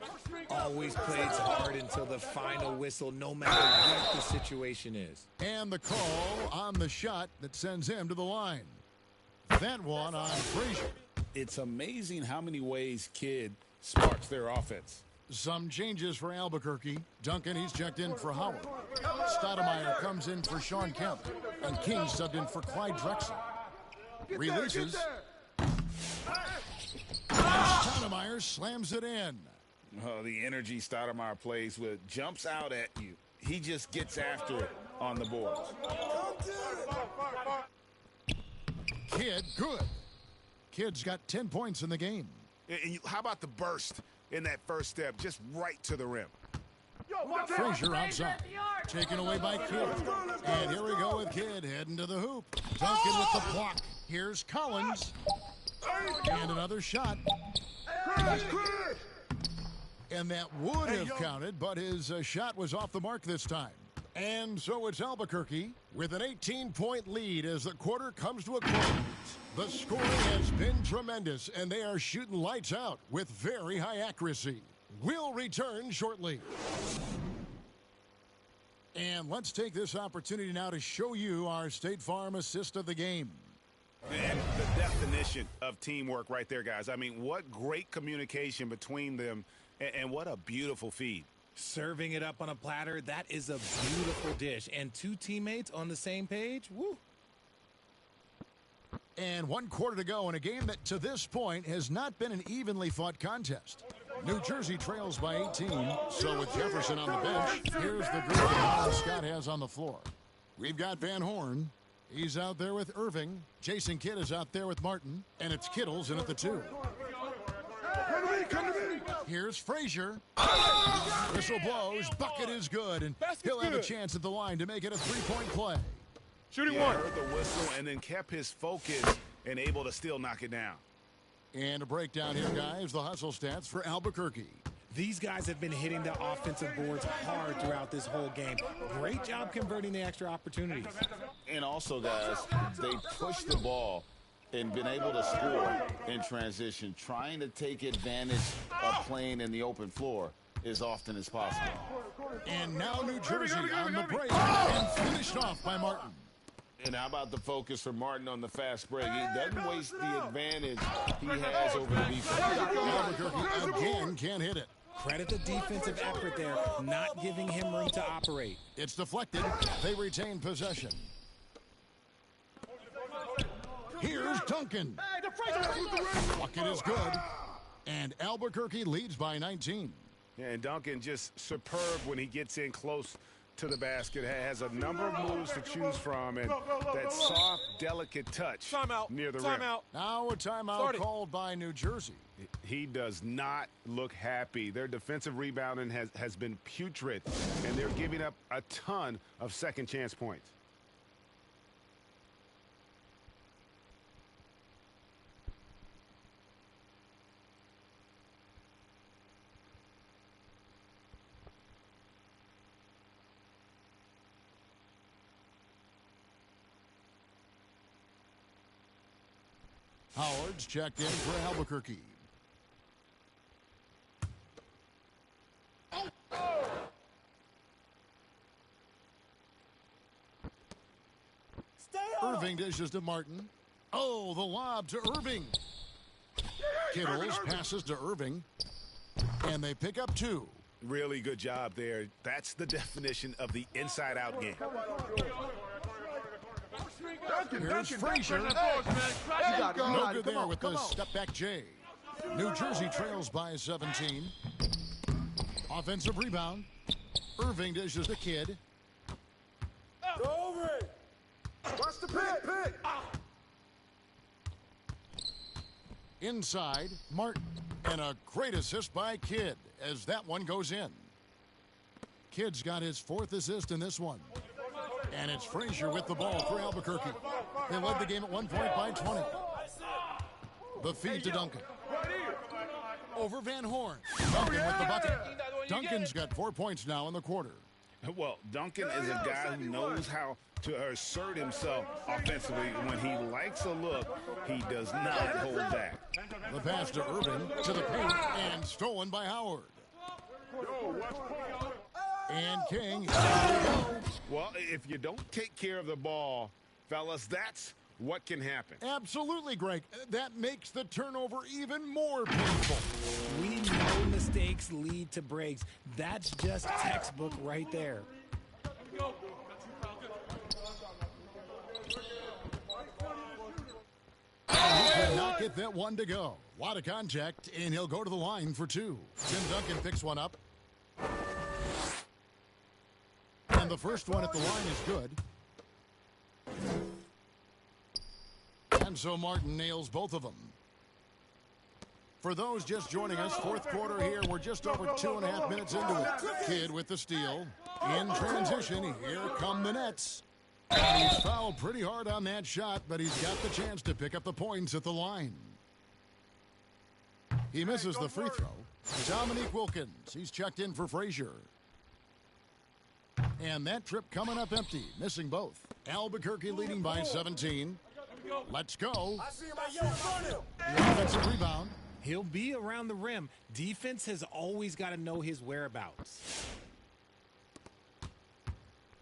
Always plays hard until the final whistle, no matter what the situation is. And the call on the shot that sends him to the line. That one on Frazier. It's amazing how many ways Kidd sparks their offense. Some changes for Albuquerque. Duncan, he's checked in for Howard. Stoudemire comes in for Sean Kemp. And King subbed in for Clyde Drexler. Releases. And Stoudemire slams it in. Oh, the energy Stoudemire plays with jumps out at you. He just gets after it on the boards. Kidd, good. Kidd's got 10 points in the game. And how about the burst in that first step, just right to the rim? Frazier outside. Taken away by Kidd. And here we go with Kidd heading to the hoop. Duncan with the block. Here's Collins. And another shot. And that would have counted, but his shot was off the mark this time. And so it's Albuquerque with an 18-point lead as the quarter comes to a close. The scoring has been tremendous, and they are shooting lights out with very high accuracy. We'll return shortly. And let's take this opportunity now to show you our State Farm assist of the game. And the definition of teamwork right there, guys. I mean, what great communication between them, and what a beautiful feed. Serving it up on a platter, that is a beautiful dish. And two teammates on the same page, woo. And 1 quarter to go in a game that to this point has not been an evenly fought contest. New Jersey trails by 18, so with Jefferson on the bench, here's the group that Alan Scott has on the floor. We've got Van Horn. He's out there with Irving. Jason Kidd is out there with Martin, and it's Kittles in at the 2. Here's Frazier. Whistle blows, bucket is good, and he'll have a chance at the line to make it a 3-point play. Shooting one. Heard the whistle and then kept his focus and able to still knock it down. And a breakdown here, guys. The hustle stats for Albuquerque. These guys have been hitting the offensive boards hard throughout this whole game. Great job converting the extra opportunities. And also, guys, they pushed the ball and been able to score in transition, trying to take advantage of playing in the open floor as often as possible. And now New Jersey on the break and finished off by Martin. And how about the focus for Martin on the fast break? He doesn't waste the advantage he has over the defense. Albuquerque again can't hit it. Credit the defensive effort there, not giving him room to operate. It's deflected. They retain possession. Here's Duncan. Bucket is good. And Albuquerque leads by 19. Yeah, and Duncan just superb when he gets in close to the basket. Has a number of moves to choose from, and that soft, delicate touch near the rim. Now a timeout called by New Jersey. He does not look happy. Their defensive rebounding has been putrid, and they're giving up a ton of second chance points. Howard's checked in for Albuquerque. Irving dishes to Martin. Oh, the lob to Irving. Kittles passes to Irving. And they pick up 2. Really good job there. That's the definition of the inside-out game. Here's Frazier. No good there with the step-back J. New Jersey trails by 17. Offensive rebound. Irving dishes the Kid. Go over it. Watch the pick. Inside, Martin. And a great assist by Kidd as that one goes in. Kidd's got his 4th assist in this one. And it's Frazier with the ball for Albuquerque. They led the game at one point by 20. The feed to Duncan. Over Van Horn. Duncan with the bucket. Duncan's got 4 points now in the quarter. Well, Duncan is a guy who knows how to assert himself offensively. When he likes a look, he does not hold back. The pass to Irving, to the paint, and stolen by Howard. And King. Well, if you don't take care of the ball, fellas, that's what can happen. Absolutely, Greg. That makes the turnover even more painful. We know mistakes lead to breaks. That's just textbook right there. He could not get that one to go. A lot of contact, and he'll go to the line for 2. Tim Duncan picks one up. And the first one at the line is good. And so Martin nails both of them. For those just joining us, 4th quarter here. We're just over 2.5 minutes into it. Kidd with the steal. In transition, here come the Nets. And he's fouled pretty hard on that shot, but he's got the chance to pick up the points at the line. He misses the free throw. Dominique Wilkins, he's checked in for Frazier. And that trip coming up empty, missing both. Albuquerque leading by 17. Let's go. The offensive rebound. He'll be around the rim. Defense has always got to know his whereabouts.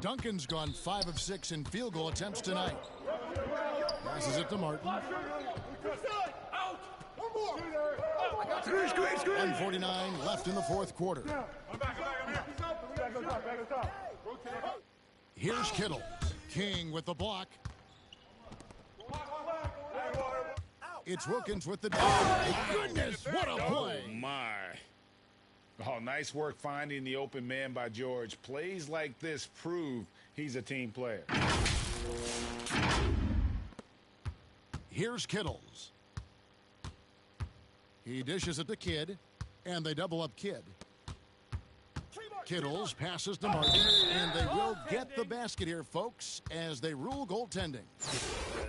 Duncan's gone 5 of 6 in field goal attempts tonight. Passes it to Martin. 1:49 left in the 4th quarter. Here's Kittle. King with the block. It's Wilkins with the dive. Goodness, what a play. Oh, my. Oh, nice work finding the open man by George. Plays like this prove he's a team player. Here's Kittles. He dishes it to Kidd, and they double up Kidd. Kittles passes to Martin, and they will get the basket here, folks, as they rule goaltending.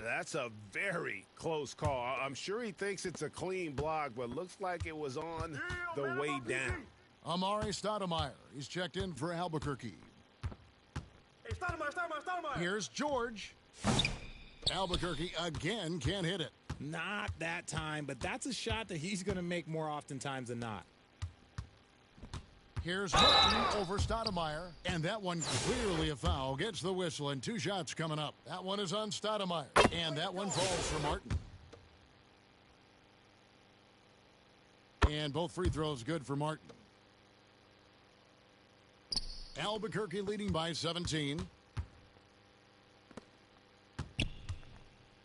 That's a very close call. I'm sure he thinks it's a clean block, but looks like it was on the way down. Amari Stoudemire. He's checked in for Albuquerque. Hey, Stoudemire. Here's George. Albuquerque again can't hit it. Not that time, but that's a shot that he's going to make more oftentimes than not. Here's Martin over Stoudemire, and that one clearly a foul. Gets the whistle, and 2 shots coming up. That one is on Stoudemire, and that one falls for Martin. And both free throws good for Martin. Albuquerque leading by 17.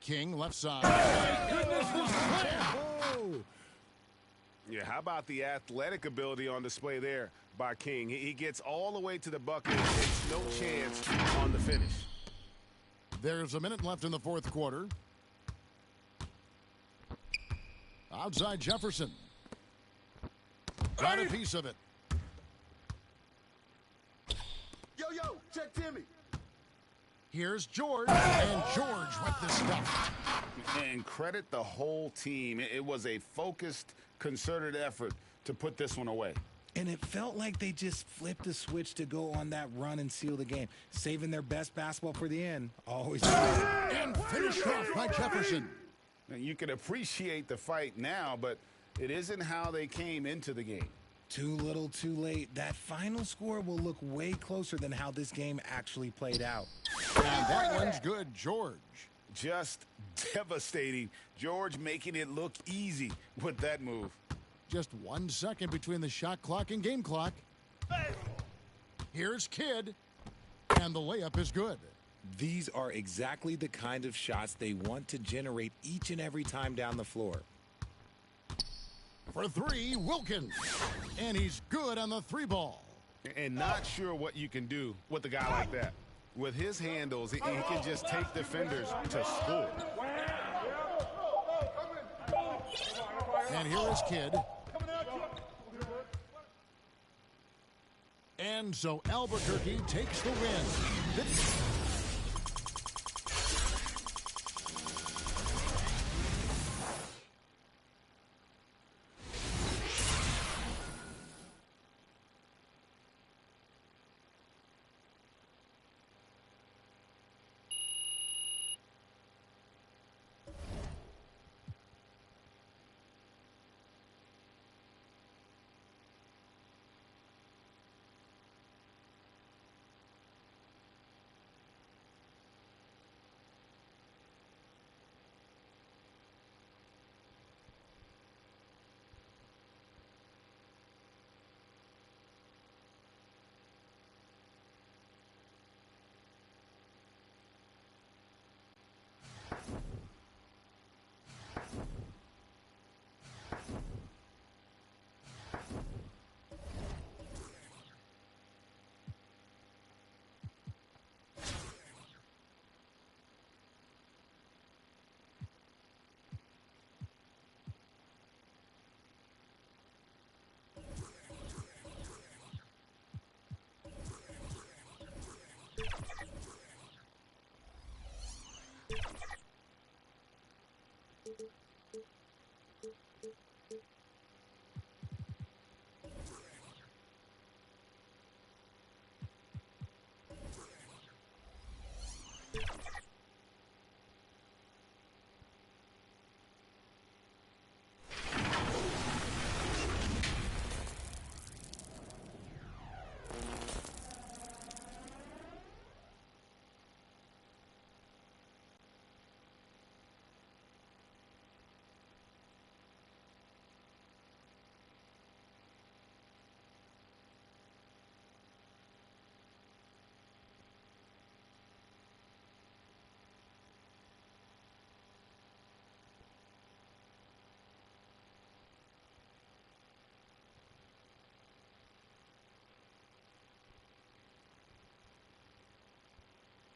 King left side. My goodness, yeah, how about the athletic ability on display there by King? He gets all the way to the bucket and takes no chance on the finish. There's a minute left in the fourth quarter. Outside Jefferson. Got a piece of it. Yo, check Timmy. Here's George, and George with the stuff. And credit the whole team. It was a focused, concerted effort to put this one away. And it felt like they just flipped a switch to go on that run and seal the game, saving their best basketball for the end. Always. And finished off by Jefferson. Now, you can appreciate the fight now, but it isn't how they came into the game. Too little, too late. That final score will look way closer than how this game actually played out. And that one's good, George. Just devastating. George making it look easy with that move. Just 1 second between the shot clock and game clock. Here's Kidd, and the layup is good. These are exactly the kind of shots they want to generate each and every time down the floor. For 3, Wilkins. And he's good on the 3 ball. And not sure what you can do with a guy like that. With his handles, he can just take defenders to school. And here is Kidd. And so Albuquerque takes the win.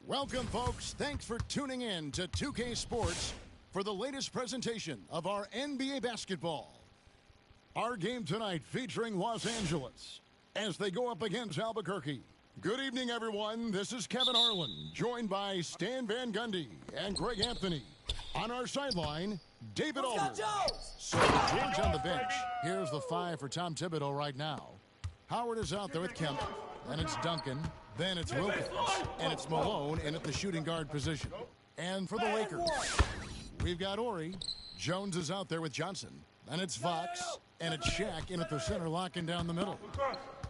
Welcome, folks. Thanks for tuning in to 2K Sports for the latest presentation of our NBA basketball. Our game tonight featuring Los Angeles as they go up against Albuquerque. Good evening, everyone. This is Kevin Harlan, joined by Stan Van Gundy and Greg Anthony. On our sideline, David Aldridge. So George on the bench. Here's the 5 for Tom Thibodeau right now. Howard is out there with Kemp. Then it's Duncan. Then it's Wilkins. And it's Malone in at the shooting guard position. And for the Lakers, we've got Ori. Jones is out there with Johnson. Then it's Fox. And it's Shaq in at the center, locking down the middle.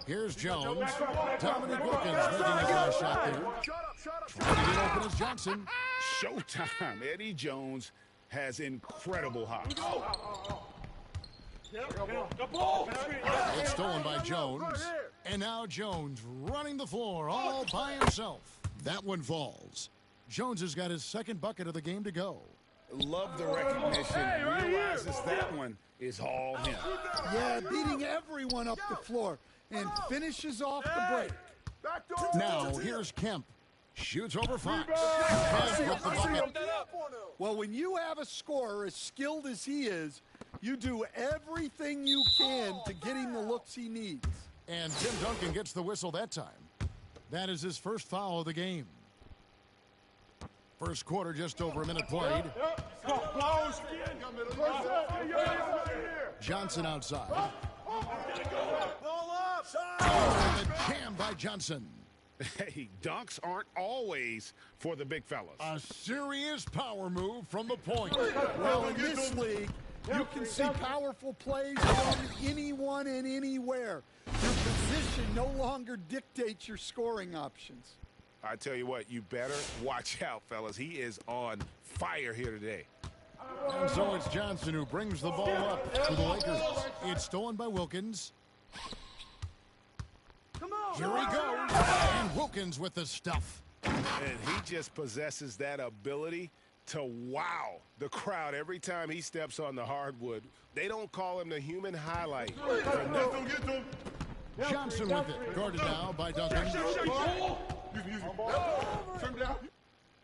Here's Jones. Dominic Wilkins making his last shot there. Trying to get open is Johnson. Showtime. Eddie Jones has incredible hops. It's stolen by Jones. And now Jones running the floor all by himself. That one falls. Jones has got his second bucket of the game to go. Love the recognition. Realizes that one is all him. Yeah, beating everyone up the floor and finishes off the break. Now here's Kemp. Shoots over Fox. Kemp with the bucket. Well, when you have a scorer as skilled as he is, you do everything you can to get him the looks he needs. And Tim Duncan gets the whistle that time. That is his first foul of the game. First quarter, just over a minute played. Johnson outside. And a jam by Johnson. Hey, dunks aren't always for the big fellas. A serious power move from the point. Well, in this league, you can see powerful plays from anyone and anywhere. Your position no longer dictates your scoring options. I tell you what, you better watch out, fellas. He is on fire here today. And so it's Johnson who brings the ball up for the Lakers. It's stolen by Wilkins. Here he goes. And Wilkins with the stuff. And he just possesses that ability to wow the crowd every time he steps on the hardwood. They don't call him the human highlight. Johnson with it. Guarded now by Duncan.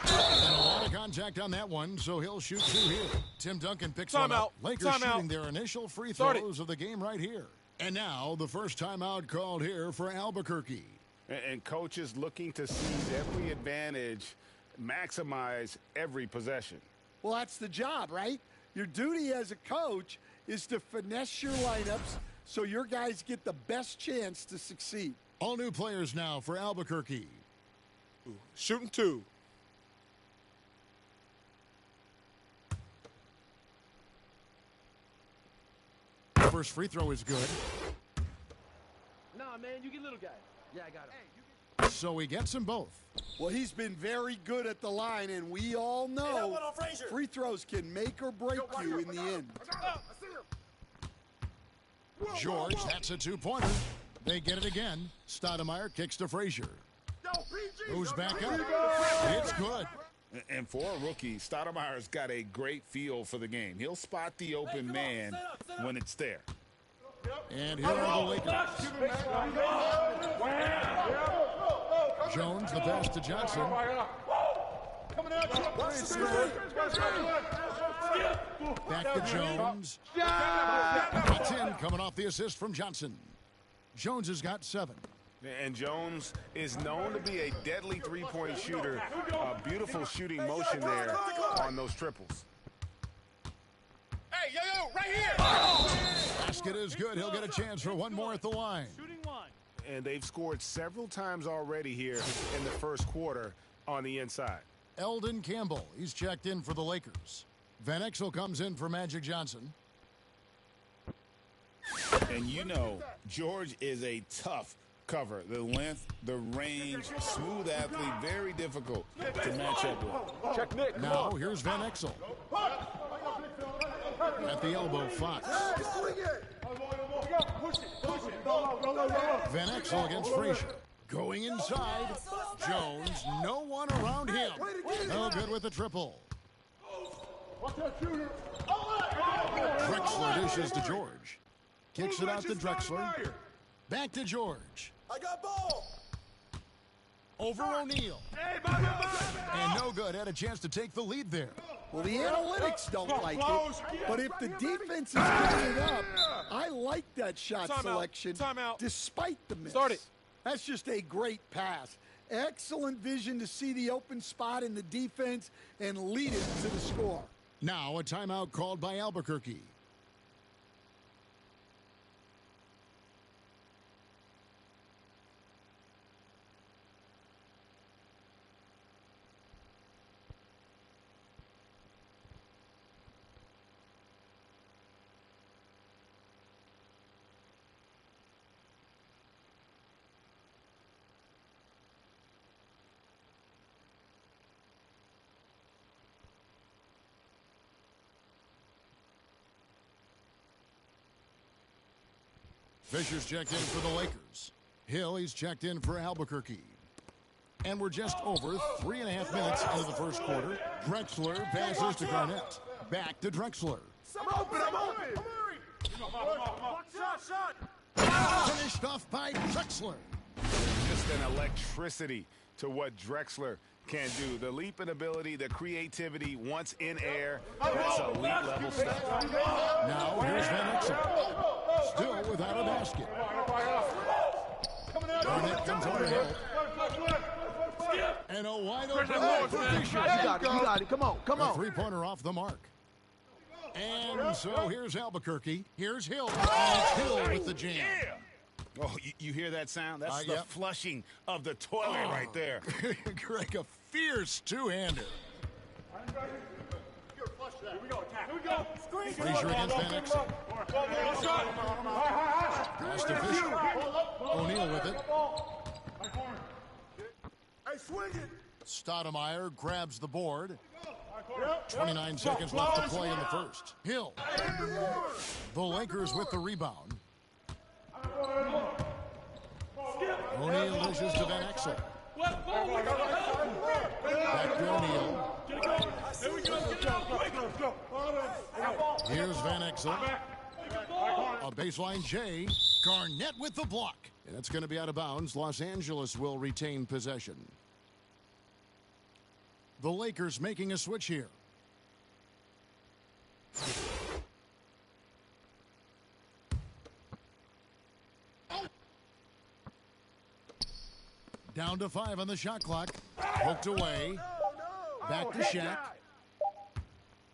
And a lot of contact on that one, so he'll shoot 2 here. Tim Duncan picks one up. Lakers shooting their initial free throws of the game right here. And now the first timeout called here for Albuquerque. And coaches looking to seize every advantage, maximize every possession. Well, that's the job, right? Your duty as a coach is to finesse your lineups so your guys get the best chance to succeed. All new players now for Albuquerque. Shooting 2. First free throw is good. Nah, man, you get little guy. Yeah, I got him. So he gets them both. Well, he's been very good at the line, and we all know free throws can make or break you in the end. George, that's a 2-pointer. They get it again. Stoudemire kicks to Frazier. Who's back up? It's good. And for a rookie, Stoudemire's got a great feel for the game. He'll spot the open man when it's there. And here are the Lakers. Jones, the pass to Johnson. Back to Jones. That's in, coming off the assist from Johnson. Jones has got 7. And Jones is known to be a deadly three-point shooter. A beautiful shooting motion there on those triples. Hey, yo, right here! Basket is good. He'll get a chance for one more at the line. Shooting 1. And they've scored several times already here in the first quarter on the inside. Eldon Campbell, he's checked in for the Lakers. Van Exel comes in for Magic Johnson. And you know, George is a tough cover. The length, the range, smooth athlete, very difficult to match up with. Check Nick. Now, here's Van Exel. At the elbow, Fox. Van Exel against Frazier. Going inside. Jones, no one around him. No good with the triple. Drexler dishes to George. Kicks it out to Drexler. Back to George. I got ball. Over O'Neal. And no good. Had a chance to take the lead there. Well, the analytics don't like it, but if the defense is giving it up, I like that shot selection despite the miss. Start it. That's just a great pass. Excellent vision to see the open spot in the defense and lead it to the score. Now a timeout called by Albuquerque. Fisher's checked in for the Lakers. Hill, he's checked in for Albuquerque. And we're just over 3.5 minutes into the first quarter. Drexler passes to Garnett. Back to Drexler. I'm open. Finished off by Drexler. Just an electricity to what Drexler can do. The leap in ability, the creativity, once in air, that's elite level stuff. Now here's Van Exel. Still without a basket. Garnett comes over Hill. And a wide open Fisher. You got it. Come on. A three-pointer off the mark. And so here's Albuquerque. Here's Hill. And it's Hill with the jam. Oh, you hear that sound? That's the flushing of the toilet right there. Greg, a fierce two-hander. Here we go. Attack. Here we go. Screen. Frazier against Van Exel. Pass to Fisher. O'Neal with it. Hey, swing it. Stoudemire grabs the board. 29 seconds left to play in the first. Hill. The Lakers with the rebound. O'Neal dishes to Van Exel. Back to O'Neal. Here's Van Exel. A baseline J. Garnett with the block. And it's going to be out of bounds. Los Angeles will retain possession. The Lakers making a switch here. Down to 5 on the shot clock. Poked away. Back to Shaq.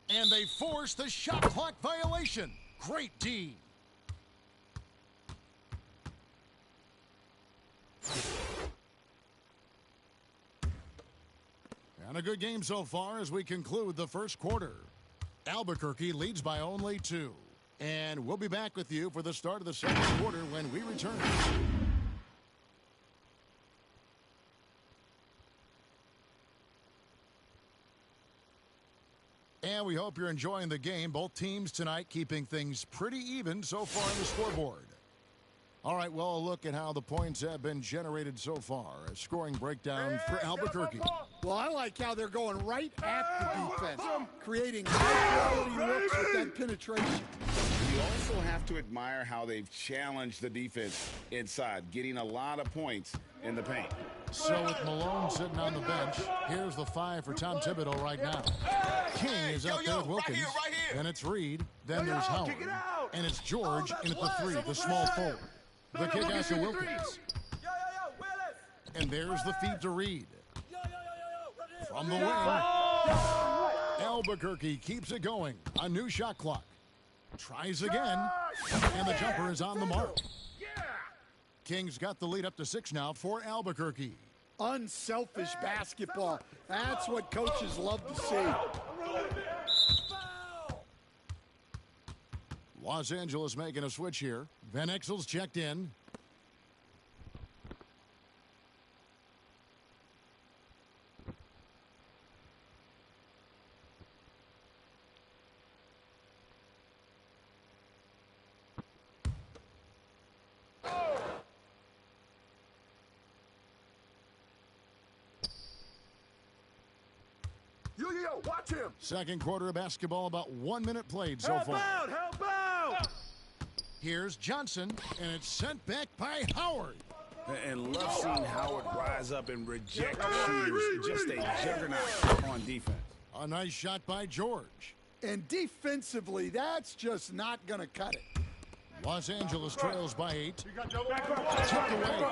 And they force the shot clock violation. Great D. And a good game so far as we conclude the first quarter. Albuquerque leads by only 2. And we'll be back with you for the start of the second quarter when we return. And we hope you're enjoying the game. Both teams tonight keeping things pretty even so far on the scoreboard. All right, well, a look at how the points have been generated so far. A scoring breakdown for Albuquerque. Well, I like how they're going right at the defense, creating high-quality looks with that penetration. You also have to admire how they've challenged the defense inside, getting a lot of points in the paint. So with Malone sitting on the bench, here's the 5 for Tom Thibodeau right now. King is out there with Wilkins. Right here. Then it's Reed. Then there's Howard. And it's George in at the 3, the small forward. The kick out to Wilkins. And there's the feed to Reed. From the wing. Albuquerque keeps it going. A new shot clock. Tries again. And the jumper is on the mark. Kings got the lead up to 6 now for Albuquerque. Unselfish basketball. That's what coaches love to see. Los Angeles making a switch here. Van Exel's checked in. Yo, watch him. Second quarter of basketball, about 1 minute played so far. Help out! Here's Johnson, and it's sent back by Howard. And love seeing Howard rise up and reject shooters. Just a juggernaut on defense. A nice shot by George. And defensively, that's just not going to cut it. Los Angeles trails by 8. Tipped away.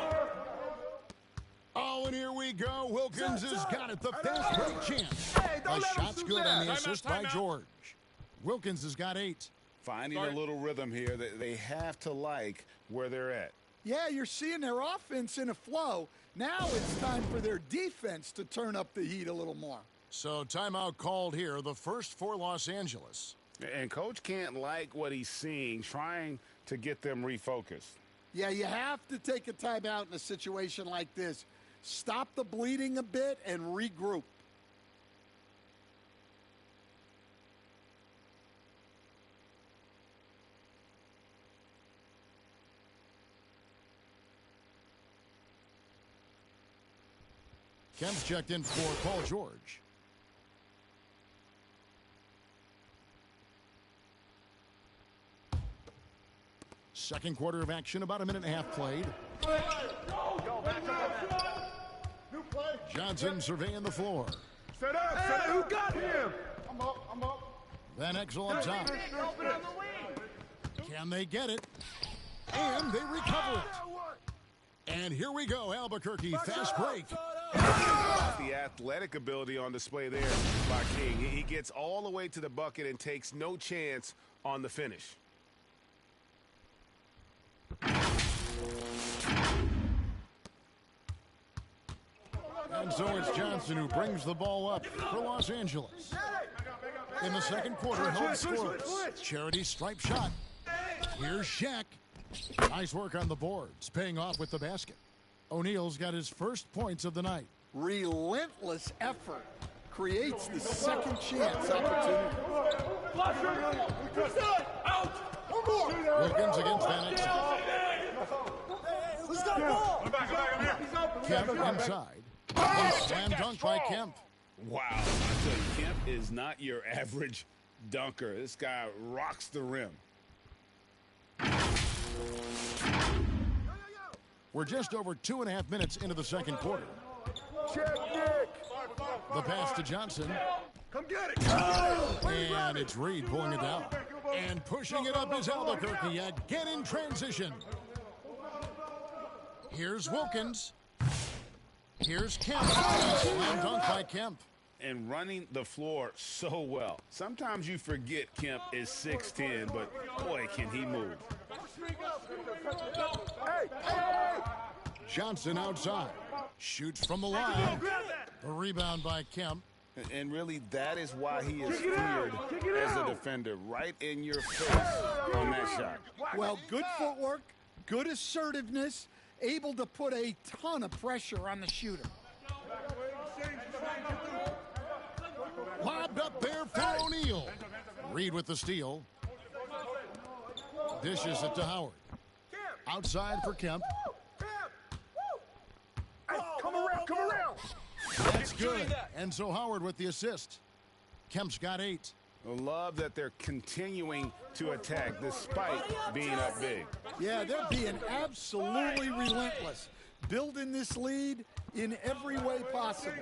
Oh, and here we go. Wilkins has got it. The fast break chance. The shot's good on the assist by George. Wilkins has got 8. Finding a little rhythm here that they have to like where they're at. Yeah, you're seeing their offense in a flow. Now it's time for their defense to turn up the heat a little more. So timeout called here, the first for Los Angeles. And Coach can't like what he's seeing, trying to get them refocused. Yeah, you have to take a timeout in a situation like this. Stop the bleeding a bit and regroup. Kemp's checked in for Paul George. Second quarter of action, about a minute and a half played. Johnson surveying the floor. Set up, set up. Who got him? I'm up. Van Exel up top. Can they get it? And they recover it. And here we go, Albuquerque, fast break. The athletic ability on display there by King. He gets all the way to the bucket and takes no chance on the finish. And so it's Johnson who brings the ball up for Los Angeles. In the second quarter, held scoreless. Charity stripe shot. Here's Shaq. Nice work on the boards, paying off with the basket. O'Neal's got his first points of the night. Relentless effort creates the second chance opportunity. Wilkins against Van Exel. Kemp inside. And slam dunk by Kemp. Wow, I tell you, Kemp is not your average dunker. This guy rocks the rim. We're just over 2.5 minutes into the second quarter. The pass to Johnson. Come get it. And it's Reed pulling it down. And pushing it up is Albuquerque again in transition. Here's Wilkins. Here's Kemp. Slam dunk by Kemp. And running the floor so well. Sometimes you forget Kemp is 6'10", but boy, can he move. Johnson outside. Shoots from the line. The rebound by Kemp. And really, that is why he is feared as a defender. Right in your face on that shot. Well, good footwork, good assertiveness, able to put a ton of pressure on the shooter. Lobbed up there for O'Neal. Reed with the steal. Dishes it to Howard. Outside for Kemp. Come around. That's good. And so Howard with the assist. Kemp's got 8. I love that they're continuing to attack despite being up big. Yeah, they're being absolutely relentless. Building this lead in every way possible.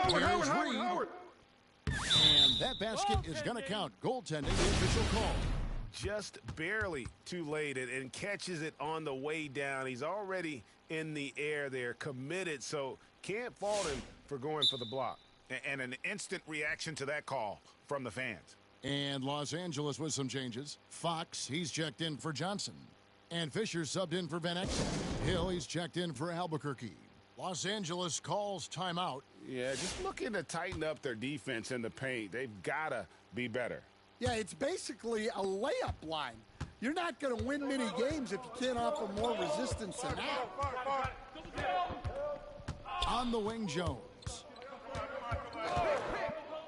Here's Reed. And that basket is going to count. Goaltending, the official call. Just barely too late and catches it on the way down. He's already in the air there, committed, so can't fault him for going for the block. And an instant reaction to that call from the fans. And Los Angeles with some changes. Fox, he's checked in for Johnson. And Fisher subbed in for Van Exel. Hill, he's checked in for Albuquerque. Los Angeles calls timeout. Yeah, just looking to tighten up their defense in the paint. They've got to be better. Yeah, it's basically a layup line. You're not going to win many games if you can't offer more resistance than that. On the wing, Jones.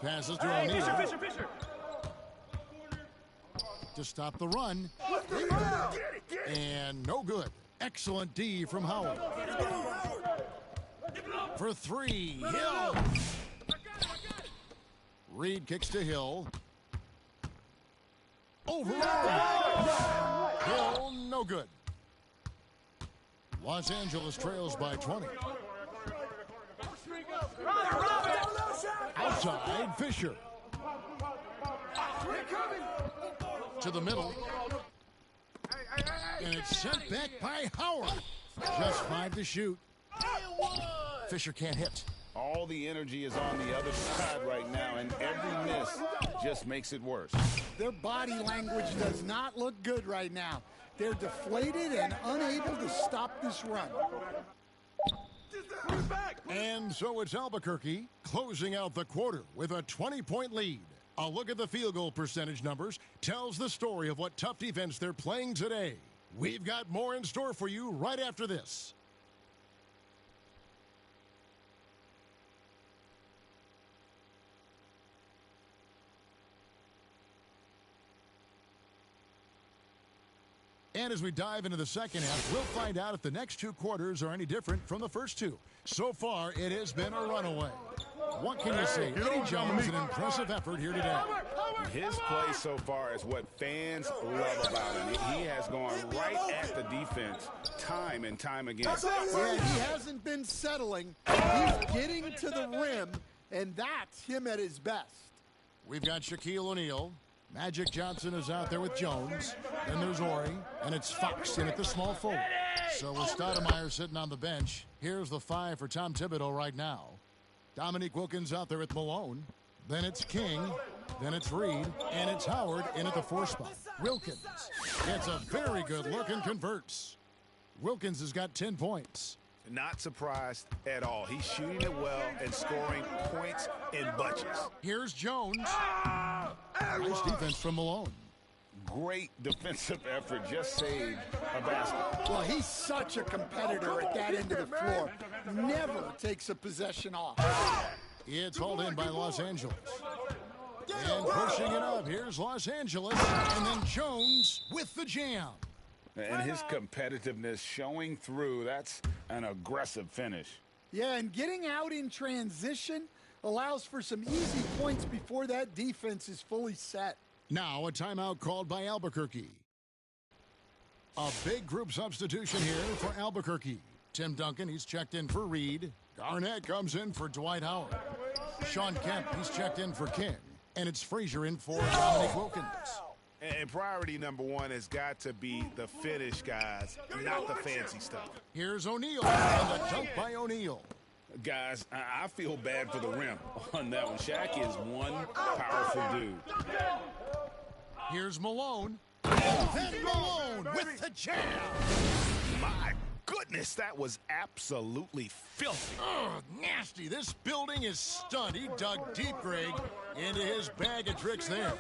Passes to O'Neal. Fisher. To stop the run. And no good. Excellent D from Howard. For 3, Hill. Reed kicks to Hill. Overall. Hill, no good. Los Angeles trails by 20. Outside, Fisher. To the middle. And it's sent back by Howard. Just 5 to shoot. Fisher can't hit. All the energy is on the other side right now, and every miss just makes it worse. Their body language does not look good right now. They're deflated and unable to stop this run. And so it's Albuquerque closing out the quarter with a 20-point lead. A look at the field goal percentage numbers tells the story of what tough defense they're playing today. We've got more in store for you right after this. And as we dive into the second half, we'll find out if the next 2 quarters are any different from the first 2. So far, it has been a runaway. What can you say? Eddie Jones, an impressive effort here today. His play so far is what fans love about him. He has gone right at the defense time and time again. Yeah, he hasn't been settling. He's getting to the rim, and that's him at his best. We've got Shaquille O'Neal. Magic Johnson is out there with Jones. Then there's Ori, and it's Fox in at the small forward. So with Stoudemire sitting on the bench, here's the 5 for Tom Thibodeau right now. Dominique Wilkins out there with Malone. Then it's King. Then it's Reed. And it's Howard in at the 4 spot. Wilkins gets a very good look and converts. Wilkins has got 10 points. Not surprised at all. He's shooting it well and scoring points in bunches. Here's Jones. Nice defense from Malone. Great defensive effort. Just saved a basket. Well, he's such a competitor at that end of the floor. Never takes a possession off. It's hauled in by Los Angeles. And pushing it up. Here's Los Angeles. And then Jones with the jam. And his competitiveness showing through. That's an aggressive finish. Yeah, and getting out in transition allows for some easy points before that defense is fully set. Now a timeout called by Albuquerque. A big group substitution here for Albuquerque. Tim Duncan, he's checked in for Reed. Garnett comes in for Dwight Howard. Sean Kemp, he's checked in for King. And it's Frazier in for Dominique Wilkins. And priority number 1 has got to be the finish, guys, not the fancy stuff. Here's O'Neal, and a dunk by O'Neal. Guys, I feel bad for the rim on that one. Shaq is one powerful dude. Here's Malone. And then Malone with the jam. My goodness, that was absolutely filthy. Ugh, nasty. This building is stunned. He dug deep, Greg, into his bag of tricks there.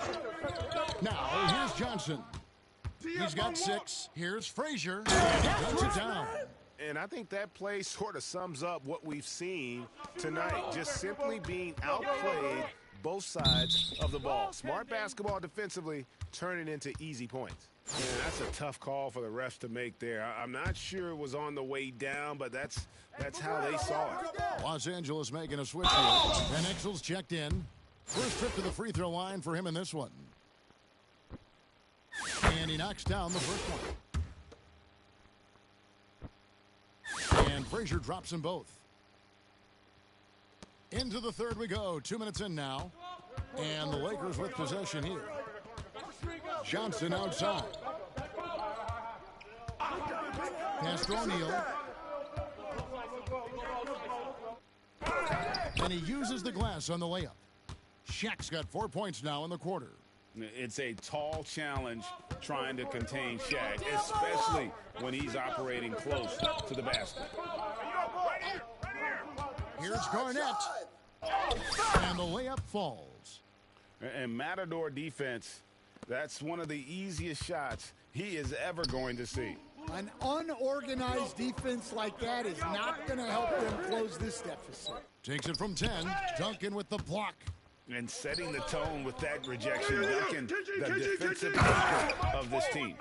Now, here's Johnson. He's got 6. Here's Frazier. And he puts it down. And I think that play sort of sums up what we've seen tonight. Just simply being outplayed both sides of the ball. Smart basketball defensively, turning into easy points. Man, that's a tough call for the refs to make there. I'm not sure it was on the way down, but that's how they saw it. Los Angeles making a switch here. And Exel's checked in. First trip to the free throw line for him in this one. And he knocks down the first one. And Frazier drops them both. Into the third we go. 2 minutes in now. And the Lakers with possession here. Johnson outside. Pass to O'Neal. And he uses the glass on the layup. Shaq's got 4 points now in the quarter. It's a tall challenge trying to contain Shaq, especially when he's operating close to the basket. Here's Garnett. And the layup falls. And Matador defense, that's one of the easiest shots he is ever going to see. An unorganized defense like that is not going to help them close this deficit. Takes it from 10. Duncan with the block. And setting the tone with that rejection, Duncan, the defensive anchor of this team.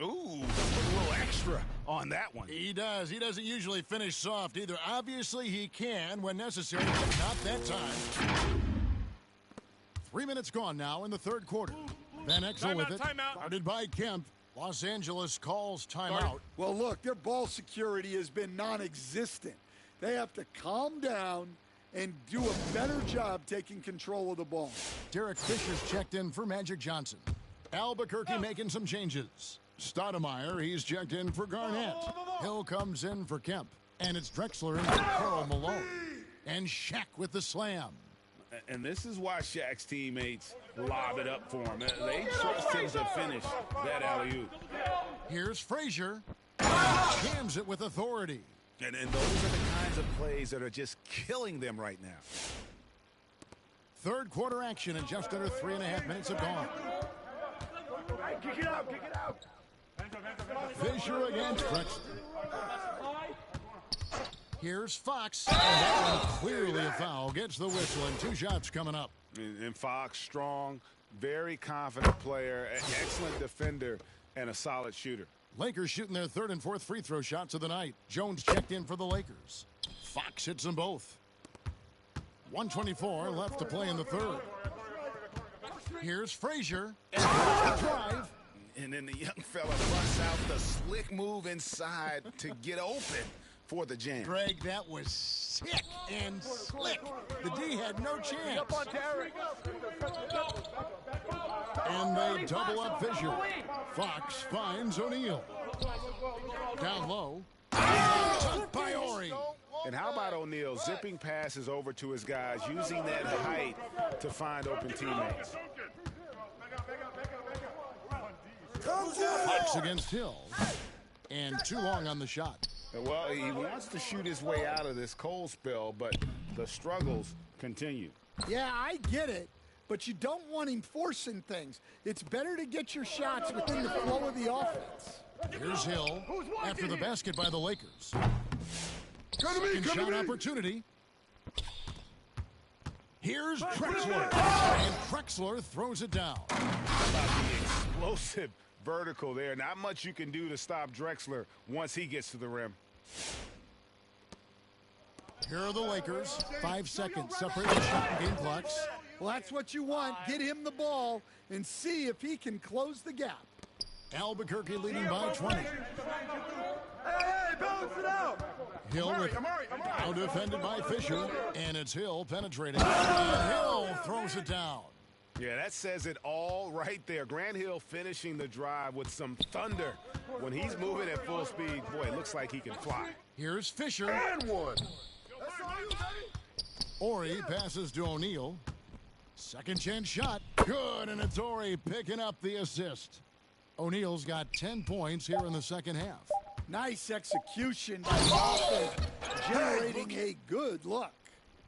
Ooh, a little extra on that one. He does. He doesn't usually finish soft either. Obviously, he can when necessary, but not that time. 3 minutes gone now in the third quarter. Van Exel with it. Guarded by Kemp. Los Angeles calls timeout. Well, look, their ball security has been non-existent. They have to calm down and do a better job taking control of the ball. Derek Fisher's checked in for Magic Johnson. Albuquerque making some changes. Stoudemire, he's checked in for Garnett. Hill comes in for Kemp. And it's Drexler in for Karl Malone. And Shaq with the slam. And this is why Shaq's teammates lob it up for him. They trust him to finish that alley-oop. Here's Frazier. Jams it with authority. And those are the kinds of plays that are just killing them right now. Third quarter action and just under 3.5 minutes have gone. Kick it out, kick it out. Fisher against Drexler. Here's Fox. And that one clearly a foul. Gets the whistle and 2 shots coming up. And Fox, strong, very confident player, an excellent defender, and a solid shooter. Lakers shooting their 3rd and 4th free throw shots of the night. Jones checked in for the Lakers. Fox hits them both. 1:24 left to play in the 3rd. Here's Frazier. And the drive. And then the young fella busts out the slick move inside to get open for the jam. Greg, that was sick and slick. The D had no chance. And they double up Fisher. Fox finds O'Neal. Down low. By Ori. And how about O'Neal zipping passes over to his guys, using that height to find open teammates. Fox against Hill. And too long on the shot. Well, he wants to shoot his way out of this cold spell, but the struggles continue. Yeah, I get it, but you don't want him forcing things. It's better to get your shots within the flow of the offense. Here's Hill after the basket by the Lakers. Second shot opportunity. Here's Drexler. And Drexler throws it down. How about the explosive vertical there? Not much you can do to stop Drexler once he gets to the rim. Here are the Lakers. 5 seconds separating shot and game clocks. Well, that's what you want. Get him the ball and see if he can close the gap. Albuquerque leading by 20. Hey, balance it out. Hill with now defended by Fisher, and it's Hill penetrating. And Hill throws it down. Yeah, that says it all right there. Grant Hill finishing the drive with some thunder. When he's moving at full speed, boy, it looks like he can fly. Here's Fisher. And one. Ori passes to O'Neal. Second chance shot. Good, and it's Ori picking up the assist. O'Neal's got 10 points here in the second half. Nice execution by offense, generating a good look.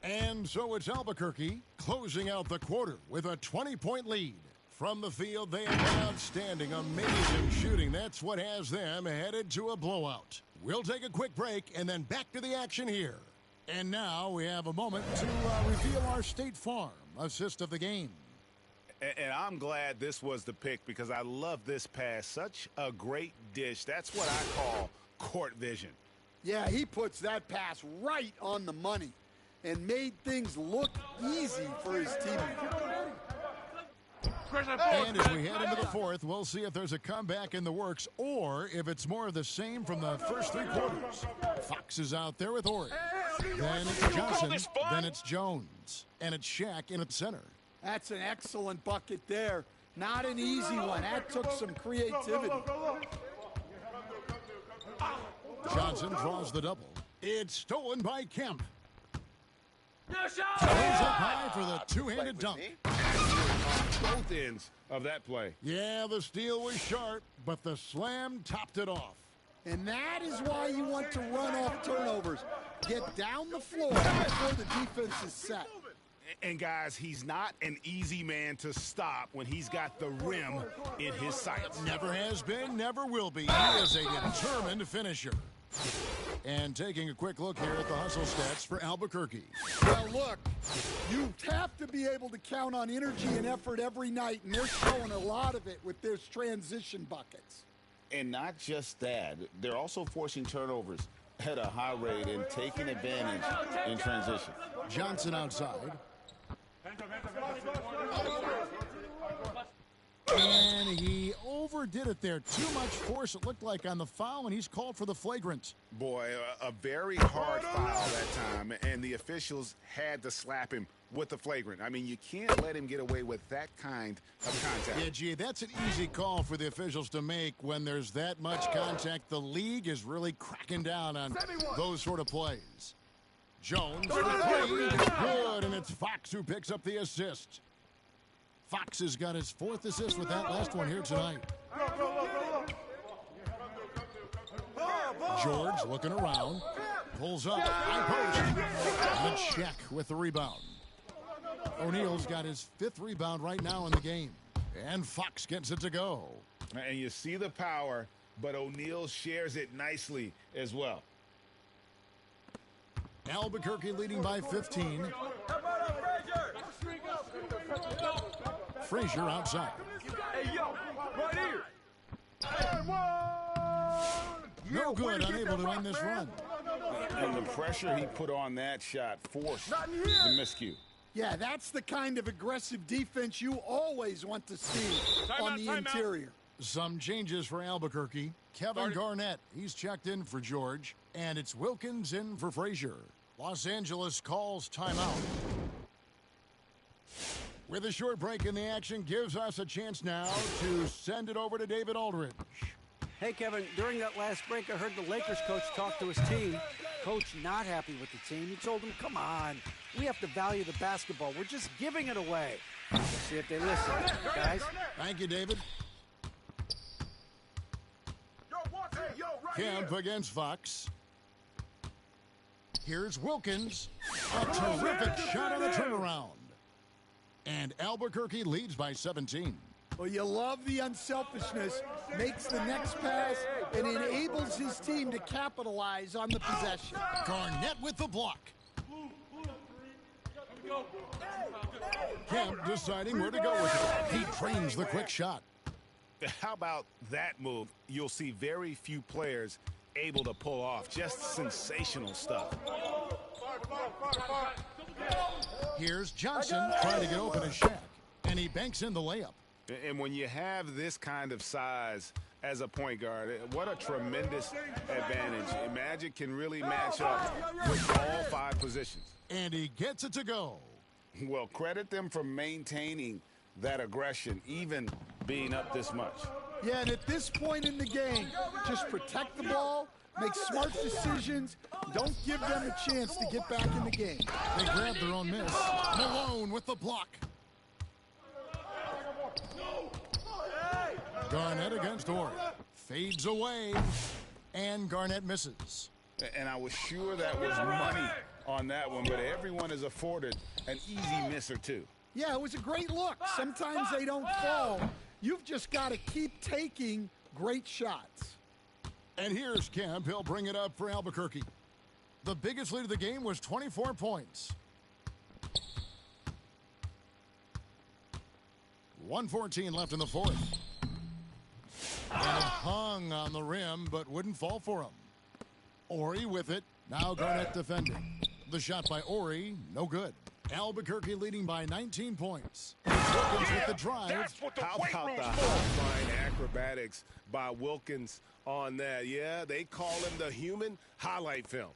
And so it's Albuquerque closing out the quarter with a 20-point lead. From the field, they have been outstanding, amazing shooting. That's what has them headed to a blowout. We'll take a quick break and then back to the action here. And now we have a moment to reveal our State Farm assist of the game. And I'm glad this was the pick because I love this pass. Such a great dish. That's what I call court vision. Yeah, he puts that pass right on the money and made things look easy for his teammate. And as we head into the 4th, we'll see if there's a comeback in the works or if it's more of the same from the first 3 quarters. Fox is out there with Ori. Then it's Johnson. Then it's Jones. And it's Shaq in at center. That's an excellent bucket there. Not an easy one. That took some creativity. Johnson draws the double. It's stolen by Kemp. Goes up high for the two-handed dunk. Both ends of that play. Yeah, the steal was sharp, but the slam topped it off. And that is why you want to run off turnovers. Get down the floor before the defense is set. And guys, he's not an easy man to stop when he's got the rim in his sights. Never has been, never will be. He is a determined finisher. And taking a quick look here at the hustle stats for Albuquerque. Well, look, you have to be able to count on energy and effort every night, and they're showing a lot of it with their transition buckets. And not just that, they're also forcing turnovers at a high rate and taking advantage in transition. Johnson outside. And he overdid it there. Too much force, it looked like, on the foul, and he's called for the flagrant. Boy, a very hard foul that time, and the officials had to slap him with the flagrant. I mean, you can't let him get away with that kind of contact. Yeah, gee, that's an easy call for the officials to make when there's that much contact. The league is really cracking down on those sort of plays. Jones for three, good, and it's Fox who picks up the assist. Fox has got his 4th assist with that last one here tonight. George looking around, pulls up, high post, and Shaq with the rebound. O'Neal's got his 5th rebound right now in the game, and Fox gets it to go. And you see the power, but O'Neal shares it nicely as well. Albuquerque leading by 15. Frazier outside. Hey, yo, right here. No good, unable to end this run. And the pressure he put on that shot forced the miscue. Yeah, that's the kind of aggressive defense you always want to see on the interior. Some changes for Albuquerque. Kevin Garnett, he's checked in for George, and it's Wilkins in for Frazier. Los Angeles calls timeout. With a short break in the action, gives us a chance now to send it over to David Aldridge. Hey, Kevin, during that last break, I heard the Lakers coach talk to his team. Coach not happy with the team. He told them, come on, we have to value the basketball. We're just giving it away. We'll see if they listen, guys. Thank you, David. Kemp against Fox. Here's Wilkins. A terrific shot on the turnaround. And Albuquerque leads by 17. Well, you love the unselfishness, makes the next pass, and enables his team to capitalize on the possession. Garnett with the block. Kemp deciding where to go with it. He trains the quick shot. How about that move? You'll see very few players able to pull off. Just sensational stuff. Here's Johnson trying to get open a Shaq, and he banks in the layup. And when you have this kind of size as a point guard, what a tremendous advantage. Magic can really match up with all 5 positions. And he gets it to go. Well, credit them for maintaining that aggression, even being up this much. Yeah, and at this point in the game, just protect the ball, make smart decisions, don't give them a chance to get back in the game. They grab their own miss. Malone with the block. Garnett against Ori. Fades away, and Garnett misses. And I was sure that was money on that one, but everyone is afforded an easy miss or two. Yeah, it was a great look. Sometimes they don't fall. You've just got to keep taking great shots. And here's Kemp. He'll bring it up for Albuquerque. The biggest lead of the game was 24 points. 1:14 left in the 4th. And it hung on the rim, but wouldn't fall for him. Ori with it. Now Garnett defending. The shot by Ori, no good. Albuquerque leading by 19 points. Wilkins with the drive. How about the hotline acrobatics by Wilkins on that? Yeah, they call him the human highlight film.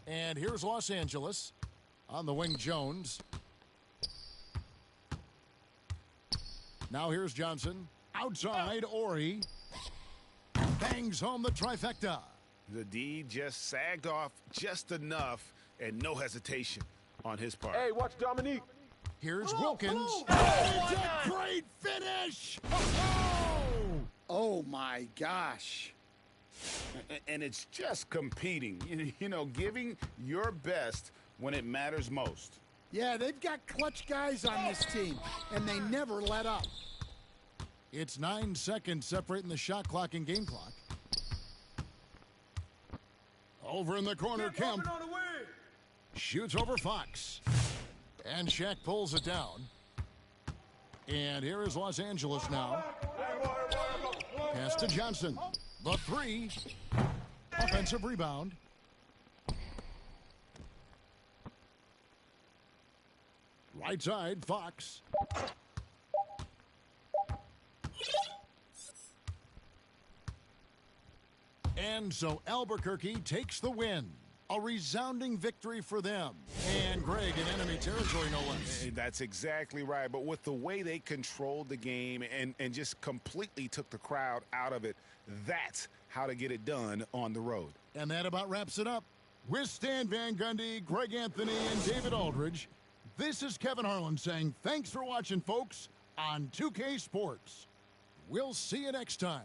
And here's Los Angeles. On the wing, Jones. Now here's Johnson. Outside, Ori. Bangs home the trifecta. The D just sagged off just enough and no hesitation on his part. Hey, watch Dominique. Here's Wilkins. Oh, it's a great finish. Oh, my gosh. And it's just competing, you know, giving your best when it matters most. Yeah, they've got clutch guys on this team, and they never let up. It's 9 seconds separating the shot clock and game clock. Over in the corner, Kemp shoots over Fox. And Shaq pulls it down. And here is Los Angeles now. Pass to Johnson. The 3. Offensive rebound. Right side, Fox. And so Albuquerque takes the win. A resounding victory for them. And Greg in enemy territory, no less. That's exactly right. But with the way they controlled the game and just completely took the crowd out of it, that's how to get it done on the road. And that about wraps it up. With Stan Van Gundy, Greg Anthony, and David Aldridge, this is Kevin Harlan saying thanks for watching, folks, on 2K Sports. We'll see you next time.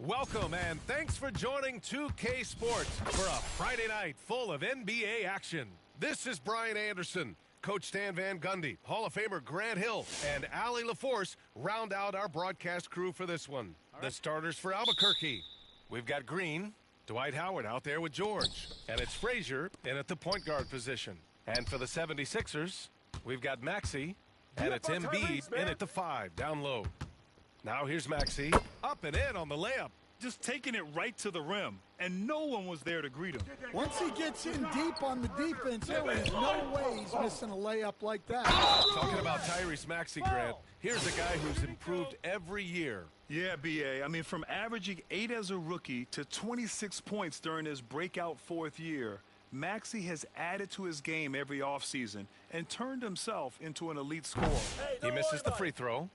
Welcome and thanks for joining 2K Sports for a Friday night full of NBA action. This is Brian Anderson. Coach Stan Van Gundy, Hall of Famer Grant Hill, and Allie LaForce round out our broadcast crew for this one. The starters for Albuquerque. We've got Green, Dwight Howard out there with George, and it's Frazier in at the point guard position. And for the 76ers, we've got Maxey, and it's Embiid in at the 5 down low. Now here's Maxey, up and in on the layup. just taking it right to the rim, and no one was there to greet him. Once he gets in deep on the defense, there is no way he's missing a layup like that. Talking about Tyrese Maxey, Grant, here's a guy who's improved every year. Yeah, B.A. I mean, from averaging 8 as a rookie to 26 points during his breakout 4th year, Maxey has added to his game every offseason and turned himself into an elite scorer. He misses the free throw.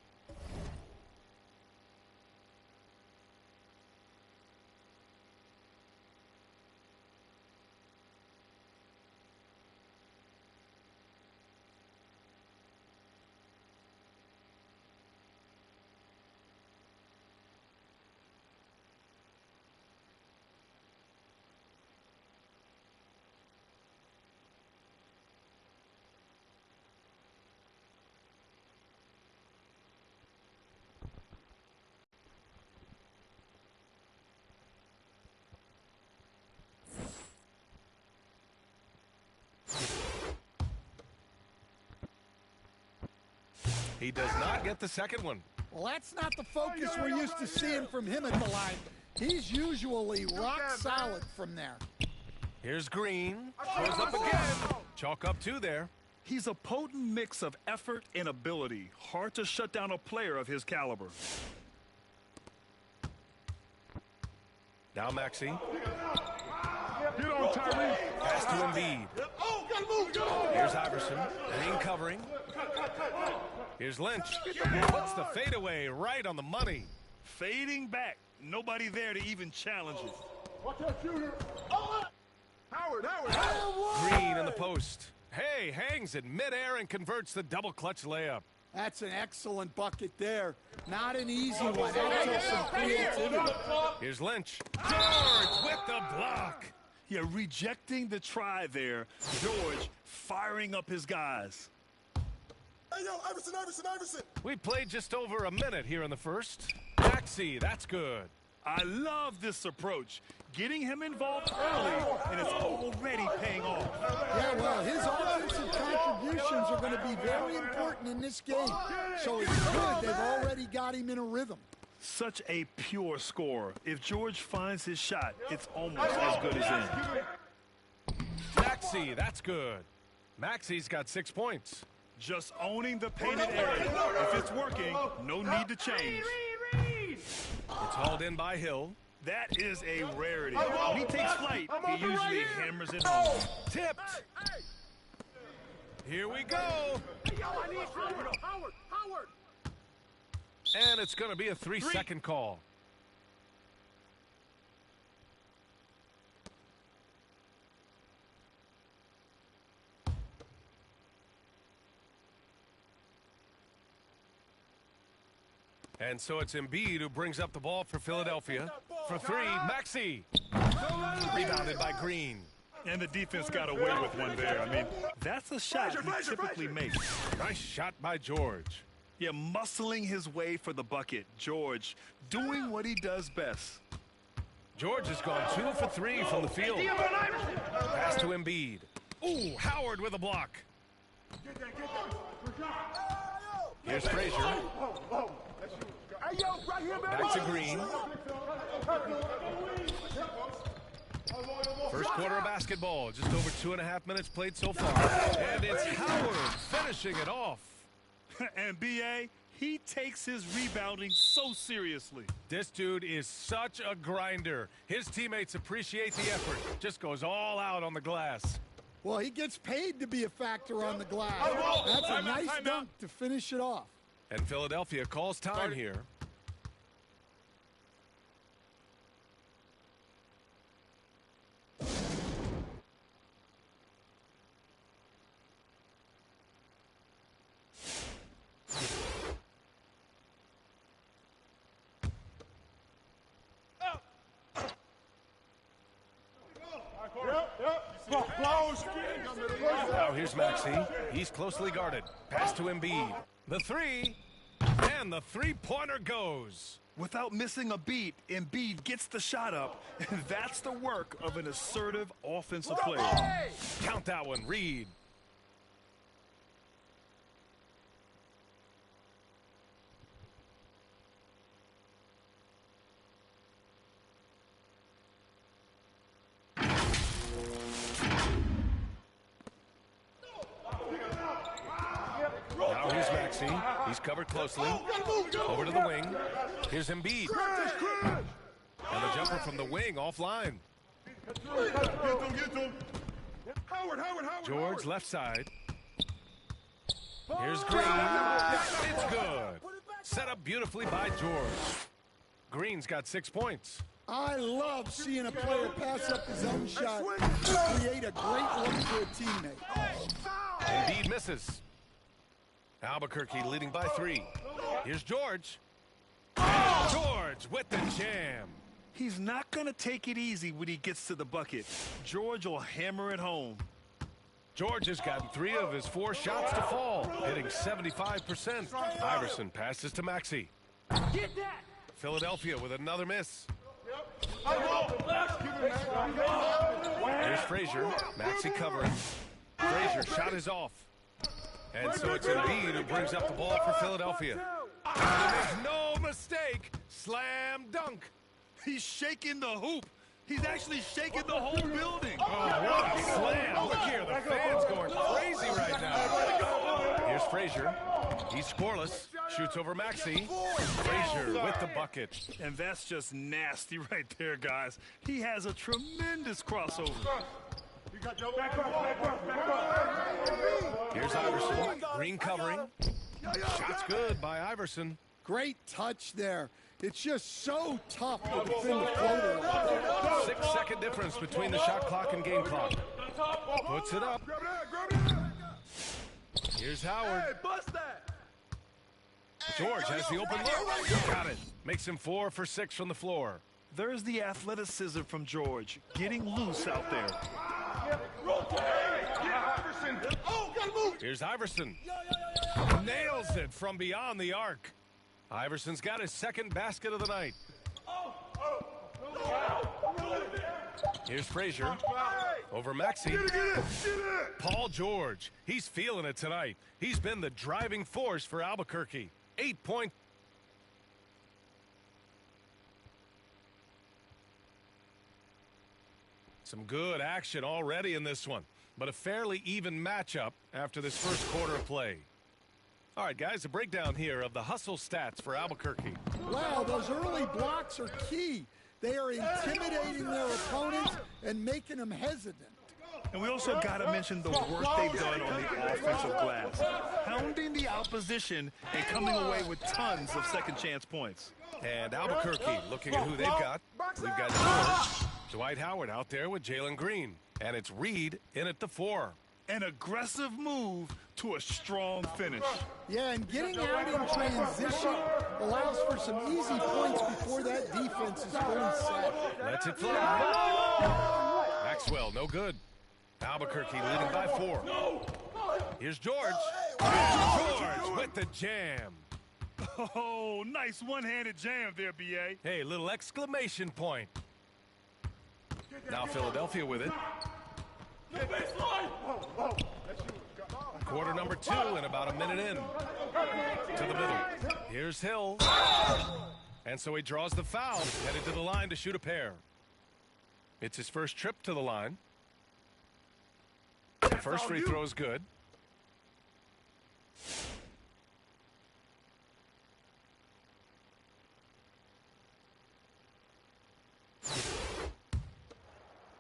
He does not get the second one. Well, that's not the focus we're used to seeing from him at the line. He's usually rock solid from there. Here's Green. Throws up again. Chalk up 2 there. He's a potent mix of effort and ability. Hard to shut down a player of his caliber. Now Maxey. Get on, Tyrese. Pass to Embiid. Oh, gotta move. Here's Iverson. Green covering. Here's Lynch. Puts the fadeaway right on the money. Fading back. Nobody there to even challenge it. Watch that shooter. Oh, Howard. Green in the post. Hey, hangs in midair and converts the double clutch layup. That's an excellent bucket there. Not an easy one. That took some creativity. Here's Lynch. George with the block. Yeah, rejecting the try there. George firing up his guys. Hey, yo, Iverson. We played just over a minute here in the first. Maxey, that's good. I love this approach. Getting him involved early, and it's already paying off. Yeah, well, his offensive contributions are going to be very important in this game. So it's good they've already got him in a rhythm. Such a pure scorer. If George finds his shot, it's almost as good as in. Maxey, that's good. Maxey's got 6 points. Just owning the painted area. If it's working, no need to change. It's hauled in by Hill. That is a rarity. When he takes flight, he usually hammers it home. Tipped. Here we go. Howard. And it's going to be a 3-second call. And so it's Embiid who brings up the ball for Philadelphia. For 3, Maxey. Rebounded by Green. And the defense got away with one there. I mean, that's a shot he typically makes. Nice shot by George. Yeah, muscling his way for the bucket. George doing what he does best. George has gone 2 for 3 from the field. Pass to Embiid. Ooh, Howard with a block. Here's Frazier. Back to Green. First quarter of basketball, just over 2.5 minutes played so far. And it's Howard finishing it off. And B.A., he takes his rebounding so seriously. This dude is such a grinder. His teammates appreciate the effort. Just goes all out on the glass. Well, he gets paid to be a factor on the glass. That's a nice dunk to finish it off. And Philadelphia calls time here. Now here's Maxey. He's closely guarded. Pass to Embiid. The 3, and the three-pointer goes. Without missing a beat, Embiid gets the shot up, and that's the work of an assertive offensive player. Count that one, Reed. Maxey. He's covered closely. Over to the wing. Here's Embiid. And the jumper from the wing offline. George left side. Here's Green. It's good. Set up beautifully by George. Green's got 6 points. I love seeing a player pass up his own shot and create a great look for a teammate. Embiid misses. Albuquerque leading by 3. Here's George. And George with the jam. He's not going to take it easy when he gets to the bucket. George will hammer it home. George has gotten 3 of his 4 shots to fall, hitting 75%. Iverson passes to Maxey. Get that! Philadelphia with another miss. Here's Frazier. Maxey covering. Frazier shot is off. And so it's Embiid who brings up the ball for Philadelphia. There's no mistake. Slam dunk. He's shaking the hoop. He's actually shaking the whole building. Oh, what a slam. Look here. The fans going crazy right now. Here's Frazier. He's scoreless. Shoots over Maxey. Frazier with the bucket. And that's just nasty right there, guys. He has a tremendous crossover. Here's Iverson. Green covering. Shot's good by Iverson. Great touch there. It's just so tough to defend the floater. 6-second difference between the shot clock and game clock. Puts it up. Here's Howard. Hey, bust that! George has the open look. Got it. Makes him 4 for 6 from the floor. There's the athleticism from George, getting loose out there. Here's Iverson. Nails it from beyond the arc. Iverson's got his 2nd basket of the night. Here's Frazier. Over Maxey. Paul George. He's feeling it tonight. He's been the driving force for Albuquerque. 8 points. Some good action already in this one, but a fairly even matchup after this first quarter of play. All right, guys, a breakdown here of the hustle stats for Albuquerque. Wow, those early blocks are key. They are intimidating their opponents and making them hesitant. And we also got to mention the work they've done on the offensive glass, hounding the opposition and coming away with tons of second chance points. And Albuquerque looking at who they've got. We've got George, Dwight Howard out there with Jalen Green, and it's Reed in at the 4. An aggressive move to a strong finish. Yeah, and getting out in transition allows for some easy points before that defense is fully set. Lets it fly. Maxwell, no good. Albuquerque leading by 4. Here's George. George with the jam. Oh, nice one-handed jam there, B.A. Hey, little exclamation point. Now Philadelphia with it. Quarter number 2 and about a minute in. To the middle. Here's Hill. And so he draws the foul, headed to the line to shoot a pair. It's his first trip to the line. The first free throw is good.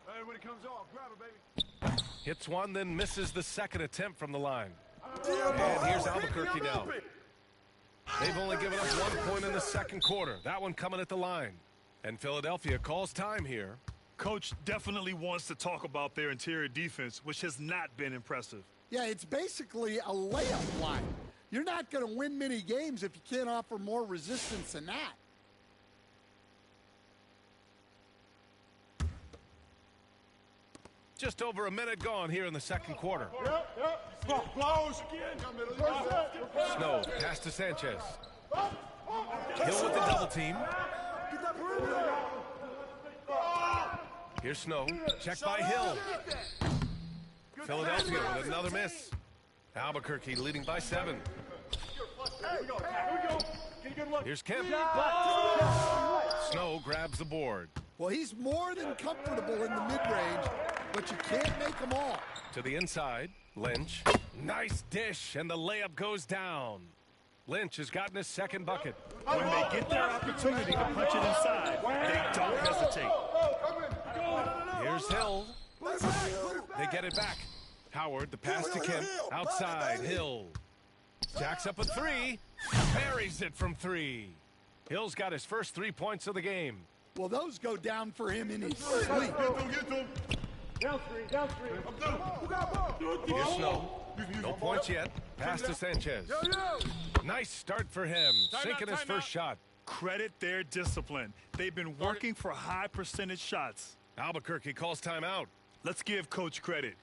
Hey, when it comes off, grab it, baby. Hits one, then misses the 2nd attempt from the line. And here's Albuquerque now. They've only given up 1 point in the 2nd quarter. That one coming at the line. And Philadelphia calls time here. Coach definitely wants to talk about their interior defense, which has not been impressive. Yeah, it's basically a layup line. You're not going to win many games if you can't offer more resistance than that. Just over a minute gone here in the 2nd quarter. Close. Snow, pass to Sanchez. Hill with the double team. Here's Snow, checked by Hill. Philadelphia with another miss. Albuquerque leading by 7. Here's Kemp. Snow grabs the board. Well, he's more than comfortable in the mid-range, but you can't make them all. To the inside, Lynch. Nice dish, and the layup goes down. Lynch has gotten his second bucket. When they get their opportunity to punch it inside, they don't hesitate. Here's Hill. They get it back. Howard, the pass to Kemp. Outside, Hill. Jacks up a three. Buries it from three. Hill's got his first 3 points of the game. Well, those go down for him in his sleep. Down three. Here's Snow. No points yet. Pass to Sanchez. Nice start for him. Sinking his first shot. Credit their discipline. They've been working for high percentage shots. Albuquerque calls timeout. Let's give Coach credit.